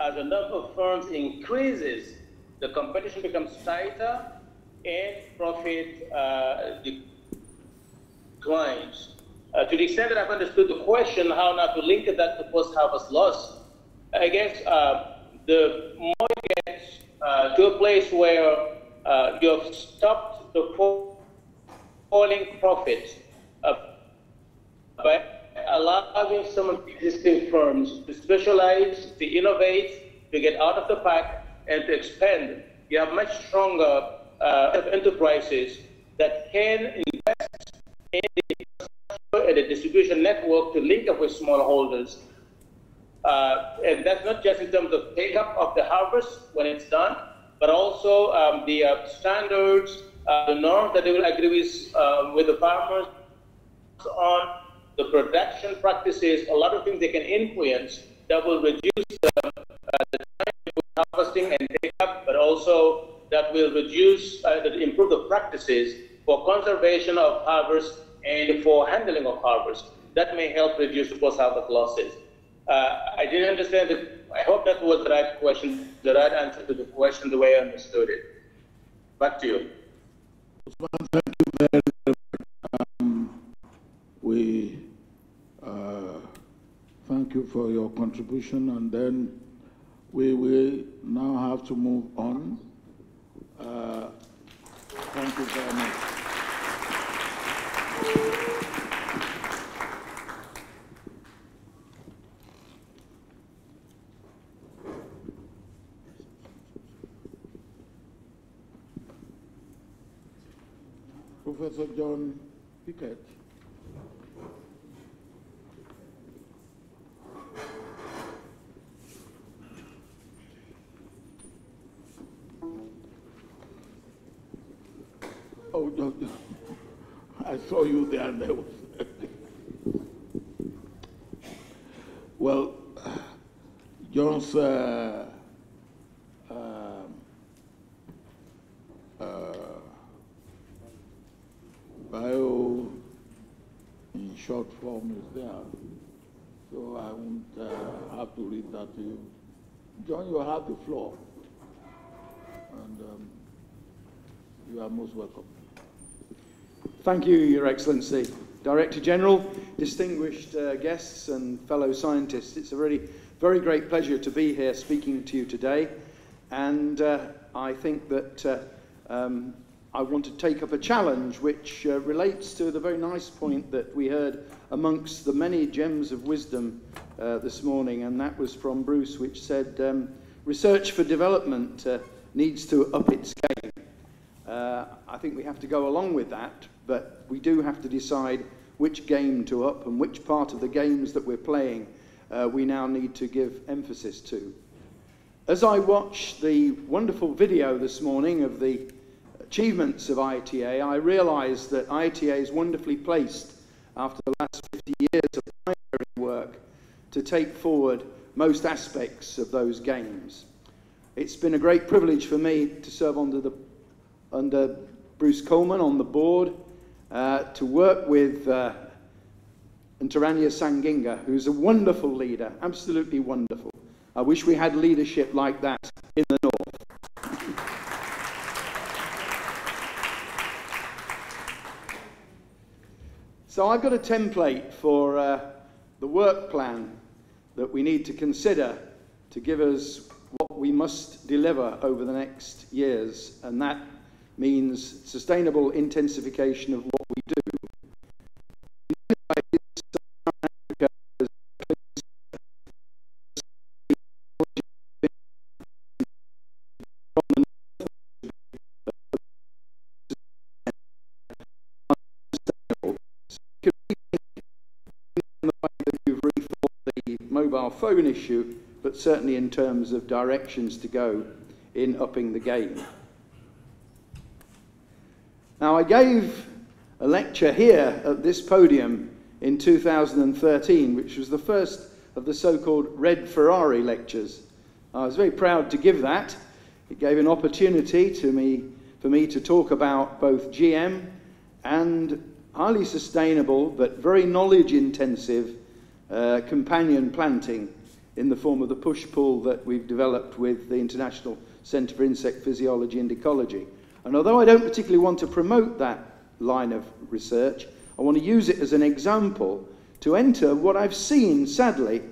As the number of firms increases, the competition becomes tighter and profit declines. To the extent that I've understood the question, how not to link that to post-harvest loss, I guess the more you get to a place where you have stopped the falling profit by allowing some of the existing firms to specialize, to innovate, to get out of the pack, and to expand, you have much stronger enterprises that can invest in the distribution network to link up with smallholders. And that's not just in terms of take-up of the harvest when it's done, but also the standards, the norms that they will agree with the farmers on, the production practices, a lot of things they can influence that will reduce the time for harvesting and take-up, but also that will reduce, improve the practices for conservation of harvest and for handling of harvest. That may help reduce the post-harvest losses. I didn't understand it. I hope that was the right question, the right answer to the question, the way I understood it. Back to you. Thank you very much. We thank you for your contribution, and then we will now have to move on. Thank you very much. Professor John Pickett. Oh, no, I saw you there. And there was well, John's bio in short form is there, so I won't have to read that to you. John, you have the floor, and you are most welcome. Thank you, Your Excellency. Director General, distinguished guests and fellow scientists, it's a really very great pleasure to be here speaking to you today, and I think that I want to take up a challenge which relates to the very nice point that we heard amongst the many gems of wisdom this morning, and that was from Bruce, which said research for development needs to up its game. I think we have to go along with that, but we do have to decide which game to up and which part of the games that we're playing we now need to give emphasis to. As I watched the wonderful video this morning of the achievements of IITA, I realized that IITA is wonderfully placed after the last 50 years of pioneering work to take forward most aspects of those games. It's been a great privilege for me to serve under Bruce Coleman on the board, to work with and Taranya Sanginga, who's a wonderful leader, absolutely wonderful. I wish we had leadership like that in the north. So I've got a template for the work plan that we need to consider to give us what we must deliver over the next years, and that means sustainable intensification of what we do. Mobile phone issue, but certainly in terms of directions to go in upping the game. Now, I gave a lecture here at this podium in 2013, which was the first of the so-called Red Ferrari Lectures. I was very proud to give that. It gave an opportunity for me to talk about both GM and highly sustainable but very knowledge-intensive companion planting in the form of the push-pull that we've developed with the International Centre for Insect Physiology and Ecology. And although I don't particularly want to promote that line of research, I want to use it as an example to enter what I've seen, sadly,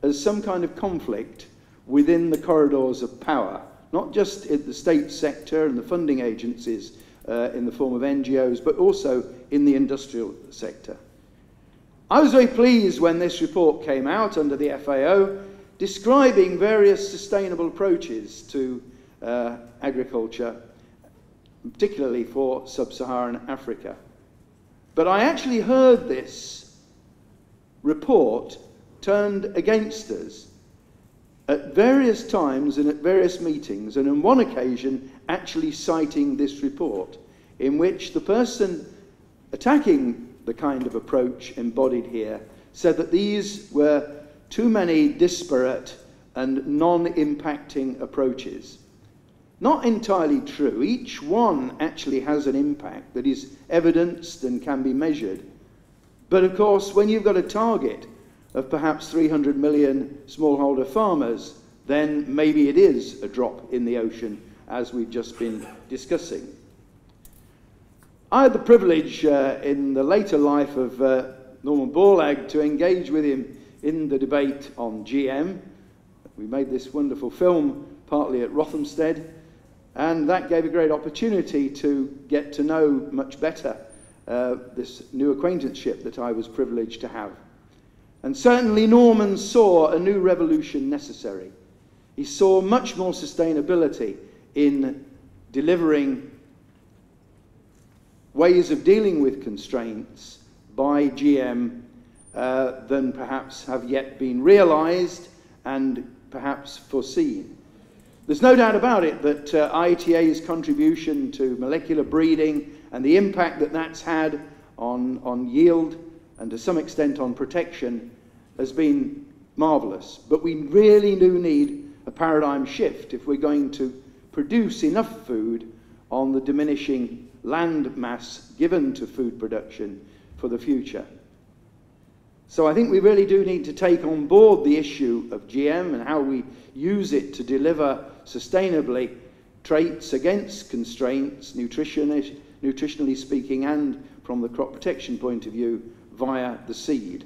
as some kind of conflict within the corridors of power, not just in the state sector and the funding agencies in the form of NGOs, but also in the industrial sector. I was very pleased when this report came out under the FAO, describing various sustainable approaches to agriculture, particularly for sub-Saharan Africa. But I actually heard this report turned against us at various times and at various meetings, and on one occasion actually citing this report, in which the person attacking the kind of approach embodied here said that these were too many disparate and non-impacting approaches. Not entirely true. Each one actually has an impact that is evidenced and can be measured. But of course, when you've got a target of perhaps 300 million smallholder farmers, then maybe it is a drop in the ocean, as we've just been discussing. I had the privilege in the later life of Norman Borlaug to engage with him in the debate on GM. We made this wonderful film partly at Rothamsted, and that gave a great opportunity to get to know much better this new acquaintanceship that I was privileged to have. And certainly Norman saw a new revolution necessary. He saw much more sustainability in delivering ways of dealing with constraints by GM than perhaps have yet been realized and perhaps foreseen. There's no doubt about it that IITA's contribution to molecular breeding and the impact that that's had on yield and to some extent on protection has been marvelous. But we really do need a paradigm shift if we're going to produce enough food on the diminishing land mass given to food production for the future. So I think we really do need to take on board the issue of GM and how we use it to deliver sustainably traits against constraints, nutritionally speaking, and from the crop protection point of view, via the seed.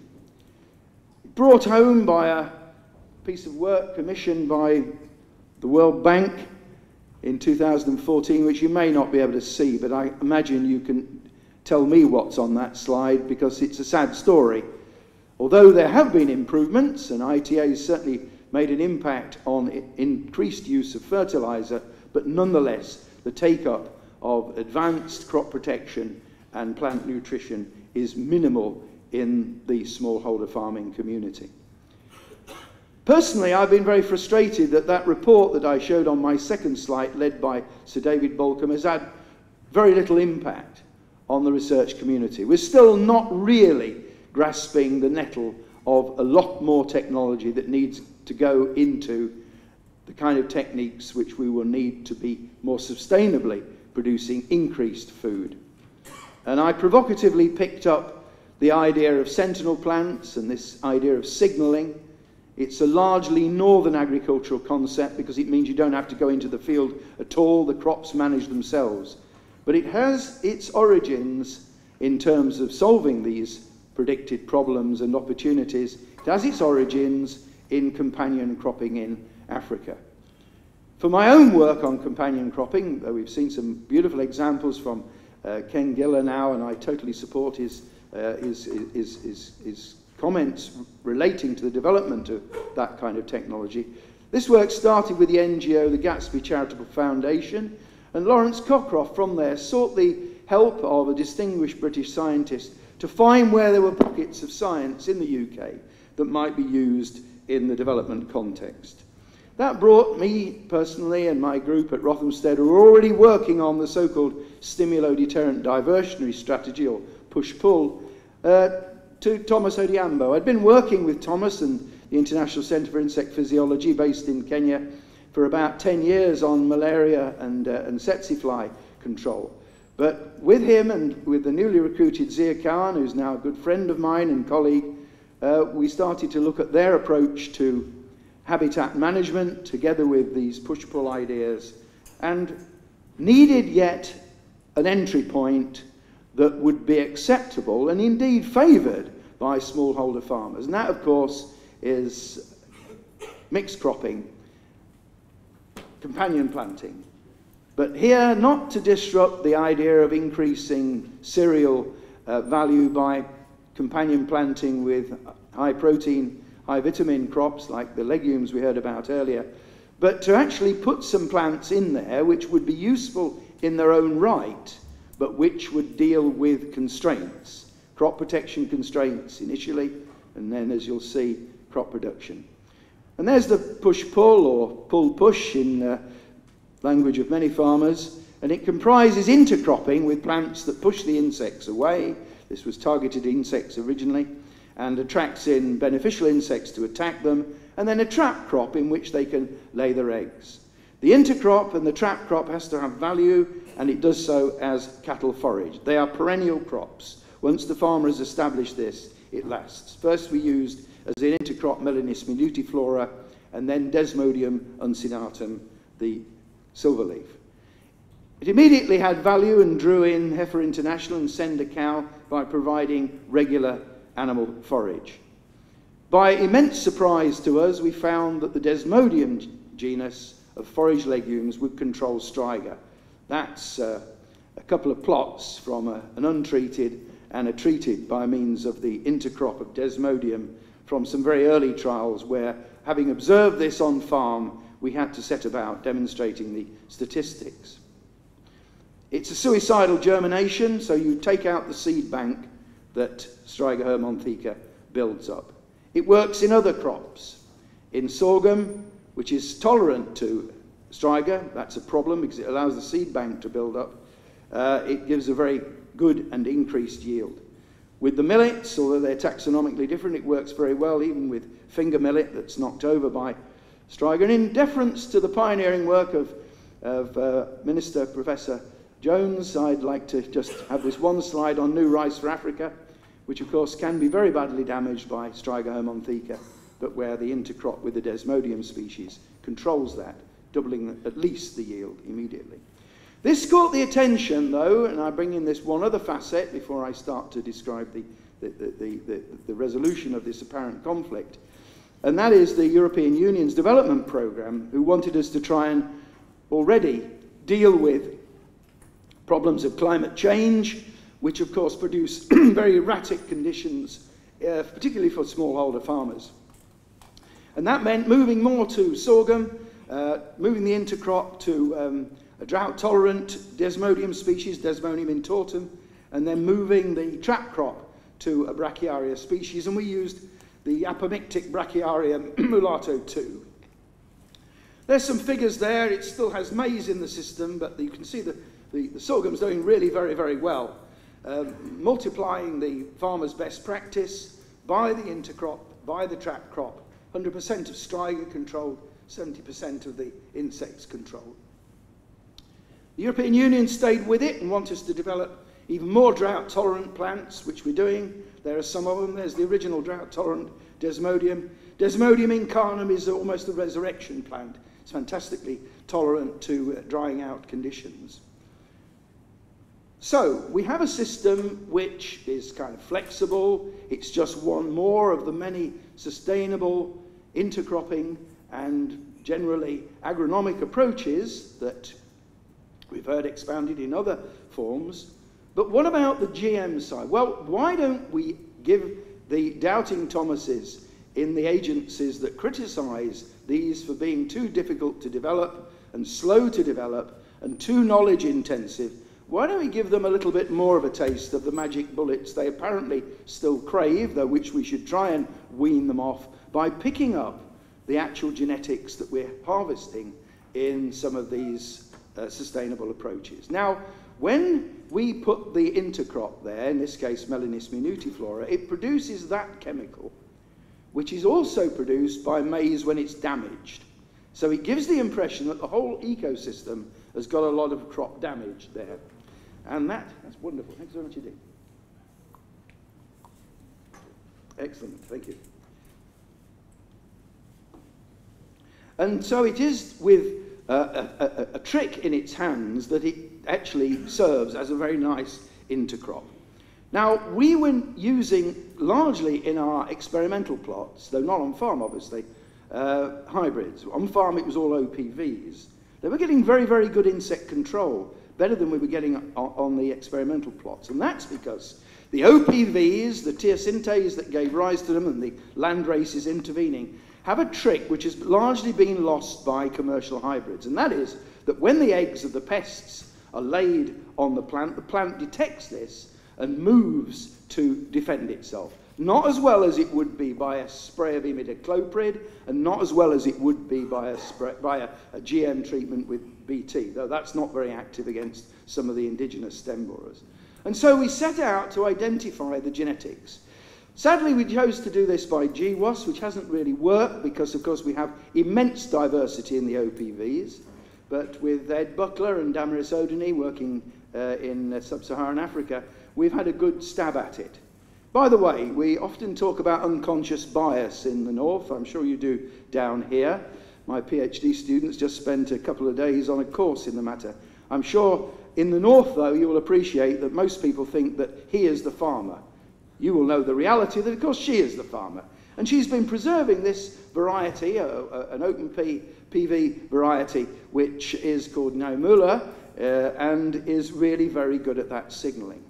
Brought home by a piece of work commissioned by the World Bank in 2014, which you may not be able to see, but I imagine you can tell me what's on that slide because it's a sad story. Although there have been improvements, and IITA has certainly made an impact on increased use of fertilizer, but nonetheless, the take-up of advanced crop protection and plant nutrition is minimal in the smallholder farming community. Personally, I've been very frustrated that that report that I showed on my second slide, led by Sir David Bolcombe, has had very little impact on the research community. We're still not really grasping the nettle of a lot more technology that needs to go into the kind of techniques which we will need to be more sustainably producing increased food. And I provocatively picked up the idea of sentinel plants and this idea of signalling. It's a largely northern agricultural concept because it means you don't have to go into the field at all. The crops manage themselves. But it has its origins in terms of solving these predicted problems and opportunities. It has its origins in companion cropping in Africa. For my own work on companion cropping, we've seen some beautiful examples from Ken Giller now, and I totally support his comments relating to the development of that kind of technology. This work started with the NGO, the Gatsby Charitable Foundation, and Lawrence Cockcroft from there sought the help of a distinguished British scientist to find where there were pockets of science in the UK that might be used in the development context. That brought me personally and my group at Rothamsted, who were already working on the so-called stimulo-deterrent diversionary strategy, or push-pull, to Thomas Odhiambo. I'd been working with Thomas and the International Centre for Insect Physiology based in Kenya for about 10 years on malaria and tsetse fly control. But with him and with the newly recruited Zia Khan, who's now a good friend of mine and colleague, we started to look at their approach to habitat management together with these push-pull ideas, and needed yet an entry point that would be acceptable and indeed favoured by smallholder farmers. And that, of course, is mixed cropping, companion planting. But here, not to disrupt the idea of increasing cereal value by companion planting with high protein, high vitamin crops like the legumes we heard about earlier, but to actually put some plants in there which would be useful in their own right, but which would deal with constraints, crop protection constraints initially, and then, as you'll see, crop production. And there's the push-pull or pull-push in language of many farmers, and it comprises intercropping with plants that push the insects away. This was targeted insects originally, and attracts in beneficial insects to attack them, and then a trap crop in which they can lay their eggs. The intercrop and the trap crop has to have value, and it does so as cattle forage. They are perennial crops. Once the farmer has established this, it lasts. First we used as an intercrop Melanis minutiflora, and then Desmodium uncinatum, the silverleaf. It immediately had value and drew in Heifer International and Sender Cow by providing regular animal forage. By immense surprise to us, we found that the Desmodium genus of forage legumes would control striga. That's a couple of plots from an untreated and a treated by means of the intercrop of Desmodium from some very early trials where, having observed this on farm, we had to set about demonstrating the statistics. It's a suicidal germination, so you take out the seed bank that Striga hermontheca builds up. It works in other crops. In sorghum, which is tolerant to Striga, that's a problem because it allows the seed bank to build up. It gives a very good and increased yield. With the millets, although they're taxonomically different, it works very well even with finger millet that's knocked over by Striga. And in deference to the pioneering work of Minister Professor Jones, I'd like to just have this one slide on new rice for Africa, which of course can be very badly damaged by Striga hermontheca, but where the intercrop with the Desmodium species controls that, doubling at least the yield immediately. This caught the attention, though, and I bring in this one other facet before I start to describe the resolution of this apparent conflict, and that is the European Union's development programme, who wanted us to try and already deal with problems of climate change, which of course produce very erratic conditions, particularly for smallholder farmers. And that meant moving more to sorghum, moving the intercrop to a drought-tolerant Desmodium species, Desmodium intortum, and then moving the trap crop to a Brachiaria species, and we used the apomictic Brachiaria mulatto 2. There's some figures there. It still has maize in the system, but you can see the sorghum's doing really very, very well. Multiplying the farmer's best practice by the intercrop, by the trap crop, 100% of striga controlled, 70% of the insects controlled. The European Union stayed with it and wanted us to develop even more drought-tolerant plants, which we're doing. There are some of them. There's the original drought-tolerant Desmodium. Desmodium incarnum is almost a resurrection plant. It's fantastically tolerant to drying out conditions. So we have a system which is kind of flexible. It's just one more of the many sustainable, intercropping, and generally agronomic approaches that we've heard expounded in other forms. But what about the GM side? Well, why don't we give the doubting Thomases in the agencies that criticize these for being too difficult to develop and slow to develop and too knowledge intensive, why don't we give them a little bit more of a taste of the magic bullets they apparently still crave, though which we should try and wean them off by picking up the actual genetics that we're harvesting in some of these sustainable approaches. Now, when we put the intercrop there, in this case Melanis minutiflora, it produces that chemical, which is also produced by maize when it's damaged. So it gives the impression that the whole ecosystem has got a lot of crop damage there. And that's wonderful. Thanks very much indeed. Excellent, thank you. And so it is with a trick in its hands that it actually serves as a very nice intercrop. Now, we were using largely in our experimental plots, though not on farm obviously, hybrids. On farm it was all OPVs. They were getting very, very good insect control, better than we were getting on the experimental plots. And that's because the OPVs, the teosintase that gave rise to them and the land races intervening, have a trick which has largely been lost by commercial hybrids. And that is that when the eggs of the pests are laid on the plant detects this and moves to defend itself. Not as well as it would be by a spray of imidacloprid, and not as well as it would be by a GM treatment with BT, though that's not very active against some of the indigenous stem borers. And so we set out to identify the genetics. Sadly, we chose to do this by GWAS, which hasn't really worked because, of course, we have immense diversity in the OPVs. But with Ed Buckler and Damaris Odeny working in sub-Saharan Africa, we've had a good stab at it. By the way, we often talk about unconscious bias in the north. I'm sure you do down here. My PhD students just spent a couple of days on a course in the matter. I'm sure in the north, though, you will appreciate that most people think that he is the farmer. You will know the reality that, of course, she is the farmer. And she's been preserving this variety, an open PV variety, which is called Naimula, and is really very good at that signalling.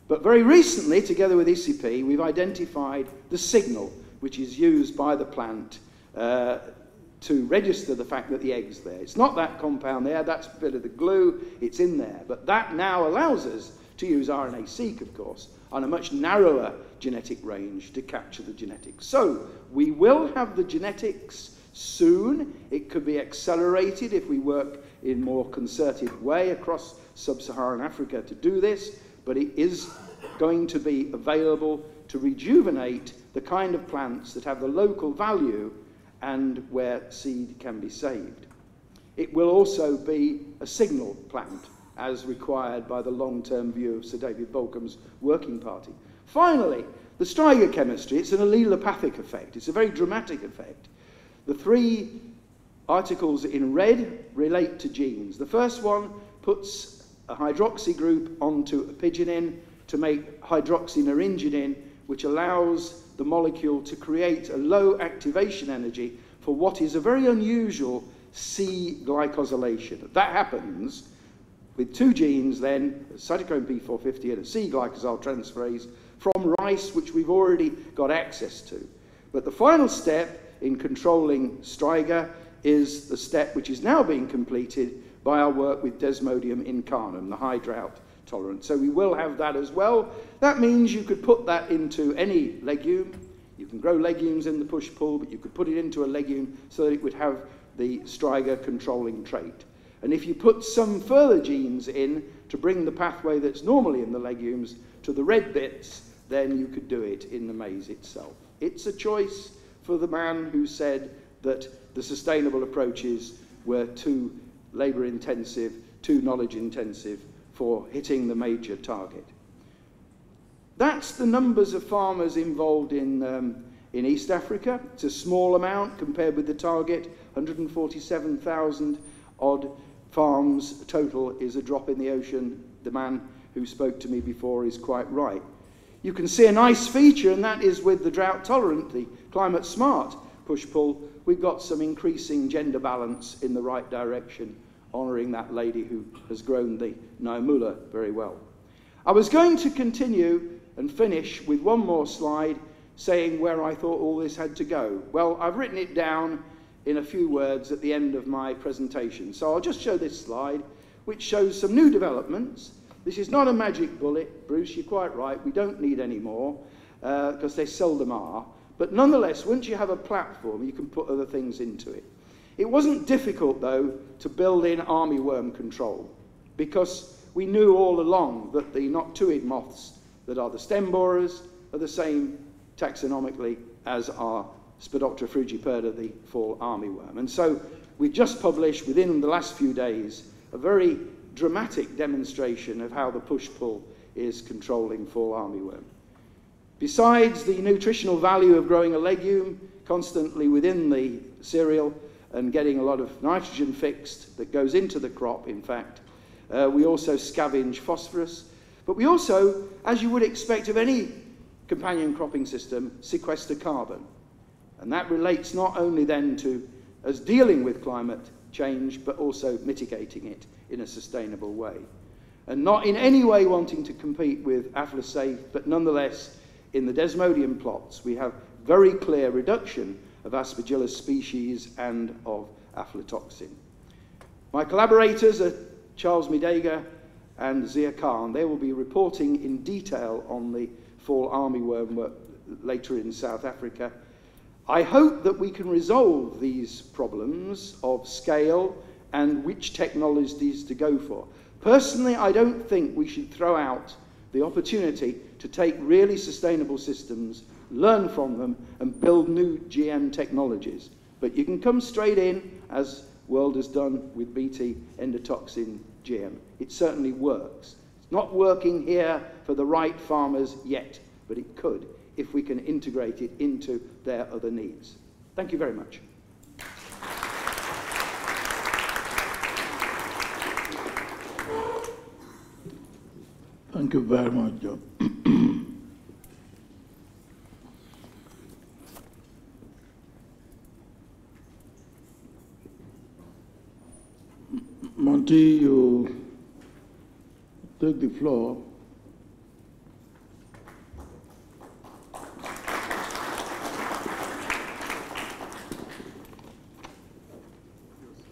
But very recently, together with ECP, we've identified the signal which is used by the plant to register the fact that the egg's there. It's not that compound there, that's a bit of the glue, it's in there. But that now allows us to use RNA-seq, of course, on a much narrower genetic range to capture the genetics. So we will have the genetics soon. It could be accelerated if we work in more concerted way across sub-Saharan Africa to do this, but it is going to be available to rejuvenate the kind of plants that have the local value and where seed can be saved. It will also be a signal plant, as required by the long-term view of Sir David Bolcombe's working party. Finally, the striga chemistry, it's an allelopathic effect. It's a very dramatic effect. The three articles in red relate to genes. The first one puts a hydroxy group onto a pigeonine to make hydroxynaringenin, which allows the molecule to create a low activation energy for what is a very unusual C glycosylation. That happens with two genes then, cytochrome P450 and a C glycosyltransferase transferase from rice, which we've already got access to. But the final step in controlling striga is the step which is now being completed by our work with Desmodium incarnum, the high drought tolerant. So we will have that as well. That means you could put that into any legume. You can grow legumes in the push-pull, but you could put it into a legume so that it would have the striga controlling trait. And if you put some further genes in to bring the pathway that's normally in the legumes to the red bits, then you could do it in the maize itself. It's a choice for the man who said that the sustainable approaches were too labour-intensive, too knowledge-intensive for hitting the major target. That's the numbers of farmers involved in East Africa. It's a small amount compared with the target, 147,000 odd farms total is a drop in the ocean. The man who spoke to me before is quite right. You can see a nice feature, and that is with the drought tolerant, the climate smart push-pull, we've got some increasing gender balance in the right direction, honouring that lady who has grown the Naimula very well. I was going to continue and finish with one more slide saying where I thought all this had to go. Well, I've written it down in a few words at the end of my presentation. So I'll just show this slide, which shows some new developments. This is not a magic bullet, Bruce, you're quite right, we don't need any more, because they seldom are. But nonetheless, once you have a platform, you can put other things into it. It wasn't difficult, though, to build in armyworm control, because we knew all along that the noctuid moths that are the stem borers are the same taxonomically as are Spodoptera frugiperda, the fall armyworm. And so we've just published, within the last few days, a very dramatic demonstration of how the push-pull is controlling fall armyworm. Besides the nutritional value of growing a legume constantly within the cereal and getting a lot of nitrogen fixed that goes into the crop, in fact, we also scavenge phosphorus. But we also, as you would expect of any companion cropping system, sequester carbon. And that relates not only then to us dealing with climate change, but also mitigating it in a sustainable way. And not in any way wanting to compete with Aflasafe, but nonetheless, in the Desmodium plots, we have very clear reduction of Aspergillus species and of aflatoxin. My collaborators are Charles Midega and Zia Khan. They will be reporting in detail on the fall armyworm work later in South Africa. I hope that we can resolve these problems of scale and which technologies to go for. Personally, I don't think we should throw out the opportunity to take really sustainable systems, learn from them, and build new GM technologies. But you can come straight in, as World has done with BT endotoxin GM. It certainly works. It's not working here for the right farmers yet, but it could if we can integrate it into their other needs. Thank you very much. Thank you very much, John. Monty, you take the floor.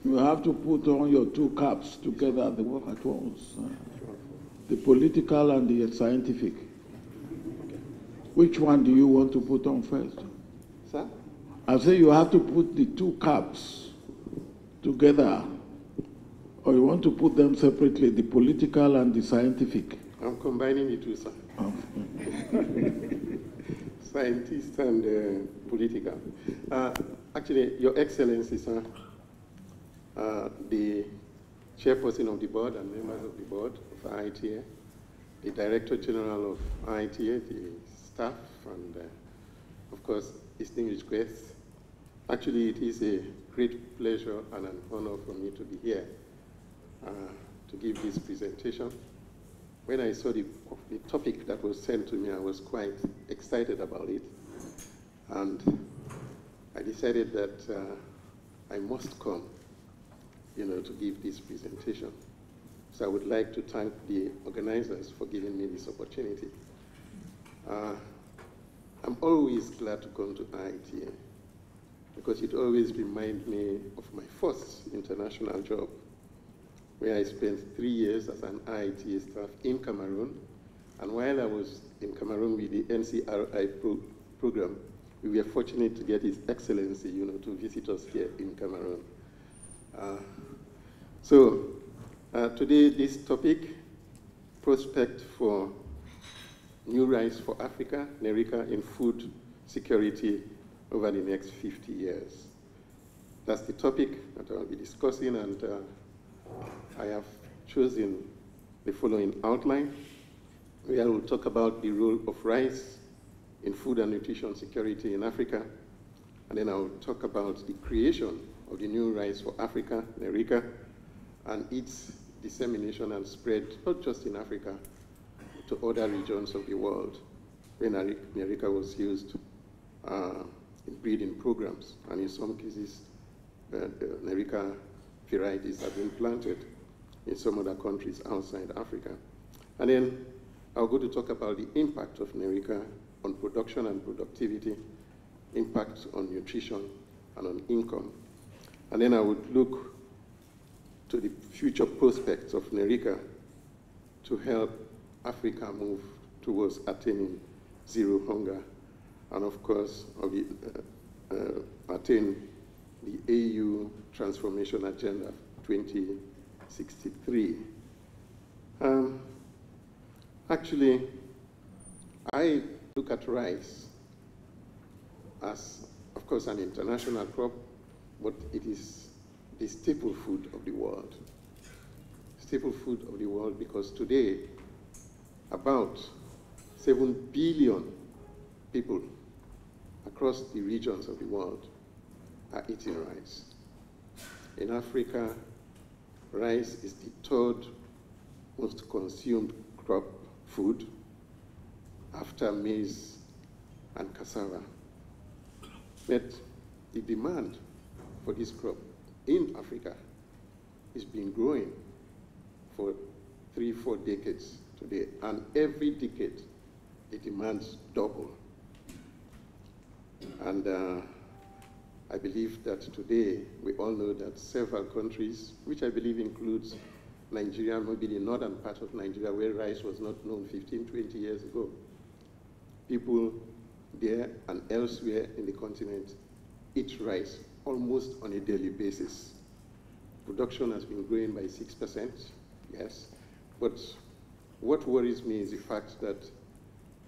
You have to put on your two caps together, they work at once. The political and the scientific. Which one do you want to put on first? Sir? I say you have to put the two caps together, or you want to put them separately, the political and the scientific? I'm combining the two, sir. Scientist and political. Actually, Your Excellency, sir, the chairperson of the board and members of the board of IITA, the Director General of IITA, the staff, and of course, distinguished guests. Actually, it is a great pleasure and an honor for me to be here to give this presentation. When I saw the topic that was sent to me, I was quite excited about it. And I decided that I must come, to give this presentation. So I would like to thank the organizers for giving me this opportunity. I'm always glad to come to IITA because it always reminds me of my first international job, where I spent 3 years as an IITA staff in Cameroon. And while I was in Cameroon with the NCRI program, we were fortunate to get His Excellency, to visit us here in Cameroon. Today, this topic, prospect for new rice for Africa, NERICA, in food security over the next 50 years. That's the topic that I'll be discussing, and I have chosen the following outline. where I will talk about the role of rice in food and nutrition security in Africa. And then I will talk about the creation of the new Rice for Africa, NERICA, and its dissemination and spread, not just in Africa, to other regions of the world, where NERICA was used in breeding programs. And in some cases, NERICA varieties have been planted in some other countries outside Africa. And then I'll go to talk about the impact of NERICA on production and productivity, impact on nutrition and on income. And then I would look to the future prospects of NERICA to help Africa move towards attaining zero hunger, and of course, attain the AU Transformation Agenda 2063. Actually, I look at rice as, of course, an international crop, but it is the staple food of the world. Staple food of the world, because today, about 7 billion people across the regions of the world are eating rice. In Africa, rice is the third most consumed crop food after maize and cassava. But the demand for this crop in Africa has been growing for 3-4 decades today, and every decade the demands double. And I believe that today we all know that several countries, which I believe includes Nigeria, maybe the northern part of Nigeria where rice was not known 15, 20 years ago, people there and elsewhere in the continent eat rice almost on a daily basis. Production has been growing by 6%, yes, but what worries me is the fact that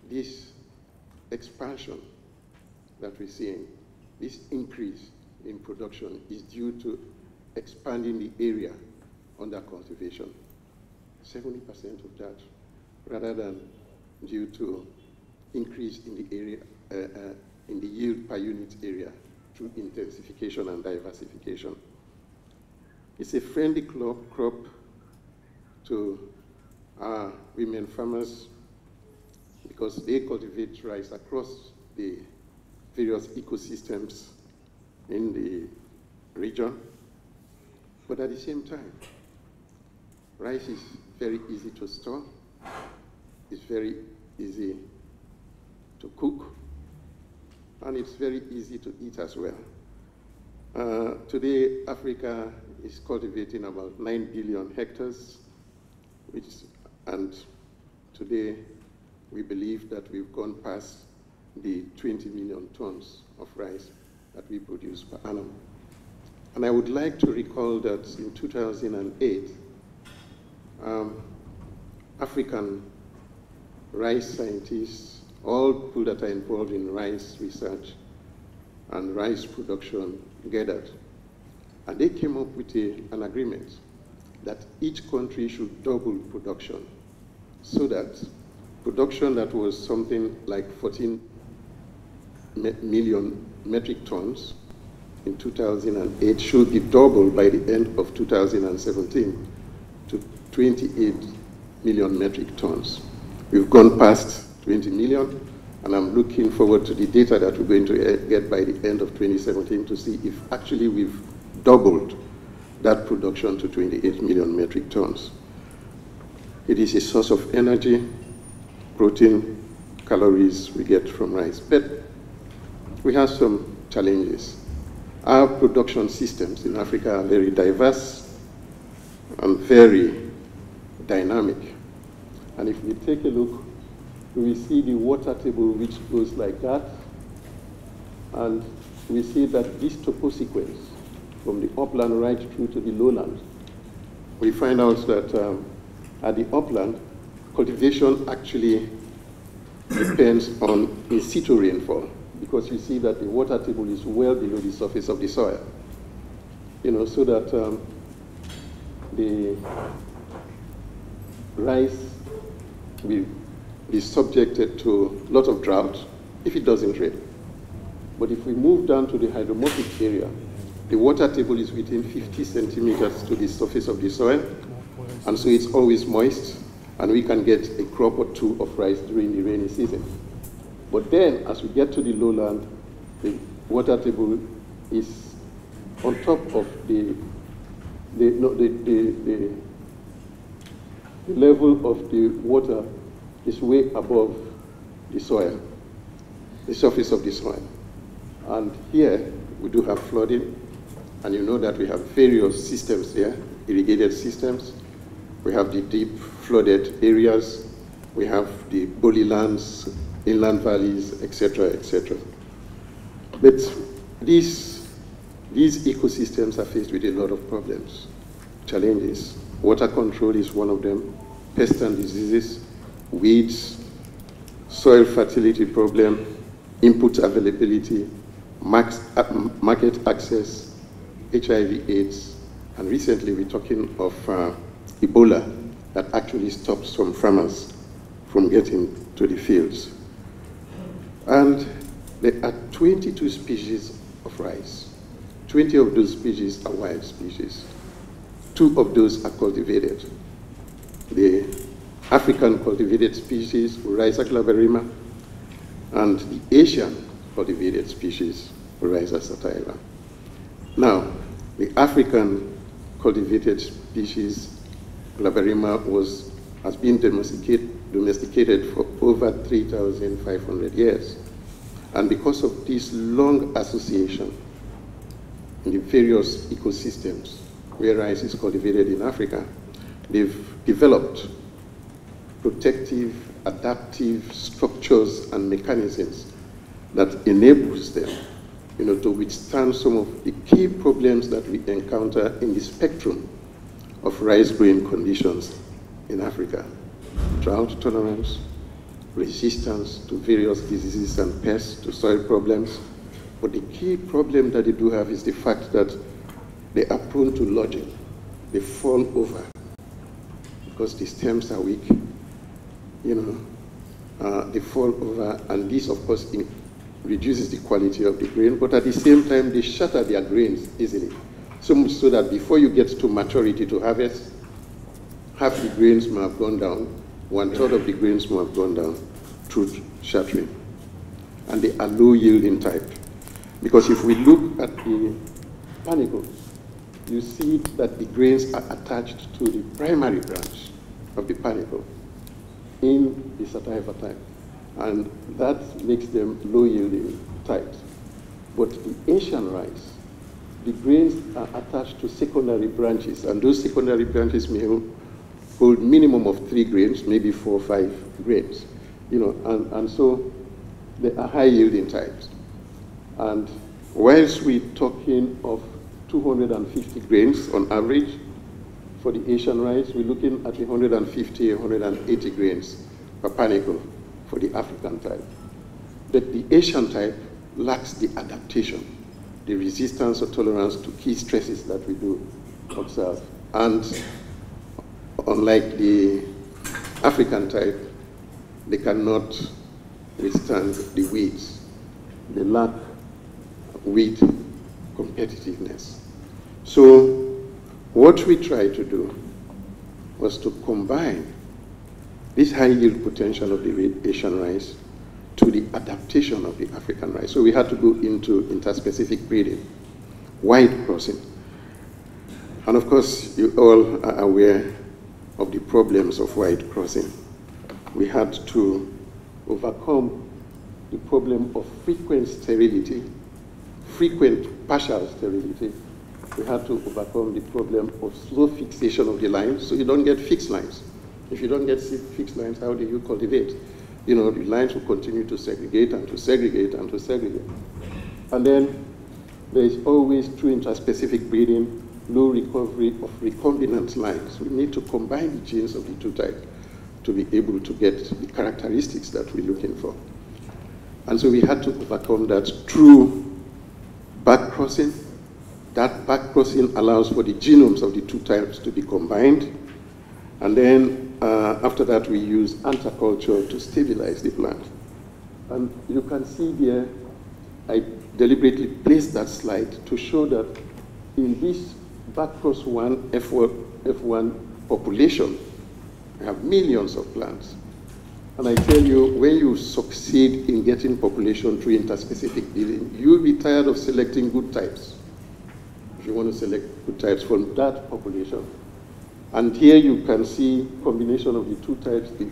this expansion that we're seeing, this increase in production, is due to expanding the area under cultivation. 70% of that, rather than due to increase in the area, in the yield per unit area through intensification and diversification. It's a friendly crop to our women farmers because they cultivate rice across the various ecosystems in the region. But at the same time, rice is very easy to store. It's very easy to cook, and it's very easy to eat as well. Today, Africa is cultivating about 9 billion hectares, and today we believe that we've gone past the 20 million tons of rice that we produce per annum. And I would like to recall that in 2008, African rice scientists, all people that are involved in rice research and rice production, gathered. And they came up with an agreement that each country should double production, so that production that was something like 14 million metric tons in 2008 should be doubled by the end of 2017 to 28 million metric tons. We've gone past 20 million, and I'm looking forward to the data that we're going to get by the end of 2017 to see if actually we've doubled that production to 28 million metric tons. It is a source of energy, protein, calories we get from rice. But we have some challenges. Our production systems in Africa are very diverse and very dynamic. And if we take a look, we see the water table which goes like that, and we see that this topo sequence from the upland right through to the lowland, we find out that at the upland, cultivation actually depends on in situ rainfall, because you see that the water table is well below the surface of the soil, so that the rice will is subjected to a lot of drought if it doesn't rain. But if we move down to the hydromorphic area, the water table is within 50 centimeters to the surface of the soil, and so it's always moist, and we can get a crop or two of rice during the rainy season. But then, as we get to the lowland, the water table is on top of the level of the water is way above the soil, the surface of the soil. And here, we do have flooding, and you know that we have various systems here, irrigated systems. We have the deep flooded areas, we have the boli lands, inland valleys, etc., etc. But these ecosystems are faced with a lot of problems, challenges. Water control is one of them, pests and diseases, weeds, soil fertility problem, input availability, market access, HIV/AIDS, and recently we're talking of Ebola that actually stops some farmers from getting to the fields. And there are 22 species of rice. 20 of those species are wild species. 2 of those are cultivated. The African cultivated species, Oryza glaberrima, and the Asian cultivated species, Oryza sativa. Now, the African cultivated species, glaberrima, has been domesticated for over 3,500 years. And because of this long association in the various ecosystems where rice is cultivated in Africa, they've developed protective, adaptive structures and mechanisms that enables them, to withstand some of the key problems that we encounter in the spectrum of rice growing conditions in Africa. Drought tolerance, resistance to various diseases and pests, to soil problems. But the key problem that they do have is the fact that they are prone to lodging. They fall over because the stems are weak. They fall over, and this, of course, reduces the quality of the grain, but at the same time, they shatter their grains easily. So much so that before you get to maturity to harvest, half the grains may have gone down, 1/3 of the grains may have gone down through shattering. And they are low yielding type. Because if we look at the panicles, you see that the grains are attached to the primary branch of the panicle in the sativa type. And that makes them low yielding types. But the Asian rice, the grains are attached to secondary branches, and those secondary branches may hold minimum of 3 grains, maybe 4 or 5 grains. And so they are high yielding types. And whilst we're talking of 250 grains on average for the Asian rice, we're looking at 150, 180 grains per panicle for the African type. But the Asian type lacks the adaptation, the resistance or tolerance to key stresses that we do observe. And unlike the African type, they cannot withstand the weeds. They lack weed competitiveness. So what we tried to do was to combine this high yield potential of the Asian rice to the adaptation of the African rice. So we had to go into interspecific breeding, wide crossing. And of course, you all are aware of the problems of wide crossing. We had to overcome the problem of frequent sterility, frequent partial sterility. We had to overcome the problem of slow fixation of the lines, so you don't get fixed lines. If you don't get fixed lines, how do you cultivate? The lines will continue to segregate and to segregate and to segregate. And then there is always, through interspecific breeding, low recovery of recombinant lines. We need to combine the genes of the two types to be able to get the characteristics that we're looking for. And so we had to overcome that through back crossing. That back crossing allows for the genomes of the two types to be combined. And then after that, we use anticulture to stabilize the plant. And you can see here, I deliberately placed that slide to show that in this backcross 1 F1 population, we have millions of plants. And I tell you, when you succeed in getting population through interspecific breeding, you'll be tired of selecting good types. If you want to select good types from that population. And here you can see combination of the two types. The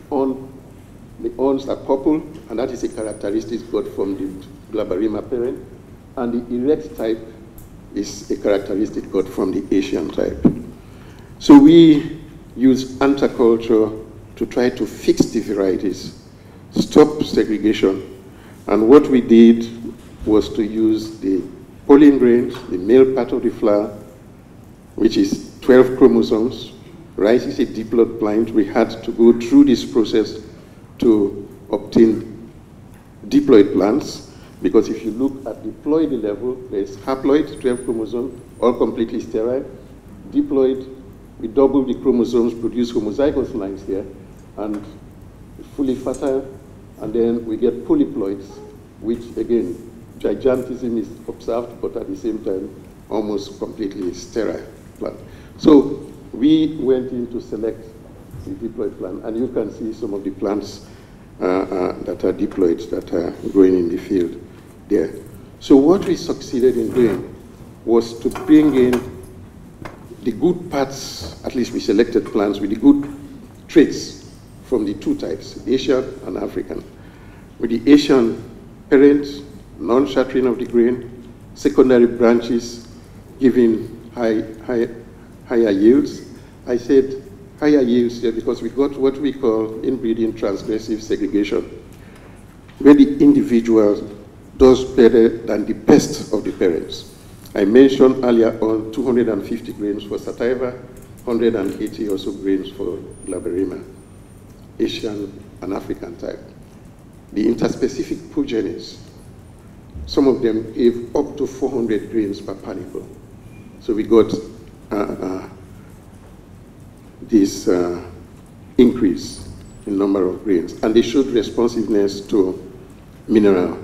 awns are purple, and that is a characteristic got from the Glaberrima parent. And the erect type is a characteristic got from the Asian type. So we use anticulture to try to fix the varieties, stop segregation. And what we did was to use the pollen grains, the male part of the flower, which is 12 chromosomes. Rice is a diploid plant. We had to go through this process to obtain diploid plants, because if you look at the ploidy level, there's haploid, 12 chromosomes, all completely sterile. Diploid, we double the chromosomes, produce homozygous lines here, and fully fertile, and then we get polyploids, which again, gigantism is observed, but at the same time, almost completely sterile plant. So we went in to select the diploid plant, and you can see some of the plants that are diploids that are growing in the field there. So what we succeeded in doing was to bring in the good parts, at least we selected plants with the good traits from the two types, Asian and African. With the Asian parent, non-shattering of the grain, secondary branches giving higher yields. I said higher yields here because we got what we call inbreeding transgressive segregation, where the individual does better than the best of the parents. I mentioned earlier on 250 grains for sativa, 180 also grains for Glaberrima, Asian and African type. The interspecific progenies, some of them gave up to 400 grains per panicle. So we got this increase in number of grains, and they showed responsiveness to mineral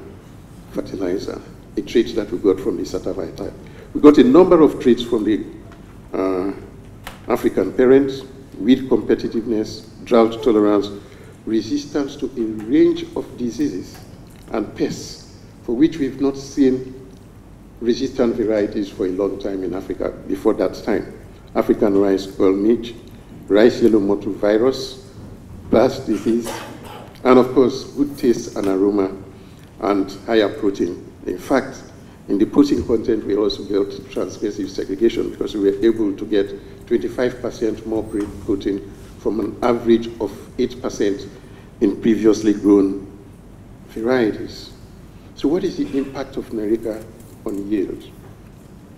fertilizer, a trait that we got from the sativa type. We got a number of traits from the African parents: weed competitiveness, drought tolerance, resistance to a range of diseases and pests, for which we've not seen resistant varieties for a long time in Africa before that time. African rice oil midge, rice yellow mottle virus, blast disease, and of course, good taste and aroma, and higher protein. In fact, in the protein content, we also built transgressive segregation because we were able to get 25% more protein from an average of 8% in previously grown varieties. So what is the impact of NERICA on yield?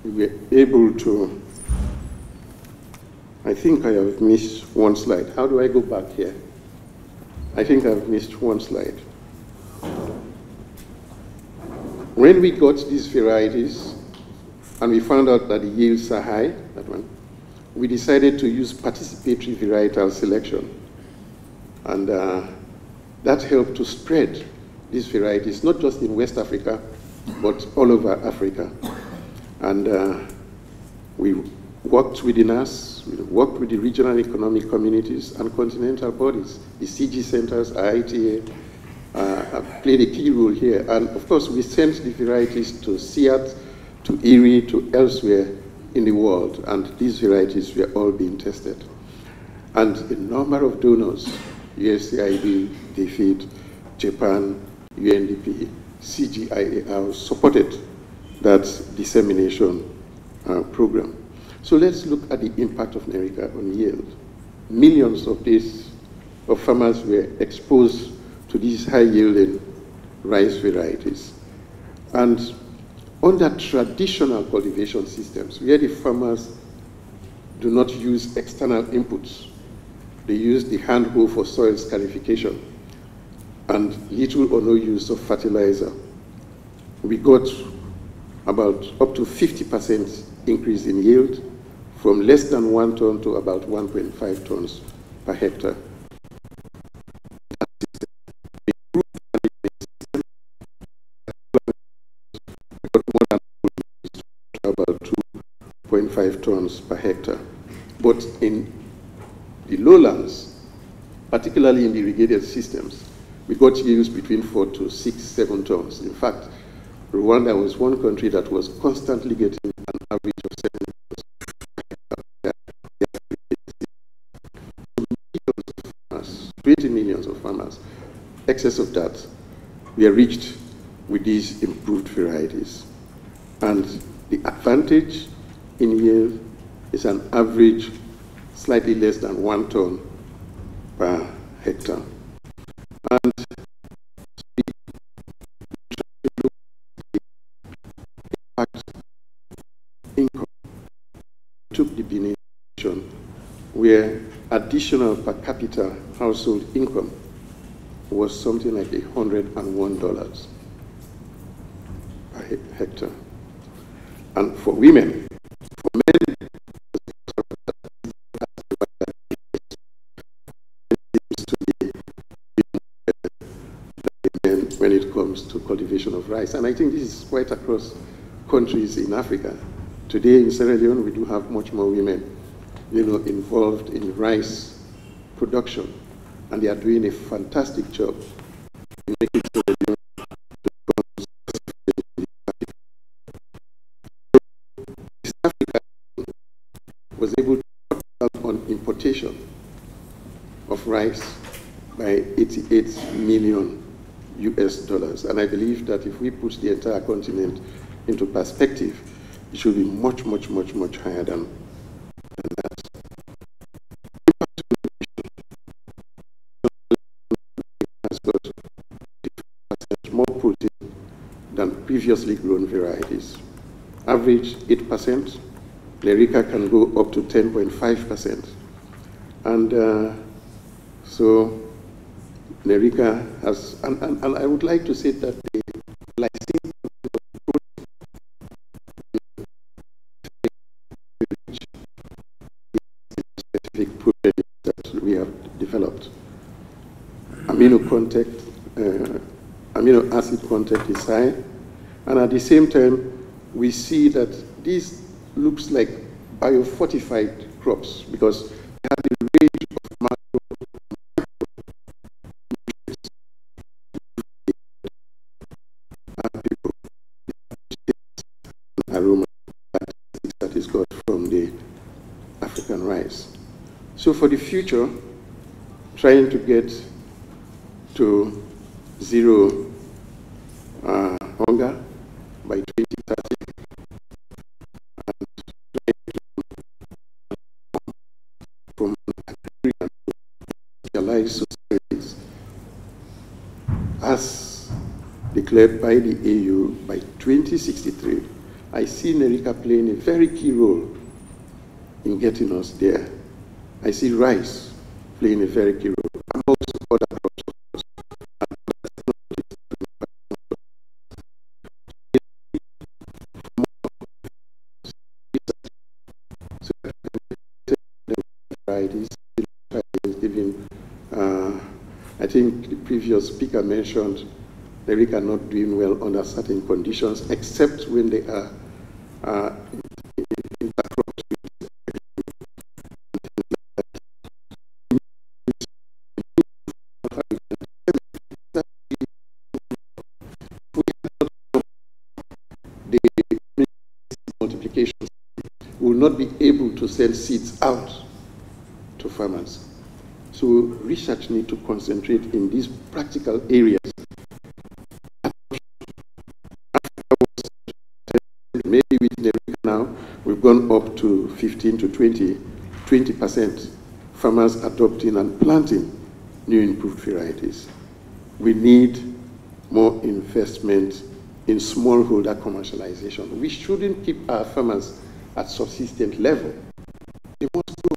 We were able to, I think I have missed one slide. How do I go back here? I think I've missed one slide. When we got these varieties and we found out that the yields are high, that one, we decided to use participatory varietal selection. And that helped to spread these varieties, not just in West Africa, but all over Africa. And we worked within us, we worked with the regional economic communities and continental bodies. The CG centers, IITA, played a key role here. And of course, we sent the varieties to SIAT, to Erie, to elsewhere in the world. And these varieties were all being tested. And a number of donors, USAID, DFID, Japan, UNDP, CGIAR, supported that dissemination program. So let's look at the impact of NERICA on yield. Millions of farmers were exposed to these high-yielding rice varieties. And under traditional cultivation systems, where the farmers do not use external inputs, they use the hand hoe for soil scarification and little or no use of fertilizer. We got about up to 50% increase in yield, from less than 1 ton to about 1.5 tons per hectare. About 2.5 tons per hectare. But in the lowlands, particularly in the irrigated systems, we got yields between 4 to 6, 7 tons. In fact, Rwanda was one country that was constantly getting an average of 7 tons. Millions of farmers, 20 millions of farmers, excess of that, we are reached with these improved varieties. And the advantage in yield is an average slightly less than 1 ton per hectare. And income took the Benin nation, where additional per capita household income was something like $101 per hectare. And for women, for men, when it comes to cultivation of rice. And I think this is quite across countries in Africa. Today in Sierra Leone, we do have much more women, involved in rice production. And they are doing a fantastic job in making Sierra Leone East Africa was able to cut down on importation of rice by 88 million US dollars. And I believe that if we put the entire continent into perspective, it should be much, much, much, much higher than that. Has got more protein than previously grown varieties. Average 8%, Lyrica can go up to 10.5%. And so Lyrica has, and I would like to say that the lysine specific protein that we have developed. Amino acid content is high, and at the same time, we see that this looks like biofortified crops because they have the range of aroma that is got from the African rice. So for the future, trying to get to zero hunger by 2030, and from agrarian to industrialized societies, as declared by the AU by 2063, I see Lyrica playing a very key role in getting us there. I see rice playing a very key role. And also other crops, of course. I think the previous speaker mentioned Lyrica not doing well under certain conditions, except when they are intercropped with the multiplication, we will not be able to send seeds out to farmers. So research needs to concentrate in these practical areas. Maybe with Lyrica now, we've gone up to 15 to 20% farmers adopting and planting new improved varieties. We need more investment in smallholder commercialization. We shouldn't keep our farmers at subsistence level. They must grow.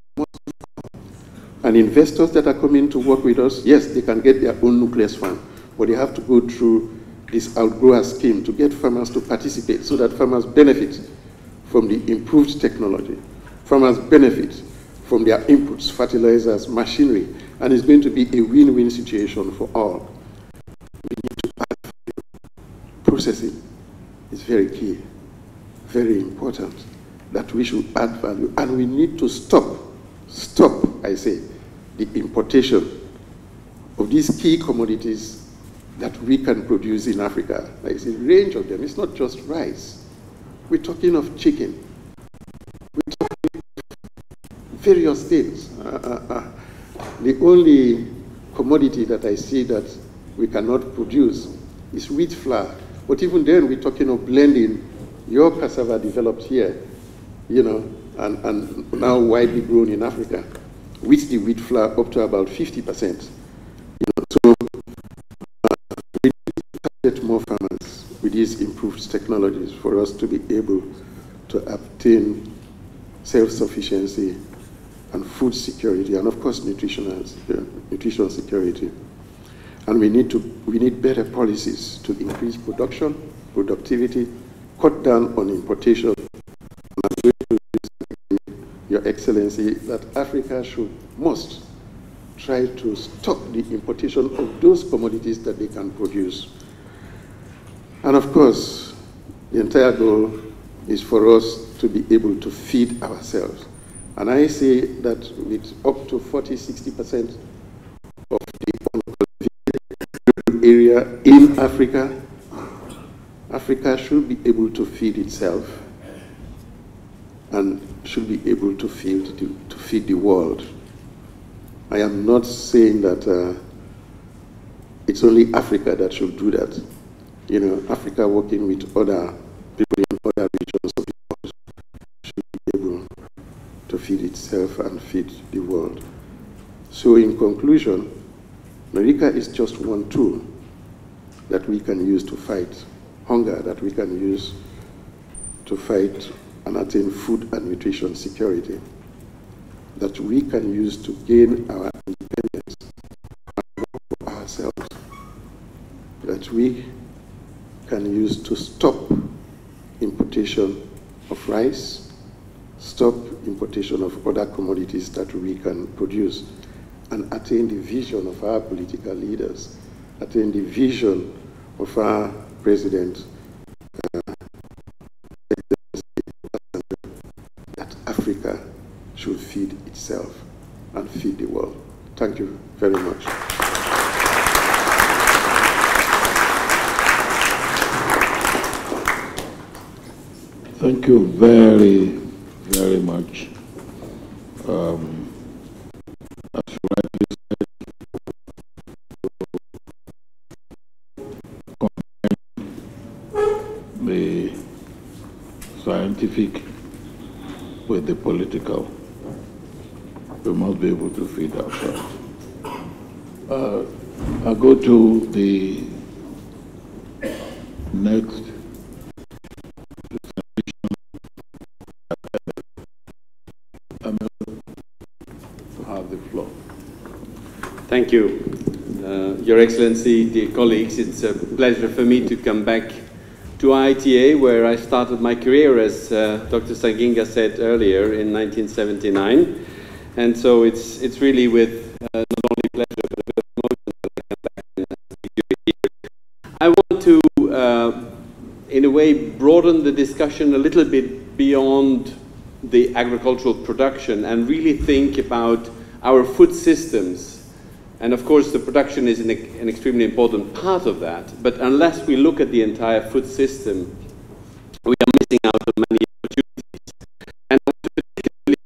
And investors that are coming to work with us, yes, they can get their own nucleus farm, but they have to go through this outgrower scheme to get farmers to participate so that farmers benefit from the improved technology. Farmers benefit from their inputs, fertilizers, machinery, and it's going to be a win-win situation for all. We need to add value. Processing is very key, very important, that we should add value, and we need to stop, I say, the importation of these key commodities that we can produce in Africa. There is a range of them. It's not just rice. We're talking of chicken. We're talking of various things. The only commodity that I see that we cannot produce is wheat flour. But even then, we're talking of blending your cassava developed here, you know, and now widely grown in Africa, with the wheat flour up to about 50%. So we need to target more farmers with these improved technologies for us to be able to obtain self-sufficiency and food security, and of course nutrition security. And we need better policies to increase production, productivity, cut down on importation. And I'm going to disagree, Your Excellency, that Africa must try to stop the importation of those commodities that they can produce. And of course, the entire goal is for us to be able to feed ourselves. And I say that with up to 40–60% of the uncultivated area in Africa, Africa should be able to feed itself and should be able to feed the world. I am not saying that it's only Africa that should do that. You know, Africa working with other people in other regions of the world should be able to feed itself and feed the world. So in conclusion, America is just one tool that we can use to fight hunger, that we can use to fight and attain food and nutrition security, that we can use to gain our independence and work for ourselves, that we can use to stop importation of rice, stop importation of other commodities that we can produce, and attain the vision of our political leaders, attain the vision of our President, that Africa should feed itself and feed the world. Thank you very much. Thank you very, very much. As you rightly said, the scientific with the political. We must be able to feed ourselves. I'll go to the next. Thank you, Your Excellency, dear colleagues. It's a pleasure for me to come back to IITA, where I started my career, as Dr. Sanginga said earlier, in 1979. And so it's really with not only pleasure, but a bit of emotion that I come back and speak to you here. I want to, in a way, broaden the discussion a little bit beyond the agricultural production and really think about our food systems. And of course, the production is an extremely important part of that. But unless we look at the entire food system, we are missing out on many opportunities. And particularly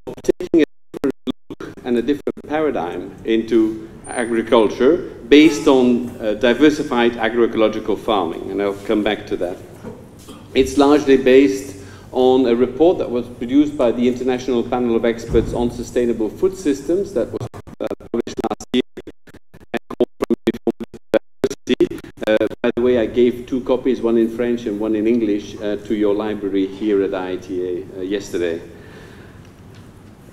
of taking a different look and a different paradigm into agriculture based on diversified agroecological farming. And I'll come back to that. It's largely based on a report that was produced by the International Panel of Experts on Sustainable Food Systems that was published last year and called From Diversity. By the way, I gave 2 copies, one in French and one in English, to your library here at IITA yesterday.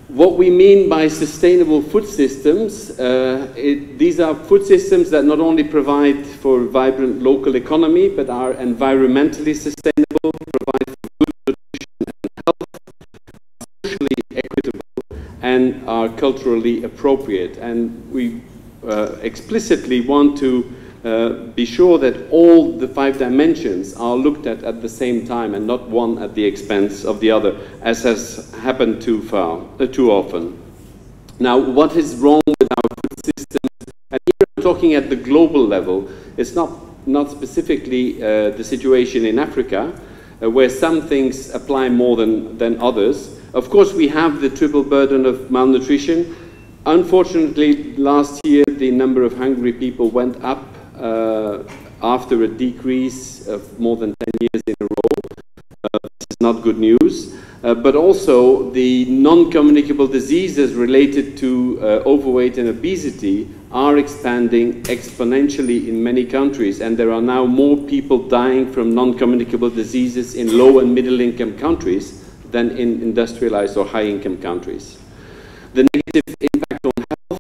What we mean by sustainable food systems, these are food systems that not only provide for vibrant local economy, but are environmentally sustainable, provide for good nutrition and health, and are culturally appropriate. And we explicitly want to be sure that all the 5 dimensions are looked at the same time and not one at the expense of the other, as has happened too often. Now, what is wrong with our food systems? And here I'm talking at the global level. It's not specifically the situation in Africa, where some things apply more than others. Of course, we have the triple burden of malnutrition. Unfortunately, last year, the number of hungry people went up after a decrease of more than 10 years in a row. This is not good news. But also, the non-communicable diseases related to overweight and obesity are expanding exponentially in many countries, and there are now more people dying from non-communicable diseases in low and middle-income countries than in industrialized or high-income countries. The negative impact on health,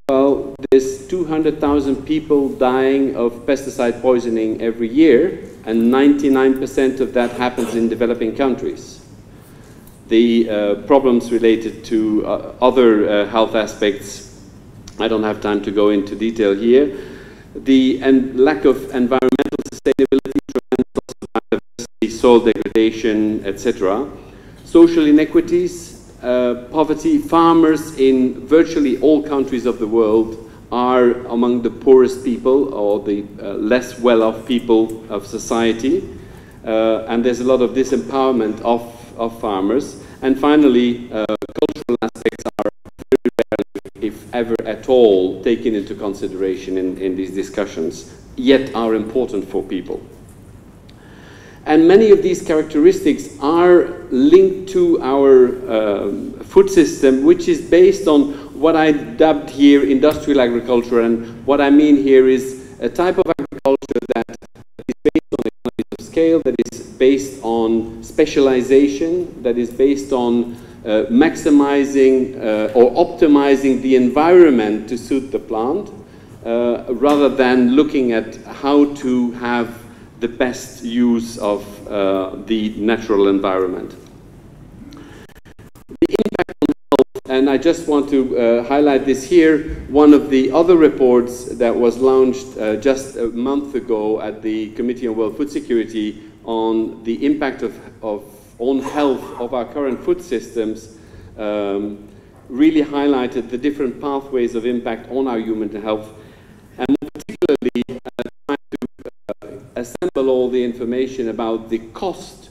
well, there's 200,000 people dying of pesticide poisoning every year, and 99% of that happens in developing countries. The problems related to other health aspects, I don't have time to go into detail here. The lack of environmental sustainability, biodiversity, soil degradation, etc. Social inequities, poverty. Farmers in virtually all countries of the world are among the poorest people or the less well-off people of society. And there's a lot of disempowerment of farmers. And finally, cultural aspects are very rarely, if ever at all, taken into consideration in these discussions, yet are important for people. And many of these characteristics are linked to our food system, which is based on what I dubbed here industrial agriculture. And what I mean here is a type of agriculture that is based on economies of scale, that is based on specialization, that is based on maximizing or optimizing the environment to suit the plant, rather than looking at how to have the best use of the natural environment. The impact on health, and I just want to highlight this here, one of the other reports that was launched just a month ago at the Committee on World Food Security on the impact on health of our current food systems really highlighted the different pathways of impact on our human health, and more particularly assemble all the information about the cost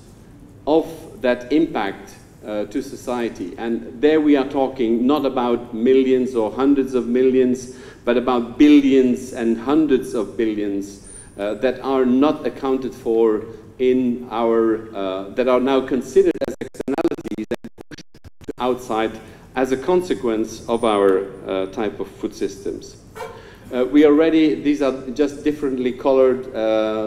of that impact to society. And there we are talking not about millions or hundreds of millions, but about billions and hundreds of billions that are not accounted for in our, that are now considered as externalities and pushed to outside as a consequence of our type of food systems. We already, these are just differently colored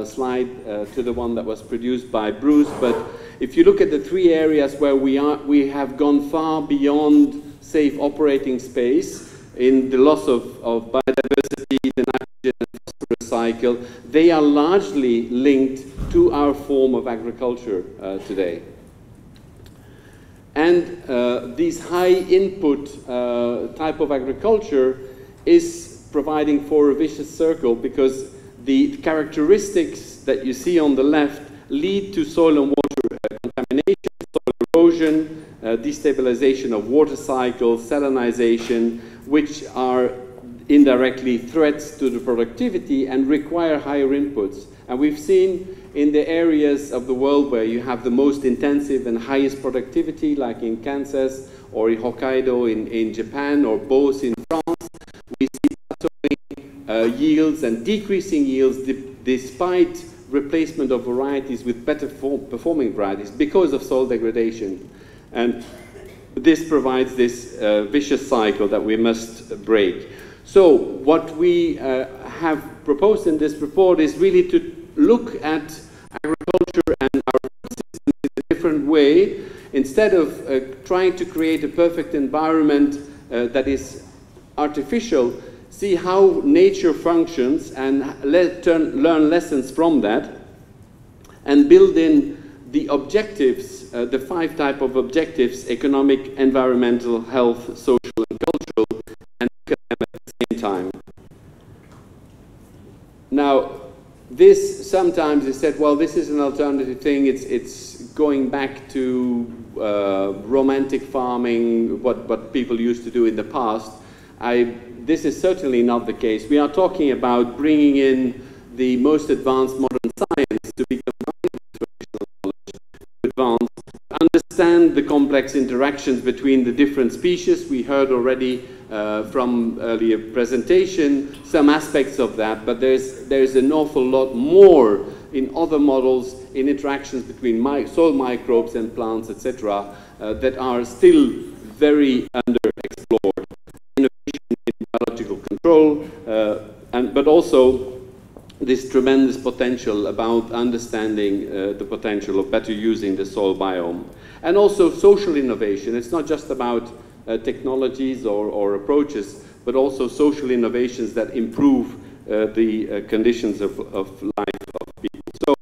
slide to the one that was produced by Bruce, but if you look at the 3 areas where we have gone far beyond safe operating space in the loss of biodiversity, the nitrogen and phosphorus cycle, they are largely linked to our form of agriculture today. And these high input type of agriculture is providing for a vicious circle, because the characteristics that you see on the left lead to soil and water contamination, soil erosion, destabilization of water cycles, salinization, which are indirectly threats to the productivity and require higher inputs. And we've seen in the areas of the world where you have the most intensive and highest productivity, like in Kansas or in Hokkaido in Japan, or both in France, we see yields and decreasing yields despite replacement of varieties with better performing varieties because of soil degradation. And this provides this vicious cycle that we must break. So what we have proposed in this report is really to look at agriculture and our food system in a different way. Instead of trying to create a perfect environment that is artificial, see how nature functions and learn lessons from that, and build in the objectives, the 5 type of objectives: economic, environmental, health, social and cultural, and academic at the same time. Now, this sometimes is said, well, this is an alternative thing, it's going back to romantic farming, what people used to do in the past. This is certainly not the case. We are talking about bringing in the most advanced modern science to be combined with traditional knowledge, to advance, to understand the complex interactions between the different species. We heard already from earlier presentation some aspects of that, but there's an awful lot more in other models, in interactions between soil microbes and plants, etc., that are still very underexplored. Innovation in biological control, but also this tremendous potential about understanding the potential of better using the soil biome. And also social innovation. It's not just about technologies or approaches, but also social innovations that improve the conditions of life of people. So,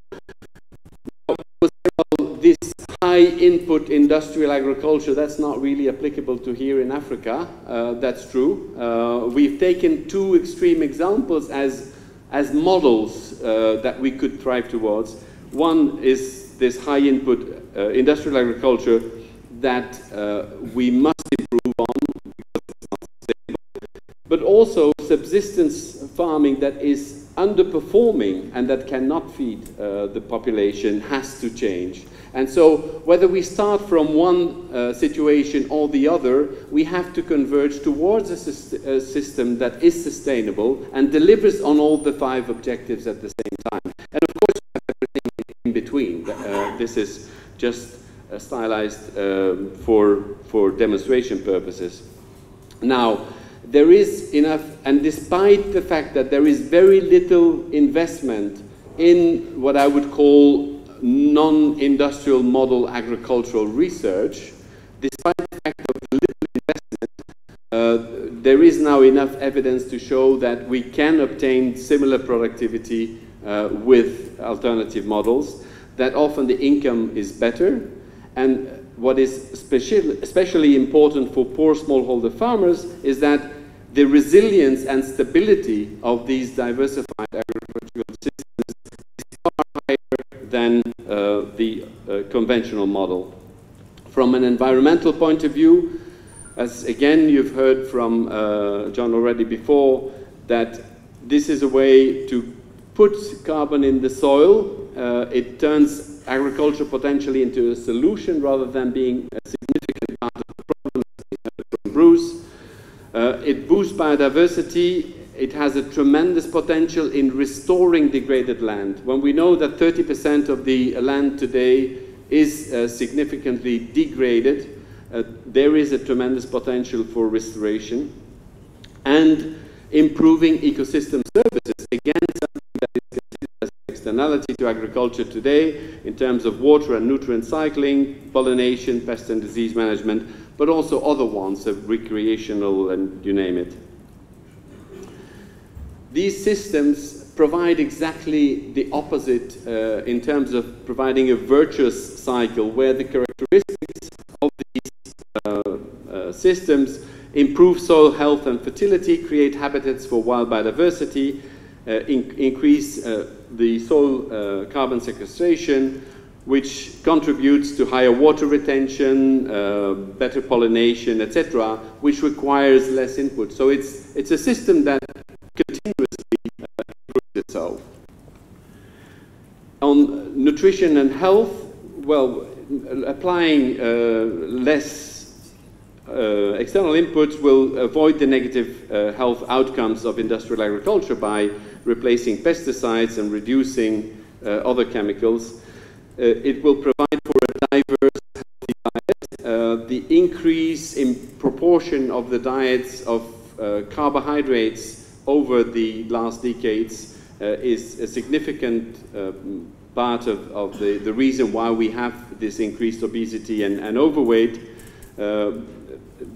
this high input industrial agriculture, that's not really applicable to here in Africa. That's true. We've taken 2 extreme examples as models that we could thrive towards. One is this high input industrial agriculture that we must improve on because it's not sustainable, but also subsistence farming that is underperforming and that cannot feed the population has to change. And so whether we start from one situation or the other, we have to converge towards a system that is sustainable and delivers on all the 5 objectives at the same time. And of course, everything in between. This is just stylized for demonstration purposes. Now, there is enough, and despite the fact that there is very little investment in what I would call non-industrial model agricultural research, despite the fact of the little investment, there is now enough evidence to show that we can obtain similar productivity with alternative models, that often the income is better. And what is especially important for poor smallholder farmers is that the resilience and stability of these diversified agricultural systems is far higher than the conventional model. From an environmental point of view, as again you've heard from John already before, that this is a way to put carbon in the soil. It turns agriculture potentially into a solution rather than being a significant part of the problem, as we heard from Bruce. It boosts biodiversity. It has a tremendous potential in restoring degraded land. When we know that 30% of the land today is significantly degraded, there is a tremendous potential for restoration. And improving ecosystem services, again, something that is considered as an externality to agriculture today in terms of water and nutrient cycling, pollination, pest and disease management, but also other ones of recreational and you name it. These systems provide exactly the opposite in terms of providing a virtuous cycle where the characteristics of these systems improve soil health and fertility, create habitats for wild biodiversity, increase the soil carbon sequestration, which contributes to higher water retention, better pollination, etc., which requires less input. So it's a system that continuously improves itself. On nutrition and health, well, applying less external inputs will avoid the negative health outcomes of industrial agriculture by replacing pesticides and reducing other chemicals. It will provide for a diverse, healthy diet. The increase in proportion of the diets of carbohydrates over the last decades is a significant part of the reason why we have this increased obesity and overweight.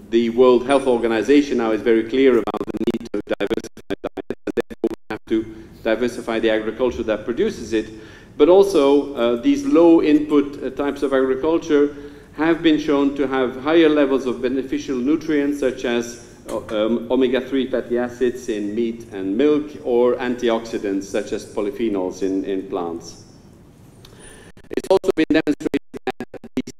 The World Health Organization now is very clear about the need to diversify diets, and therefore we have to diversify the agriculture that produces it. But also, these low input types of agriculture have been shown to have higher levels of beneficial nutrients such as omega-3 fatty acids in meat and milk, or antioxidants such as polyphenols in plants. It's also been demonstrated that these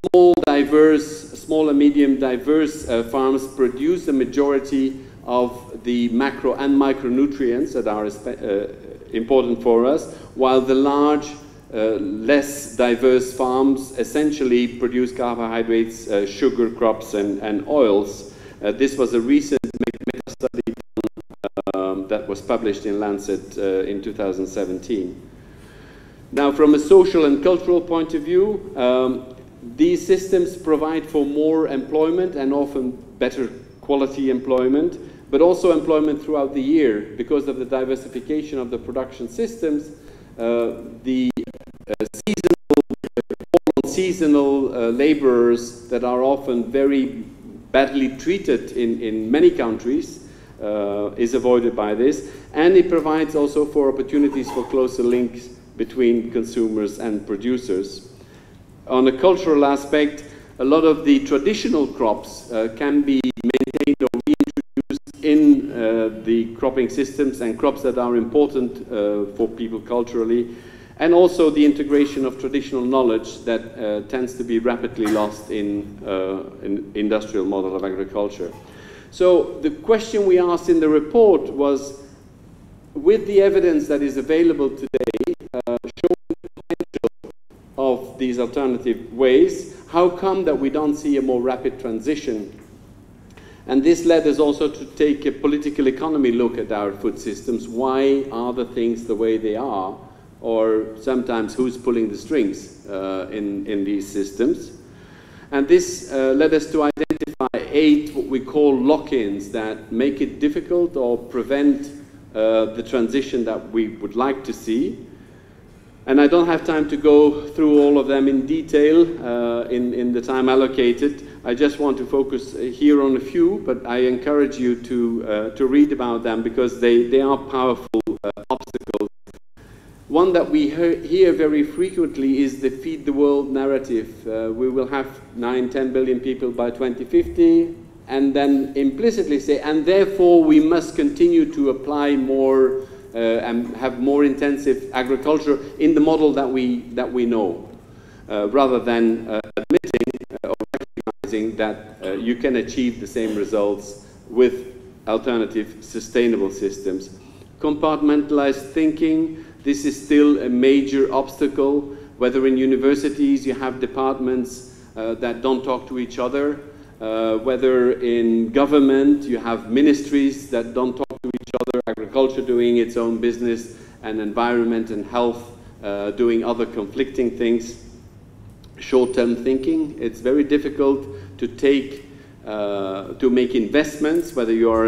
small and medium diverse farms produce the majority of the macro and micronutrients that are important for us, while the large, less diverse farms essentially produce carbohydrates, sugar crops, and oils. This was a recent meta-study that was published in Lancet in 2017. Now, from a social and cultural point of view, these systems provide for more employment and often better quality employment, but also employment throughout the year because of the diversification of the production systems. The seasonal laborers that are often very badly treated in many countries is avoided by this, and it provides also for opportunities for closer links between consumers and producers. On a cultural aspect, a lot of the traditional crops can be maintained or reintroduced in the cropping systems, and crops that are important for people culturally, and also the integration of traditional knowledge that tends to be rapidly lost in an industrial model of agriculture. So the question we asked in the report was, with the evidence that is available today, showing the potential of these alternative ways, how come that we don't see a more rapid transition? And this led us also to take a political economy look at our food systems. Why are the things the way they are? Or sometimes who's pulling the strings in these systems. And this led us to identify 8 what we call lock-ins that make it difficult or prevent the transition that we would like to see. And I don't have time to go through all of them in detail in the time allocated. I just want to focus here on a few, but I encourage you to read about them because they are powerful obstacles. One that we hear very frequently is the feed the world narrative. We will have 9–10 billion people by 2050, and then implicitly say, and therefore we must continue to apply more and have more intensive agriculture in the model that we know, rather than admitting or recognizing that you can achieve the same results with alternative sustainable systems. Compartmentalized thinking. This is still a major obstacle, whether in universities you have departments that don't talk to each other, whether in government you have ministries that don't talk to each other, agriculture doing its own business, and environment and health doing other conflicting things. Short-term thinking, it's very difficult to make investments, whether you are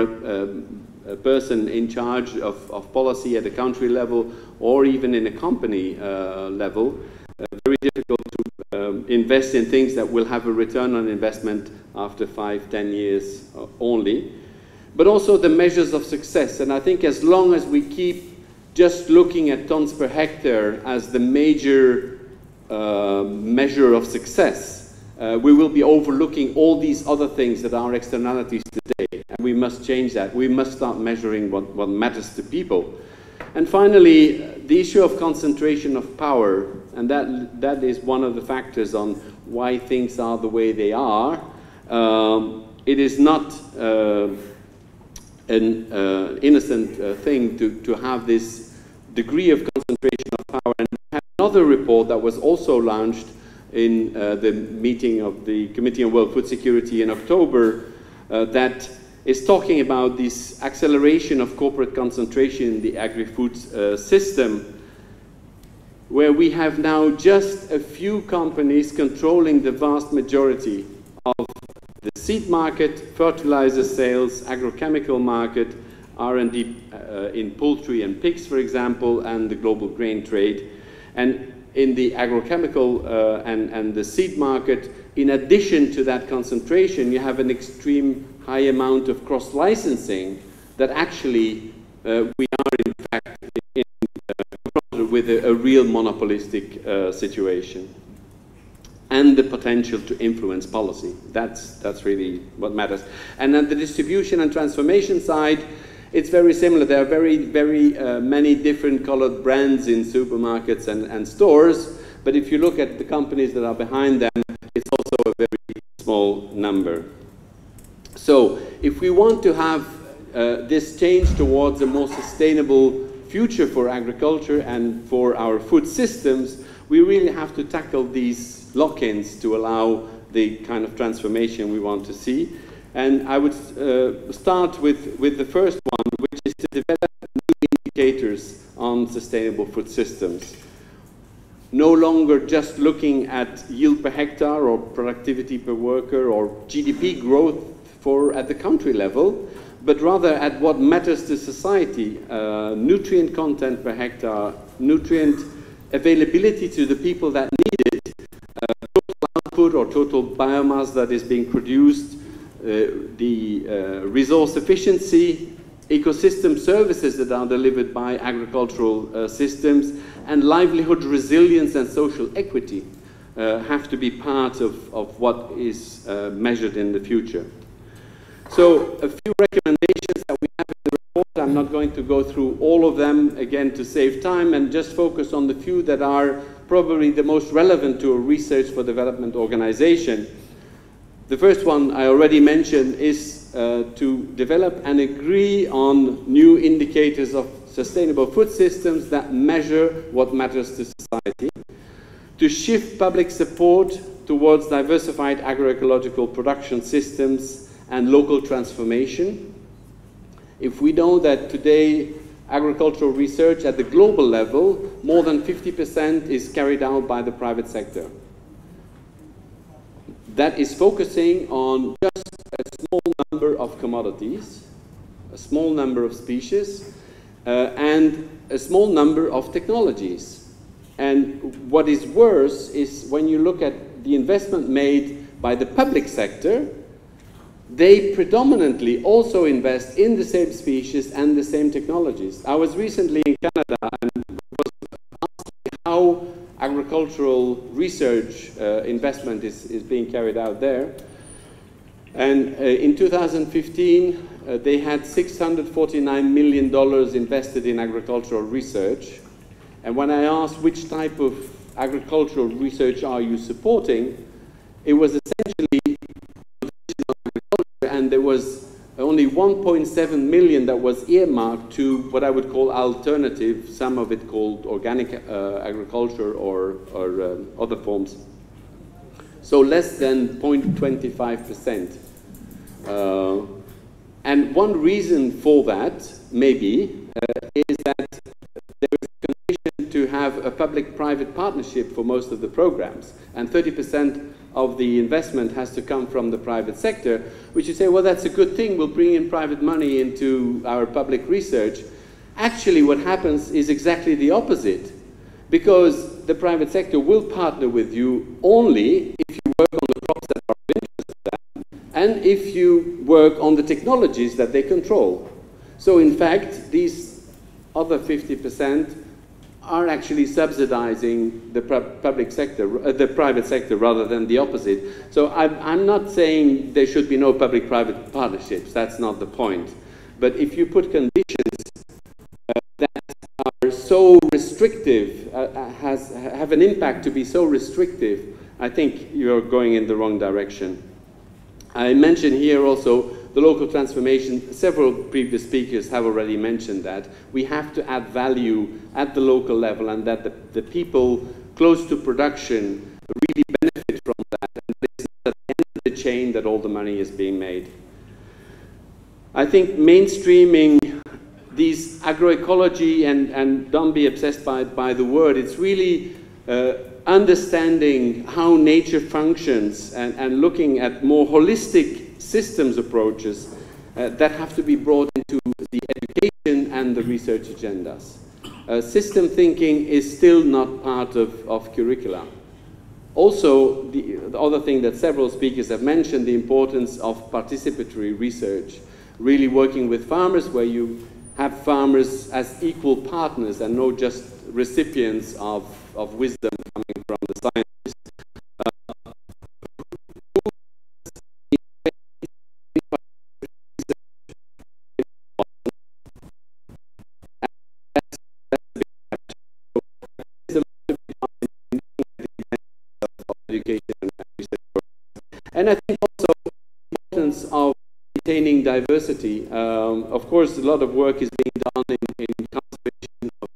a person in charge of policy at a country level or even in a company level. Very difficult to invest in things that will have a return on investment after 5–10 years only. But also the measures of success. And I think as long as we keep just looking at tons per hectare as the major measure of success, we will be overlooking all these other things that are externalities today. And we must change that. We must start measuring what matters to people. And finally, the issue of concentration of power, and that is one of the factors on why things are the way they are. It is not an innocent thing to have this degree of concentration of power. And we have another report that was also launched in the meeting of the Committee on World Food Security in October that is talking about this acceleration of corporate concentration in the agri-food system, where we have now just a few companies controlling the vast majority of the seed market, fertilizer sales, agrochemical market, R&D in poultry and pigs, for example, and the global grain trade. And in the agrochemical and the seed market, in addition to that concentration, you have an extreme high amount of cross-licensing that actually we are in fact confronted with a real monopolistic situation. And the potential to influence policy. That's really what matters. And on the distribution and transformation side, it's very similar. There are very many different colored brands in supermarkets and stores, but if you look at the companies that are behind them, it's also a very small number. So if we want to have this change towards a more sustainable future for agriculture and for our food systems, we really have to tackle these lock-ins to allow the kind of transformation we want to see. And I would start with the first one, which is to develop new indicators on sustainable food systems. No longer just looking at yield per hectare or productivity per worker or GDP growth at the country level, but rather at what matters to society, nutrient content per hectare, nutrient availability to the people that need it, total output or total biomass that is being produced, the resource efficiency, ecosystem services that are delivered by agricultural systems, and livelihood resilience and social equity have to be part of what is measured in the future. So a few recommendations that we have in the report. I'm not going to go through all of them again to save time, and just focus on the few that are probably the most relevant to a research for development organization. The first one I already mentioned is to develop and agree on new indicators of sustainable food systems that measure what matters to society, to shift public support towards diversified agroecological production systems and local transformation. If we know that today agricultural research at the global level, more than 50% is carried out by the private sector. That is focusing on just a small number of commodities, a small number of species, and a small number of technologies. And what is worse is when you look at the investment made by the public sector, they predominantly also invest in the same species and the same technologies. I was recently in Canada and was asked how agricultural research investment is being carried out there. And in 2015, they had $649 million invested in agricultural research. And when I asked which type of agricultural research are you supporting, it was essentially agriculture, and there was only 1.7 million that was earmarked to what I would call alternative, some of it called organic agriculture or other forms. So less than 0.25%. And one reason for that, maybe, is that there is a condition to have a public-private partnership for most of the programs, and 30% of the investment has to come from the private sector, which you say, well, that's a good thing, we'll bring in private money into our public research. Actually, what happens is exactly the opposite, because the private sector will partner with you only if you work on the crops that are of interest to them, and if you work on the technologies that they control. So in fact, these other 50% are actually subsidizing the public sector, the private sector, rather than the opposite. So I'm not saying there should be no public-private partnerships. That's not the point. But if you put conditions that are so restrictive, have an impact to be so restrictive, I think you're going in the wrong direction. I mentioned here also the local transformation. Several previous speakers have already mentioned that. We have to add value at the local level, and that the people close to production really benefit from that. And it's not at the end of the chain that all the money is being made. I think mainstreaming these agroecology, and don't be obsessed by the word, it's really understanding how nature functions and looking at more holistic systems approaches that have to be brought into the education and the research agendas. System thinking is still not part of curricula. Also, the other thing that several speakers have mentioned, the importance of participatory research, really working with farmers, where you have farmers as equal partners and not just recipients of wisdom coming from the scientists. And I think also the importance of maintaining diversity. Of course, a lot of work is being done in conservation of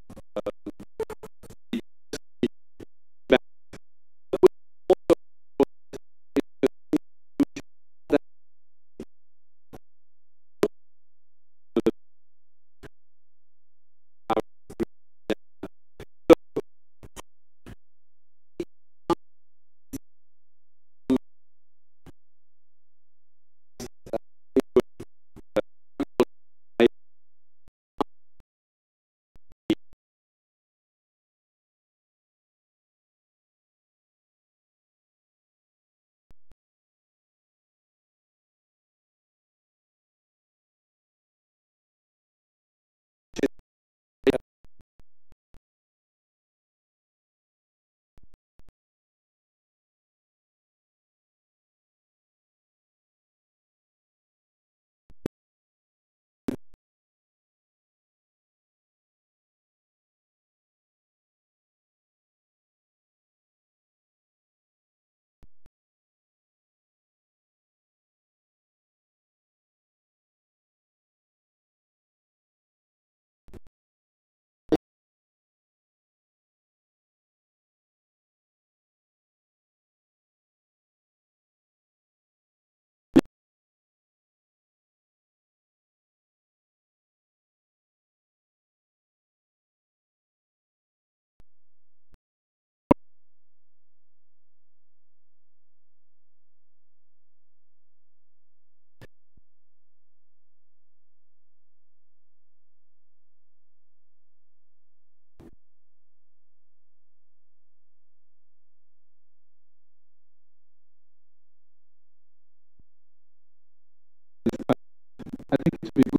I think it would be good